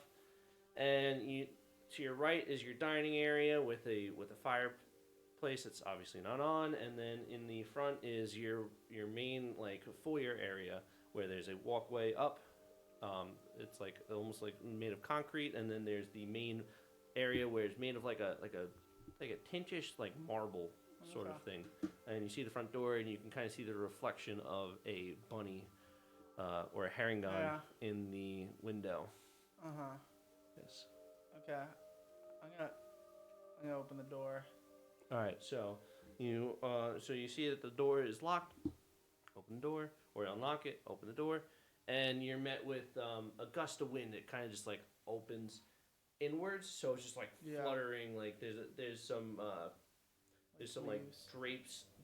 and to your right is your dining area with a fireplace that's obviously not on, and then in the front is your main like foyer area where there's a walkway up. It's like almost like made of concrete, and then there's the main area where it's made of like a tintish like marble sort of thing. And you see the front door, and you can kind of see the reflection of a bunny or a herringon in the window. Yes. Okay. I'm gonna open the door. All right. So you see that the door is locked. Open the door, or unlock it. Open the door, and you're met with a gust of wind. It kind of just like opens inwards, so it's just like fluttering. Like there's some like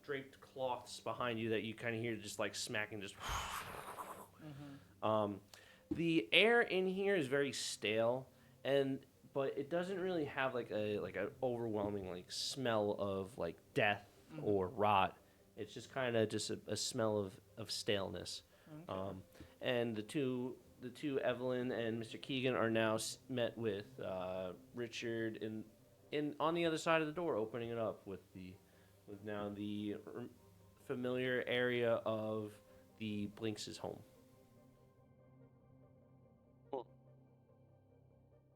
draped cloths behind you that you kind of hear just like smacking, just. The air in here is very stale, but it doesn't really have like an overwhelming like smell of like death or rot. It's just kind of just a smell of staleness. Okay. And the two Evelyn and Mr. Keegan are now met with Richard in on the other side of the door, opening it up with now the familiar area of the Blinks' home.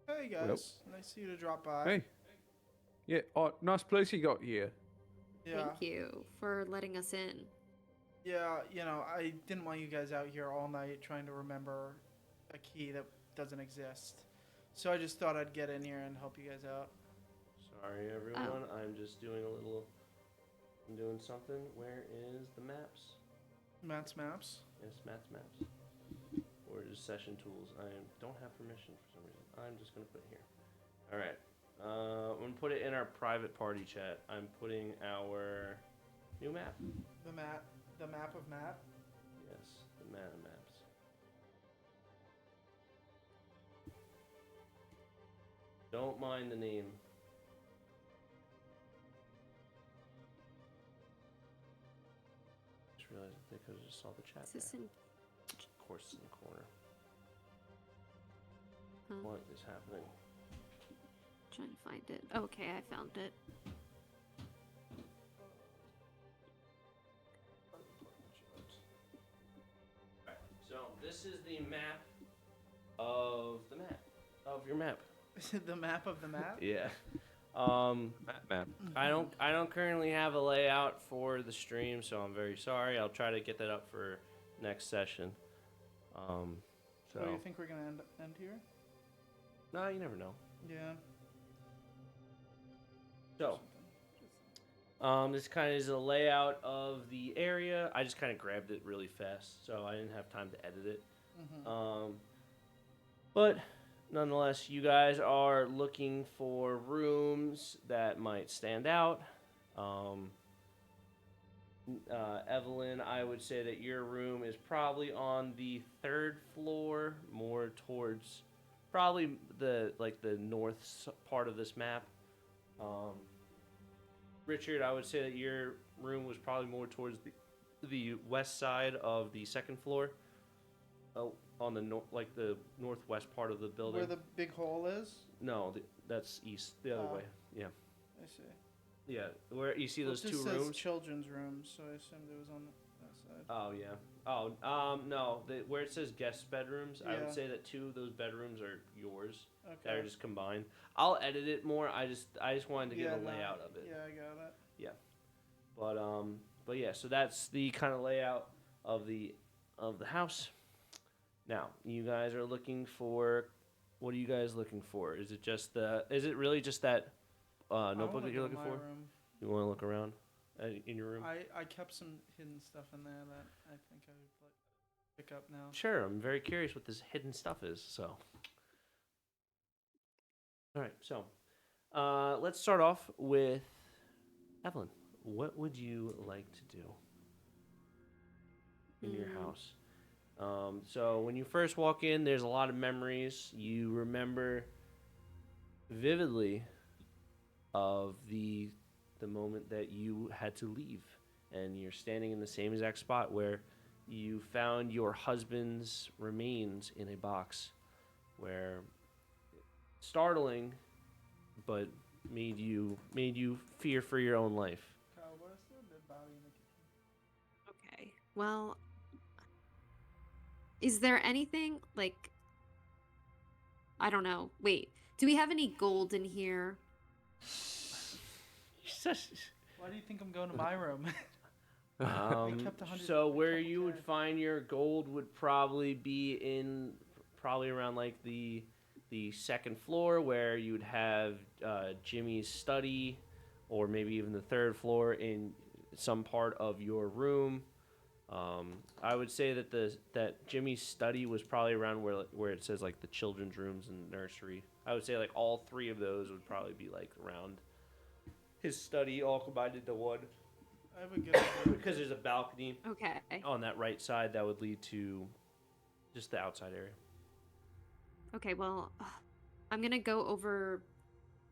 Hey guys, nice of you to drop by. Hey. Yeah, nice place you got here. Yeah. Thank you for letting us in. Yeah, you know, I didn't want you guys out here all night trying to remember a key that doesn't exist. So I just thought I'd get in here and help you guys out. Sorry, everyone. I'm just doing I'm doing something. Where is the maps? Matt's maps. Yes, Matt's maps. Or just session tools. I don't have permission for some reason. I'm just gonna put it here. All right. I'm gonna put it in our private party chat. I'm putting our new map. The map of Matt. Yes, the map of maps. Don't mind the name. Just realized they could have just saw the chat Is this there. in? Of course, it's in the corner. Huh. What is happening? Trying to find it. Okay, I found it. Alright, so this is the map of your map. The map of the map? Yeah. Map. I don't currently have a layout for the stream, so I'm very sorry. I'll try to get that up for next session. So do you think we're gonna end here? no, you never know. Yeah. So this kind of is a layout of the area. I just kind of grabbed it really fast, so I didn't have time to edit it. But nonetheless, you guys are looking for rooms that might stand out. Evelyn, I would say that your room is probably on the 3rd floor, more towards probably the north part of this map. Richard, I would say that your room was probably more towards the west side of the 2nd floor. Oh, on the the northwest part of the building. Where the big hole is? No, that's east. The other way. Yeah. I see. Yeah, where you see those It two just says rooms. children's rooms, so I assumed it was on that side. Oh yeah. Oh no. Where it says guest bedrooms, I Yeah. would say that 2 of those bedrooms are yours. That Okay. are just combined. I'll edit it more. I just wanted to get a layout of it. Yeah, I got it. But yeah. So that's the kind of layout of the house. Now you guys are looking for. What are you guys looking for? Is it just Is it really just that notebook that you're looking for? Room. You want to look around in your room? I kept some hidden stuff in there that I think I would pick up now. Sure, I'm very curious what this hidden stuff is. So, all right. So, let's start off with Evelyn. What would you like to do in your house? So when you first walk in, there's a lot of memories. You remember vividly of the moment that you had to leave, and you're standing in the same exact spot where you found your husband's remains in a box, where startling, but made you fear for your own life. Kyle, what is there? Dead body in the kitchen. Okay. Well, is there anything like I don't know. Wait. Do we have any gold in here? Why do you think I'm going to my room? kept 100 So where couple you would cash. find your gold would probably be probably around like the 2nd floor, where you would have Jimmy's study, or maybe even the 3rd floor in some part of your room. I would say that Jimmy's study was probably around where it says like the children's rooms and nursery. I would say like all 3 of those would probably be like around his study, all combined into one. I have a good idea. Because there's a balcony Okay. on that right side that would lead to just the outside area. Okay, well, I'm gonna go over,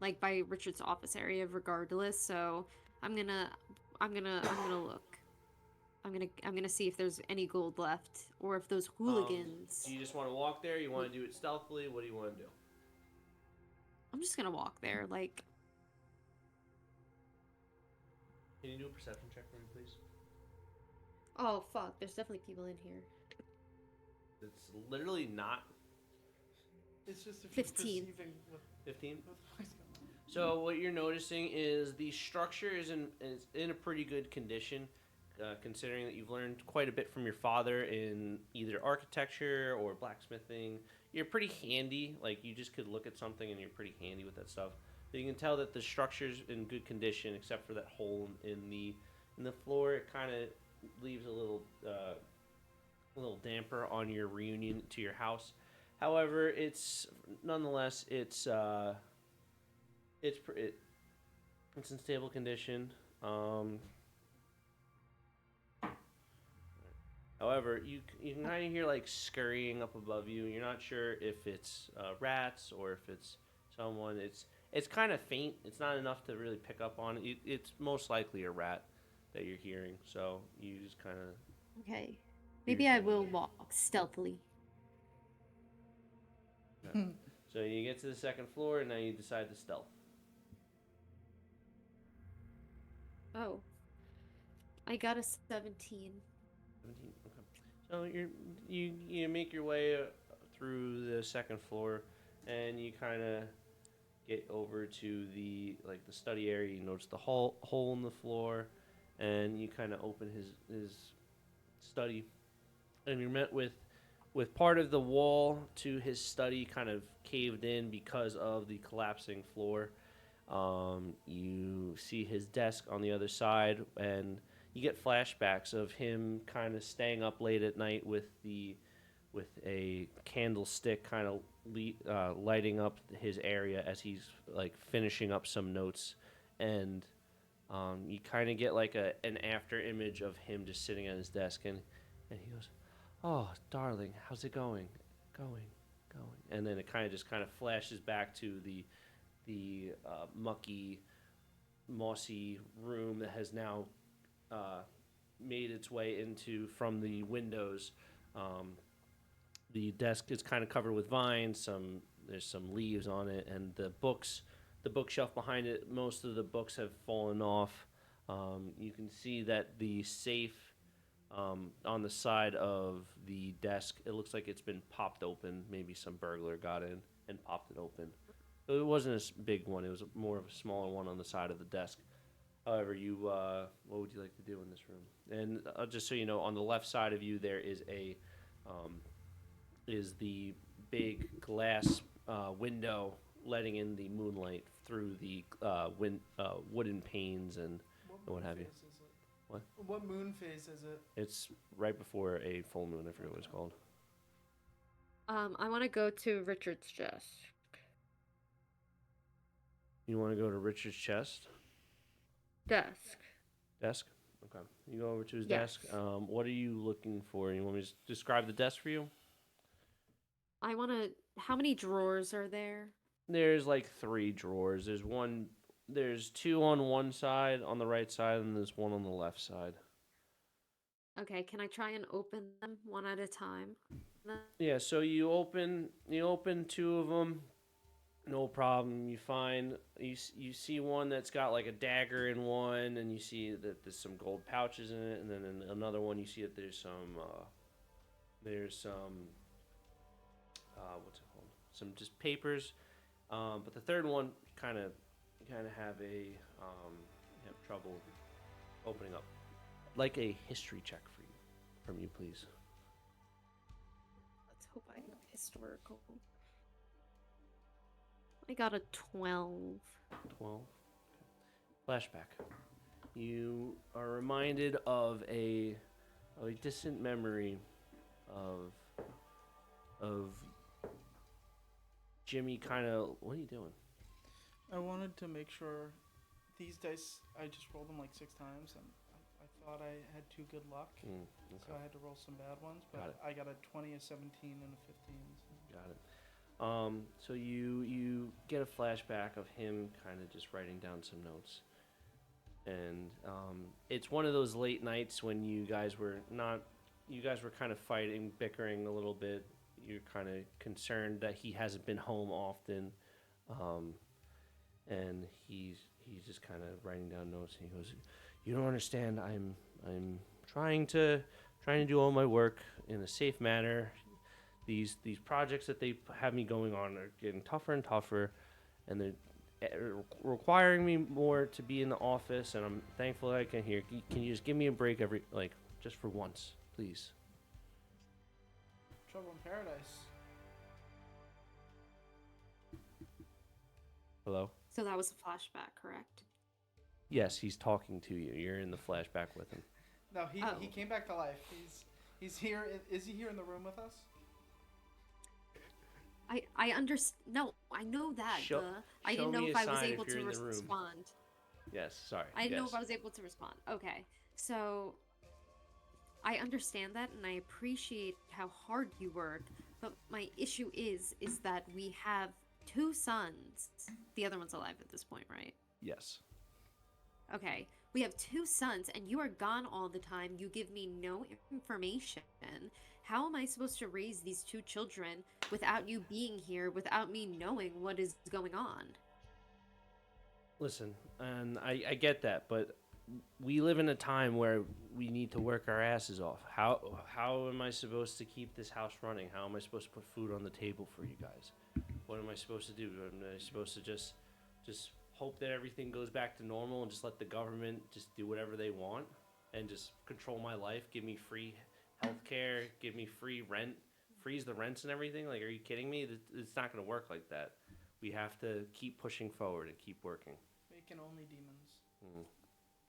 like, by Richard's office area regardless. So I'm gonna look. I'm gonna see if there's any gold left, or if those hooligans. Do you just want to walk there? You want to do it stealthily? What do you want to do? I'm just gonna walk there, like. Can you do a perception check for me, please? Oh fuck! There's definitely people in here. It's literally not It's just if 15. You're perceiving 15. what the fuck's going on. So what you're noticing is the structure is in a pretty good condition, considering that you've learned quite a bit from your father in either architecture or blacksmithing. You're pretty handy. Like, you just could look at something and you're pretty handy with that stuff. But you can tell that the structure's in good condition, except for that hole in the floor. It kind of leaves a little damper on your reunion to your house. However, nonetheless it's in stable condition. However, you can kind of hear like scurrying up above you. You're not sure if it's rats or if it's someone. It's kind of faint. It's not enough to really pick up on. It's most likely a rat that you're hearing. So you just kind of. Okay. Maybe I will walk stealthily. Okay. So you get to the second floor, and now you decide to stealth. Oh. I got a 17. 17. Okay. So you make your way through the second floor, and you kind of get over to the study area. You notice the hole in the floor, and you kind of open his study, and you're met with part of the wall to his study kind of caved in because of the collapsing floor. You see his desk on the other side, and you get flashbacks of him kind of staying up late at night with a candlestick kind of lighting up his area as he's like finishing up some notes, and you kind of get like an after image of him just sitting at his desk, and he goes, "Oh, darling, how's it going? Going." And then it kind of flashes back to the mucky, mossy room that has now made its way into from the windows. The desk is kind of covered with vines. There's some leaves on it, and the bookshelf behind it, most of the books have fallen off. You can see that the safe on the side of the desk, it looks like it's been popped open. Maybe some burglar got in and popped it open. It wasn't a big one. It was more of a smaller one on the side of the desk. However, what would you like to do in this room? And just so you know, on the left side of you, there is the big glass window letting in the moonlight through the wooden panes and what have you. What? What moon phase is it? It's right before a full moon. I forget what it's called. I want to go to Richard's desk. You want to go to Richard's chest? Desk. Desk? Okay. You go over to his Yes. desk. What are you looking for? You want me to describe the desk for you? I want to. How many drawers are there? There's like 3 drawers. There's 2 on one side, on the right side, and there's 1 on the left side. Okay, can I try and open them one at a time? Yeah, so you open 2 of them. No problem. You see one that's got like a dagger in one, and you see that there's some gold pouches in it, and then in another one you see that there's some what's it called? Some just papers. But the third one kind of have trouble opening up. Like a history check from you, please. Let's hope I'm historical. I got a 12. 12. Flashback. You are reminded of a distant memory of Jimmy kind of. What are you doing? I wanted to make sure these dice, I just rolled them like 6 times, and I thought I had too good luck, Okay. so I had to roll some bad ones, Got but it. I got a 20, a 17, and a 15. So. Got it. So you get a flashback of him kind of just writing down some notes, and it's one of those late nights when you guys were kind of fighting, bickering a little bit. You're kind of concerned that he hasn't been home often, and he's just kind of writing down notes. And he goes, "You don't understand. I'm trying to do all my work in a safe manner. These projects that they have me going on are getting tougher and tougher, and they're requiring me more to be in the office. And I'm thankful that I can hear. Can you just give me a break just for once, please?" Trouble in paradise. Hello? So that was a flashback, correct? Yes, he's talking to you. You're in the flashback with him. No, he came back to life. He's here. Is he here in the room with us? I understand. No, I know that. I didn't know if I was able to respond. Yes, sorry. I didn't know if I was able to respond. Okay, so I understand that, and I appreciate how hard you work. But my issue is that we have 2 sons. The other one's alive at this point, right? Yes. Okay, we have 2 sons, and you are gone all the time. You give me no information. How am I supposed to raise these 2 children without you being here, without me knowing what is going on? Listen, and I get that, but we live in a time where we need to work our asses off. How am I supposed to keep this house running? How am I supposed to put food on the table for you guys? What am I supposed to do? Am I supposed to just hope that everything goes back to normal and just let the government just do whatever they want and just control my life, give me free healthcare, give me free rent, freeze the rents and everything? Like, are you kidding me? It's not going to work like that. We have to keep pushing forward and keep working. Making only demons. Mm.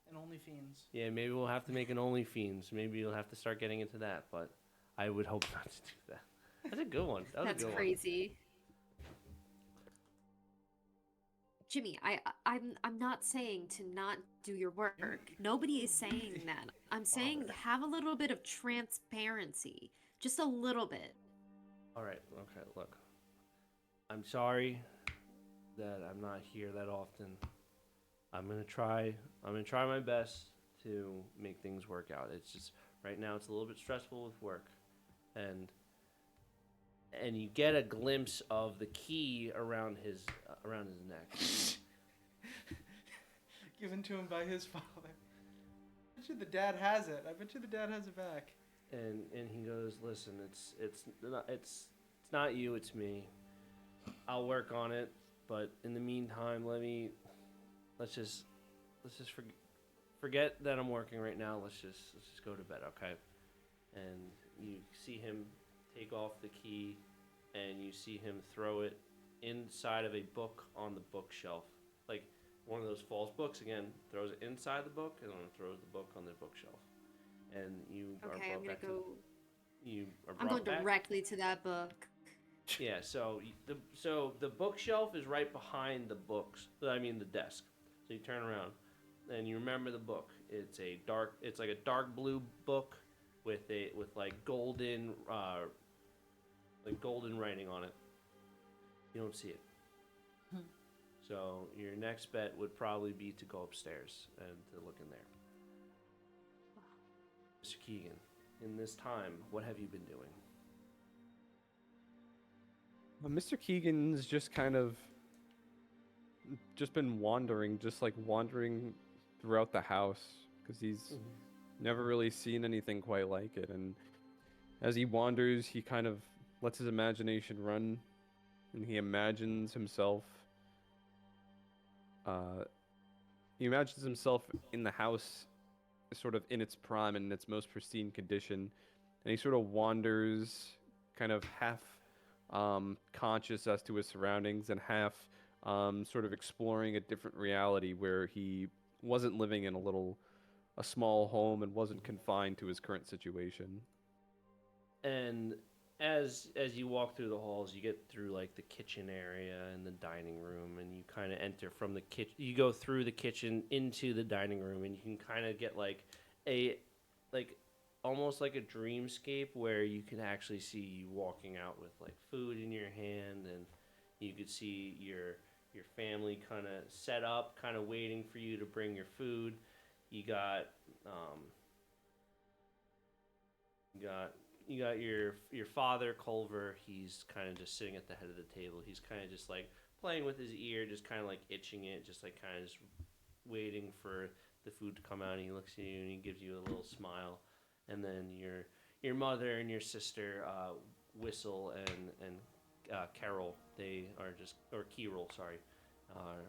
And only fiends. Yeah, maybe we'll have to make an OnlyFiends. Maybe you'll have to start getting into that, but I would hope not to do that. That's a good one. That's crazy. Jimmy, I'm not saying to not do your work. Nobody is saying that. I'm saying have a little bit of transparency. Just a little bit. All right. Okay, look. I'm sorry that I'm not here that often. I'm going to try my best to make things work out. It's just right now it's a little bit stressful with work. And you get a glimpse of the key around his neck. Given to him by his father. I bet you the dad has it. I bet you the dad has it back. And he goes, "Listen, it's not you, it's me. I'll work on it, but in the meantime, let's just forget that I'm working right now. Let's just go to bed, okay?" And you see him take off the key, and you see him throw it inside of a book on the bookshelf, like one of those false books. Again, throws it inside the book, and then throws the book on the bookshelf. And you are brought I'm gonna back go. You are I'm brought going back. directly to that book. Yeah. So the bookshelf is right behind the books. I mean the desk. So you turn around, and you remember the book. It's like a dark blue book with golden writing on it. You don't see it. So your next bet would probably be to go upstairs and to look in there. Mr. Keegan, in this time, what have you been doing? Mr. Keegan's just kind of been wandering throughout the house because he's never really seen anything quite like it. And as he wanders, he kind of lets his imagination run, and he imagines himself. He imagines himself in the house, sort of in its prime and in its most pristine condition, and he sort of wanders, kind of half conscious as to his surroundings and half sort of exploring a different reality where he wasn't living in a small home and wasn't confined to his current situation. And as you walk through the halls, you get through like the kitchen area and the dining room, and you kind of enter from the kitchen. You go through the kitchen into the dining room, and you can kind of get almost like a dreamscape where you can actually see you walking out with like food in your hand, and you could see your family kind of set up, kind of waiting for you to bring your food. You got your father Culver. He's kind of just sitting at the head of the table. He's kind of just like playing with his ear, just kind of like itching it, just like kind of just waiting for the food to come out. And he looks at you and he gives you a little smile. And then your mother and your sister, Whistle and Carol, they are just, or Kerol, sorry,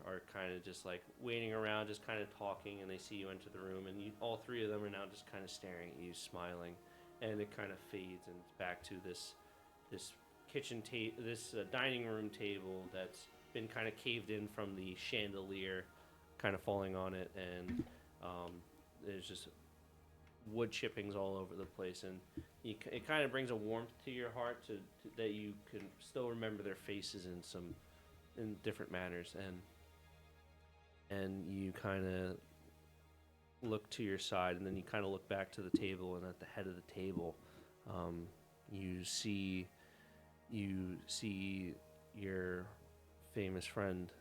are kind of just like waiting around, just kind of talking, and they see you enter the room, and all three of them are now just kind of staring at you, smiling, and it kind of fades, and it's back to this dining room table that's been kind of caved in from the chandelier, kind of falling on it, and there's just wood chippings all over the place, and it kind of brings a warmth to your heart to that you can still remember their faces in different manners, and you kind of look to your side, and then you kind of look back to the table, and at the head of the table, you see your famous friend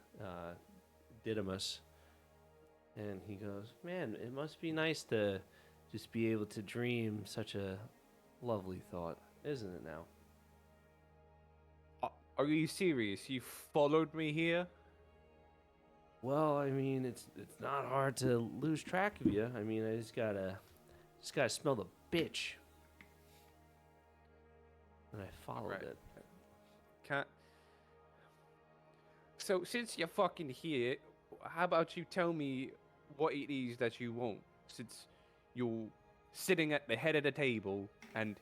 Didymus, and he goes, "Man, it must be nice to just be able to dream such a lovely thought, isn't it now?" Are you serious? You followed me here? Well, I mean, it's not hard to lose track of you. I mean, I just gotta smell the bitch, and I followed Right. it. Can't. So since you're fucking here, how about you tell me what it is that you want? Since you're sitting at the head of the table, and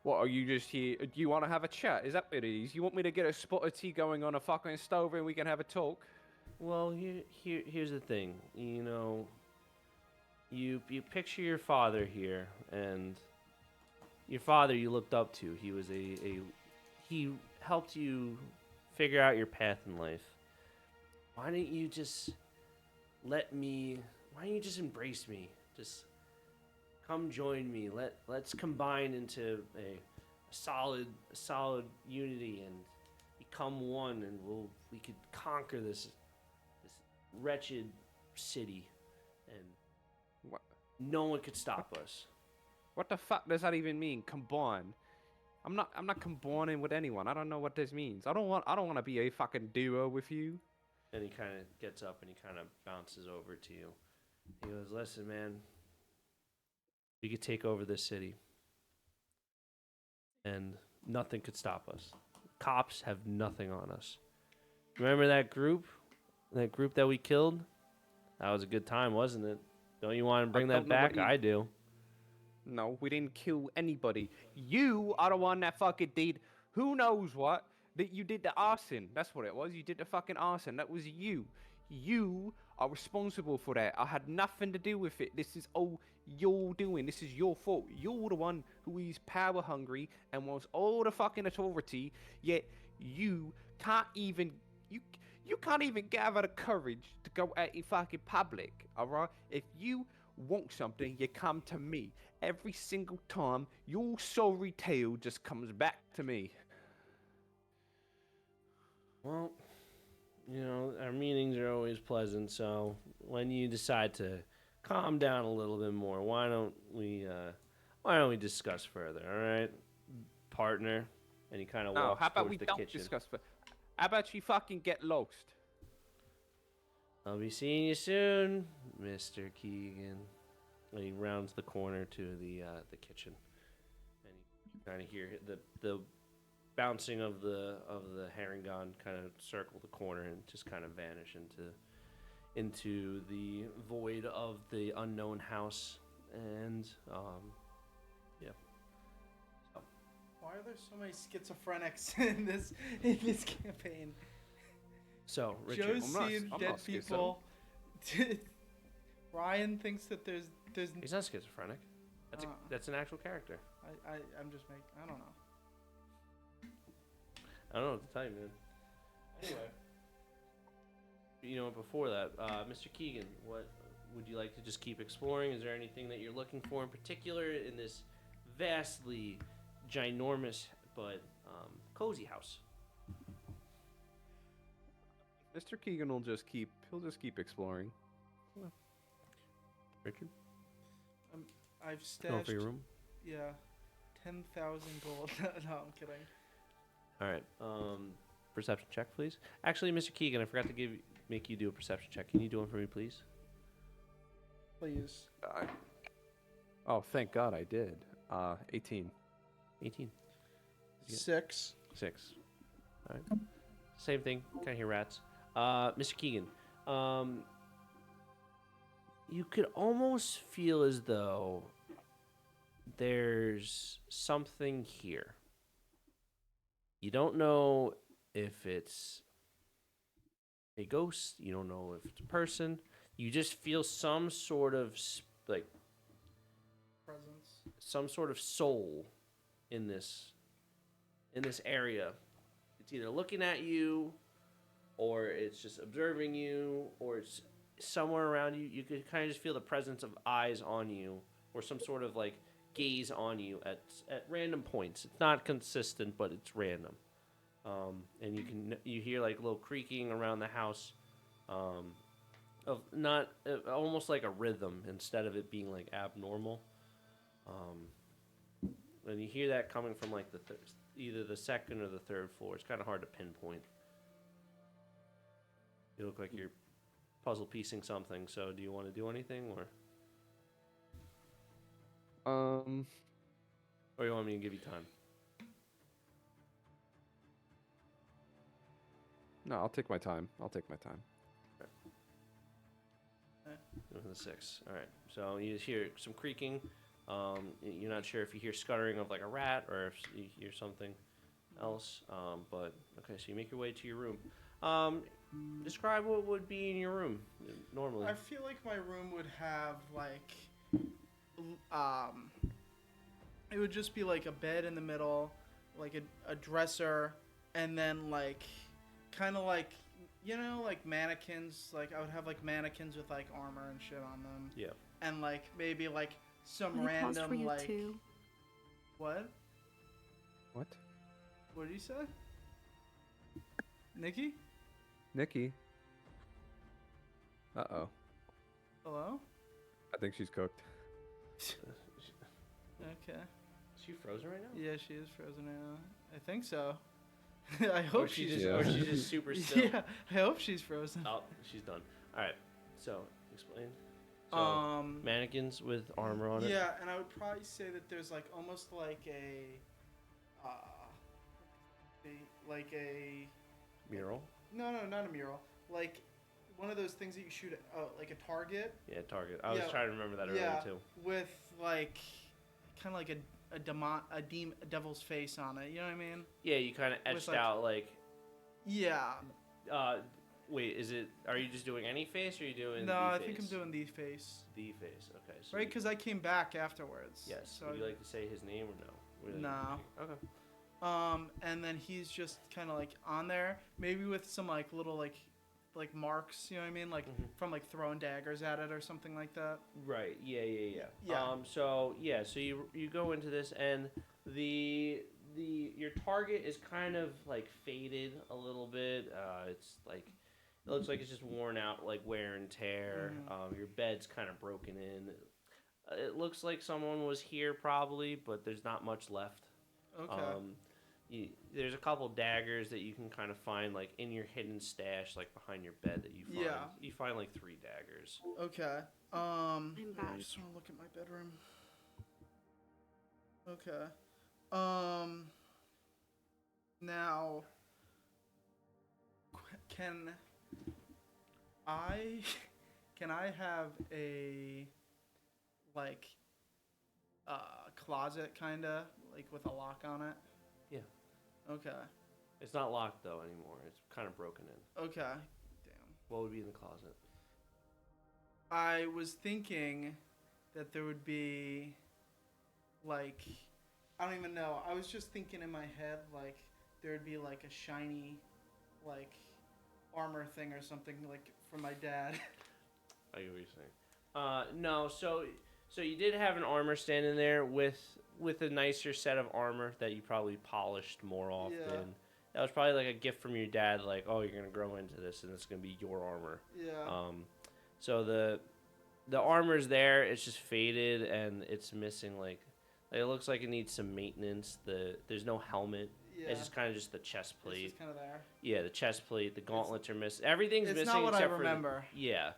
what are you just here? Do you want to have a chat? Is that what it is? You want me to get a spot of tea going on a fucking stove and we can have a talk? Well, here's the thing. You know, you picture your father here, and your father you looked up to. He was he helped you figure out your path in life. Why don't you just why don't you just embrace me? Just come join me. Let's combine into a solid unity and become one, and we could conquer this wretched city, and What? no one could stop us. What the fuck does that even mean? Combine? I'm not combining with anyone. I don't know what this means. I don't want to be a fucking duo with you. And he kind of gets up and he kind of bounces over to you. He goes, "Listen, man, we could take over this city, and nothing could stop us. Cops have nothing on us. Remember that group? That group that we killed? That was a good time, wasn't it? Don't you want to bring that don't know what back? you- I do." No, we didn't kill anybody. You are the one that fucking did who knows what. That you did the arson. That's what it was. You did the fucking arson. That was you. You are responsible for that. I had nothing to do with it. This is all you're doing. This is your fault. You're the one who is power hungry and wants all the fucking authority, yet you can't even you can't even gather the courage to go out in fucking public, alright? If you want something, you come to me. Every single time, your sorry tale just comes back to me. Well, you know, our meetings are always pleasant, so when you decide to calm down a little bit more, why don't we discuss further, all right, partner? And he kind of No, walks how about towards we the don't kitchen. discuss it? How about you fucking get lost? "I'll be seeing you soon, Mr. Keegan." And he rounds the corner to the kitchen, and you kind of hear the bouncing of the herring gun kind of circle the corner and just kind of vanish into the void of the unknown house, and yeah. So, Why are there so many schizophrenics in this campaign? so Richard, Joe's I'm not- seeing I'm dead not schizo. people. Ryan thinks that there's he's not schizophrenic. Uh. That's an actual character. I'm just making, I don't know. I don't know what to tell you, man. Anyway, you know, before that, Mr. Keegan, what would you like to just keep exploring? Is there anything that you're looking for in particular in this vastly ginormous but cozy house? Mr. Keegan will just keep. He'll just keep exploring. Richard, I've going stashed. for your room. Yeah, 10,000 gold. No, I'm kidding. All right. Perception check, please. Actually, Mr. Keegan, I forgot to make you do a perception check. Can you do one for me, please? Please. Oh, thank God I did. 18. 18. 6. 6. All right. Same thing. Kind of hear rats. Mr. Keegan, you could almost feel as though there's something here. You don't know if it's a ghost. You don't know if it's a person. You just feel some sort of Presence. some sort of soul in this area. It's either looking at you, or it's just observing you, or it's somewhere around you. You could kind of just feel the presence of eyes on you, or some sort of like gaze on you at random points. It's not consistent, but it's random. And you hear like little creaking around the house, of not almost like a rhythm instead of it being like abnormal. And you hear that coming from like either the second or the third floor. It's kind of hard to pinpoint. You look like you're puzzle piecing something. So do you want to do anything, or you want me to give you time? No, I'll take my time. The 6. All right. So you hear some creaking. You're not sure if you hear scuttering of like a rat or if you hear something else. But okay, so you make your way to your room. Describe what would be in your room normally. I feel like my room would have like, it would just be like a bed in the middle, like a dresser, and then like, kind of like, you know, like mannequins. Like I would have like mannequins with like armor and shit on them. Yeah. And like maybe like some Are they paused for random you like. too? What? What? What did you say? Nikki? Nikki? Uh-oh. Hello? I think she's cooked. Okay. Is she frozen right now? Yeah, she is frozen now. I think so. I hope she's. Or she's just super still. Yeah, I hope she's frozen. Oh, she's done. All right. So explain. So, mannequins with armor on it. Yeah, and I would probably say that there's like almost like a Mural. No, not a mural. Like one of those things that you shoot at, like a target. Yeah, target. I was trying to remember that earlier too. With like kind of like a devil's face on it. You know what I mean? Yeah, you kind of etched like- out like. Yeah. Wait, are you just doing any face, or are you doing? No, the I face? think I'm doing the face. The face. Okay. So Right, because I came back afterwards. Yes. So Would you like to say his name or no? No. Okay. And then he's just kind of like on there, maybe with some like little like marks, you know what I mean, like from like throwing daggers at it or something like that. Right. Yeah. Yeah. So you go into this, and your target is kind of like faded a little bit. It's like it looks like it's just worn out, like wear and tear. Your bed's kind of broken in. It looks like someone was here probably, but there's not much left. Okay. There's a couple daggers that you can kind of find like in your hidden stash, like behind your bed that you find. Yeah. You find like 3 daggers. Okay. I'm back. I just want to look at my bedroom. Okay. Now, can I have a like closet kinda like with a lock on it? Yeah. Okay. It's not locked though anymore. It's kind of broken in. Okay. Damn. What would be in the closet? I was thinking that there would be like, I don't even know. I was just thinking in my head like there would be like a shiny like armor thing or something like from my dad. I get what you're saying. No, so you did have an armor stand in there with a nicer set of armor that you probably polished more often. that was probably like a gift from your dad. Like, oh, you're gonna grow into this, and it's gonna be your armor. Yeah. So the armor's there. It's just faded, and it's missing it looks like it needs some maintenance. There's no helmet. Yeah. It's just kind of just the chest It's plate. just kind of there. Yeah, the chest plate. The gauntlets are missing. Everything's It's missing not what I except remember. for yeah.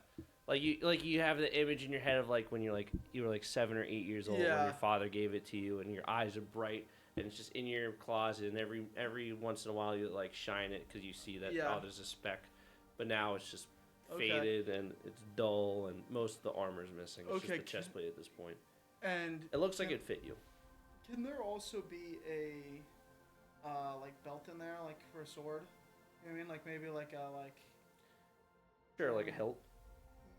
Like you have the image in your head of like when you were like 7 or 8 years old when Yeah. your father gave it to you, and your eyes are bright, and it's just in your closet, and every once in a while you like shine it because you see that Yeah. oh, there's a speck, but now it's just Okay. faded and it's dull, and most of the armor's missing. It's Okay, just the chest plate at this point. And It looks like it fit you. can there also be a like belt in there, like for a sword? You know what I mean? Like maybe like a Sure, like a hilt.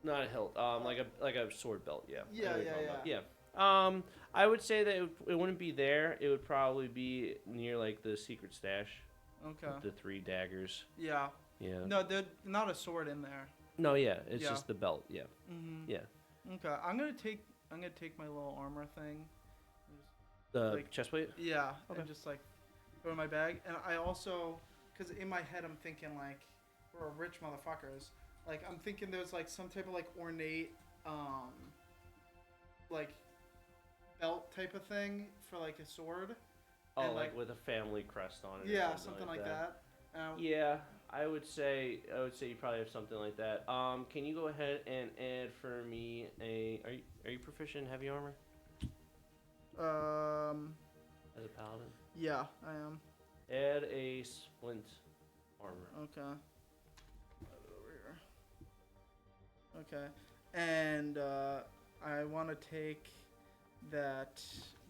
Not a hilt. Like a sword belt. Yeah. I know Yeah, what you're yeah, talking yeah. about. Yeah. I would say that it wouldn't be there. It would probably be near like the secret stash. Okay. With the 3 daggers. Yeah. Yeah. No, there's not a sword in there. No, yeah. It's Yeah. just the belt. Yeah. Mhm. Yeah. Okay. I'm gonna take my little armor thing. The Like- chest plate. Yeah. Okay. And just like put it in my bag. And I also, cause in my head I'm thinking like we're rich motherfuckers. Like I'm thinking there's like some type of like ornate, like belt type of thing for like a sword. Oh, And, like with a family crest on it. or Yeah, something like that. Yeah, I would say you probably have something like that. Can you go ahead and add for me are you proficient in heavy armor as a paladin? Yeah, I am. Add a splint armor. Okay. Over here. Okay. And I want to take that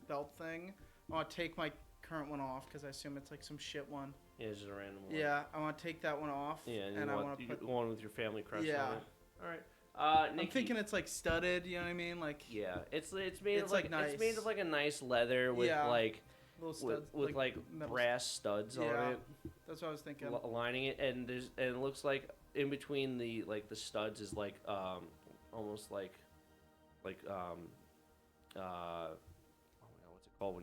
belt thing. I want to take my current one off because I assume it's like some shit one. Yeah, it's just a random one. Yeah, I want to take that one off. Yeah, and I want want to put. one with your family crest Yeah. on it. All right. Nikki, I'm thinking it's like studded. You know what I mean? Like yeah, it's made It's, of like like, it's made nice. of like a nice leather with Yeah. like little studs. with like metal brass studs Yeah. on it. That's what I was thinking. Lining it, and it looks like in between the studs is like almost like oh my god, what's it called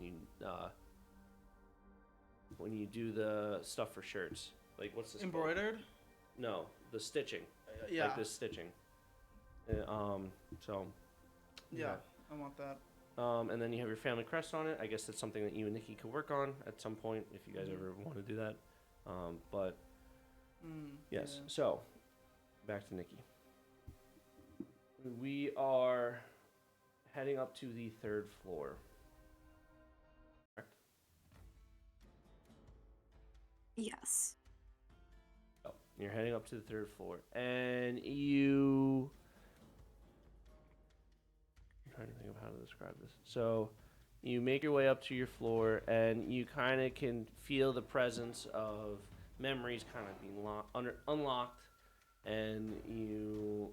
when you do the stuff for shirts, like what's this called? Embroidered? No, the stitching. Yeah. Like this stitching. So Yeah, I want that. and then you have your family crest on it. I guess that's something that you and Nikki could work on at some point if you guys ever want to do that. But yes. Yeah. So back to Nikki. We are heading up to the 3rd floor. Correct? Yes. Oh, you're heading up to the 3rd floor, and I'm trying to think of how to describe this. So you make your way up to your floor, and you kind of can feel the presence of memories kind of being unlocked, and you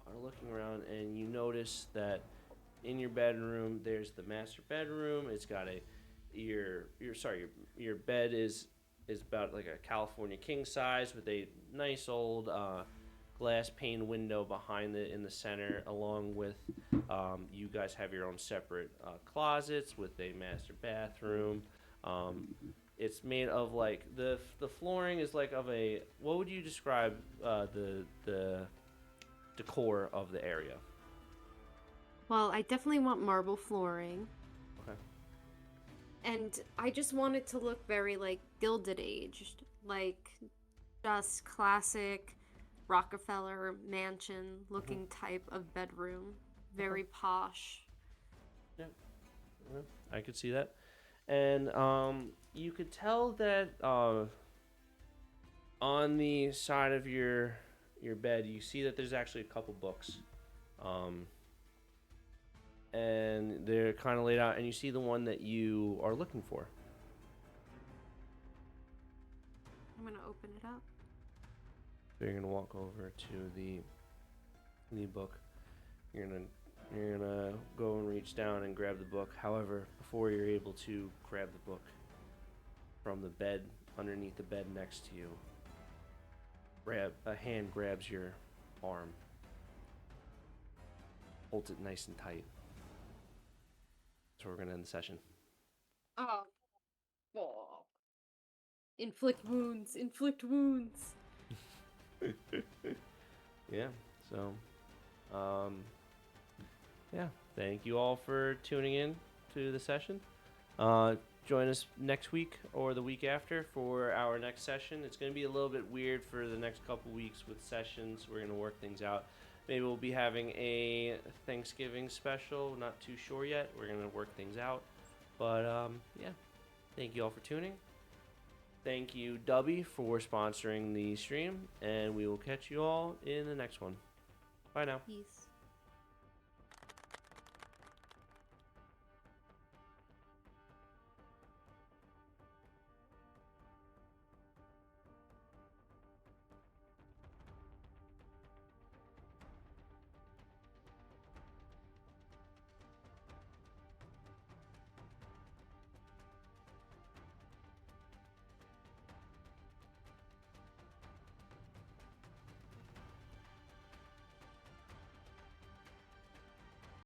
are looking around, and you notice that in your bedroom there's the master bedroom. It's got your bed is about like a California king size with a nice old glass pane window behind it in the center, along with you guys have your own separate closets with a master bathroom. It's made of like the flooring is like of a, what would you describe the decor of the area? Well, I definitely want marble flooring. Okay. And I just want it to look very like Gilded Aged, like just classic Rockefeller mansion looking type of bedroom, very posh. Yeah, I could see that, and you could tell that on the side of your bed, you see that there's actually a couple books, and they're kind of laid out, and you see the one that you are looking for. I'm gonna open it up. So you're gonna walk over to the book. You're gonna go and reach down and grab the book. However, before you're able to grab the book from the bed, underneath the bed next to you, a hand grabs your arm, holds it nice and tight. So we're gonna end the session. Oh. Inflict wounds. Inflict wounds. Yeah. So, yeah. Thank you all for tuning in to the session. Join us next week or the week after for our next session. It's going to be a little bit weird for the next couple weeks with sessions. We're going to work things out. Maybe we'll be having a Thanksgiving special. Not too sure yet. We're going to work things out. But, yeah. Thank you all for tuning. Thank you, Dubby, for sponsoring the stream. And we will catch you all in the next one. Bye now. Peace.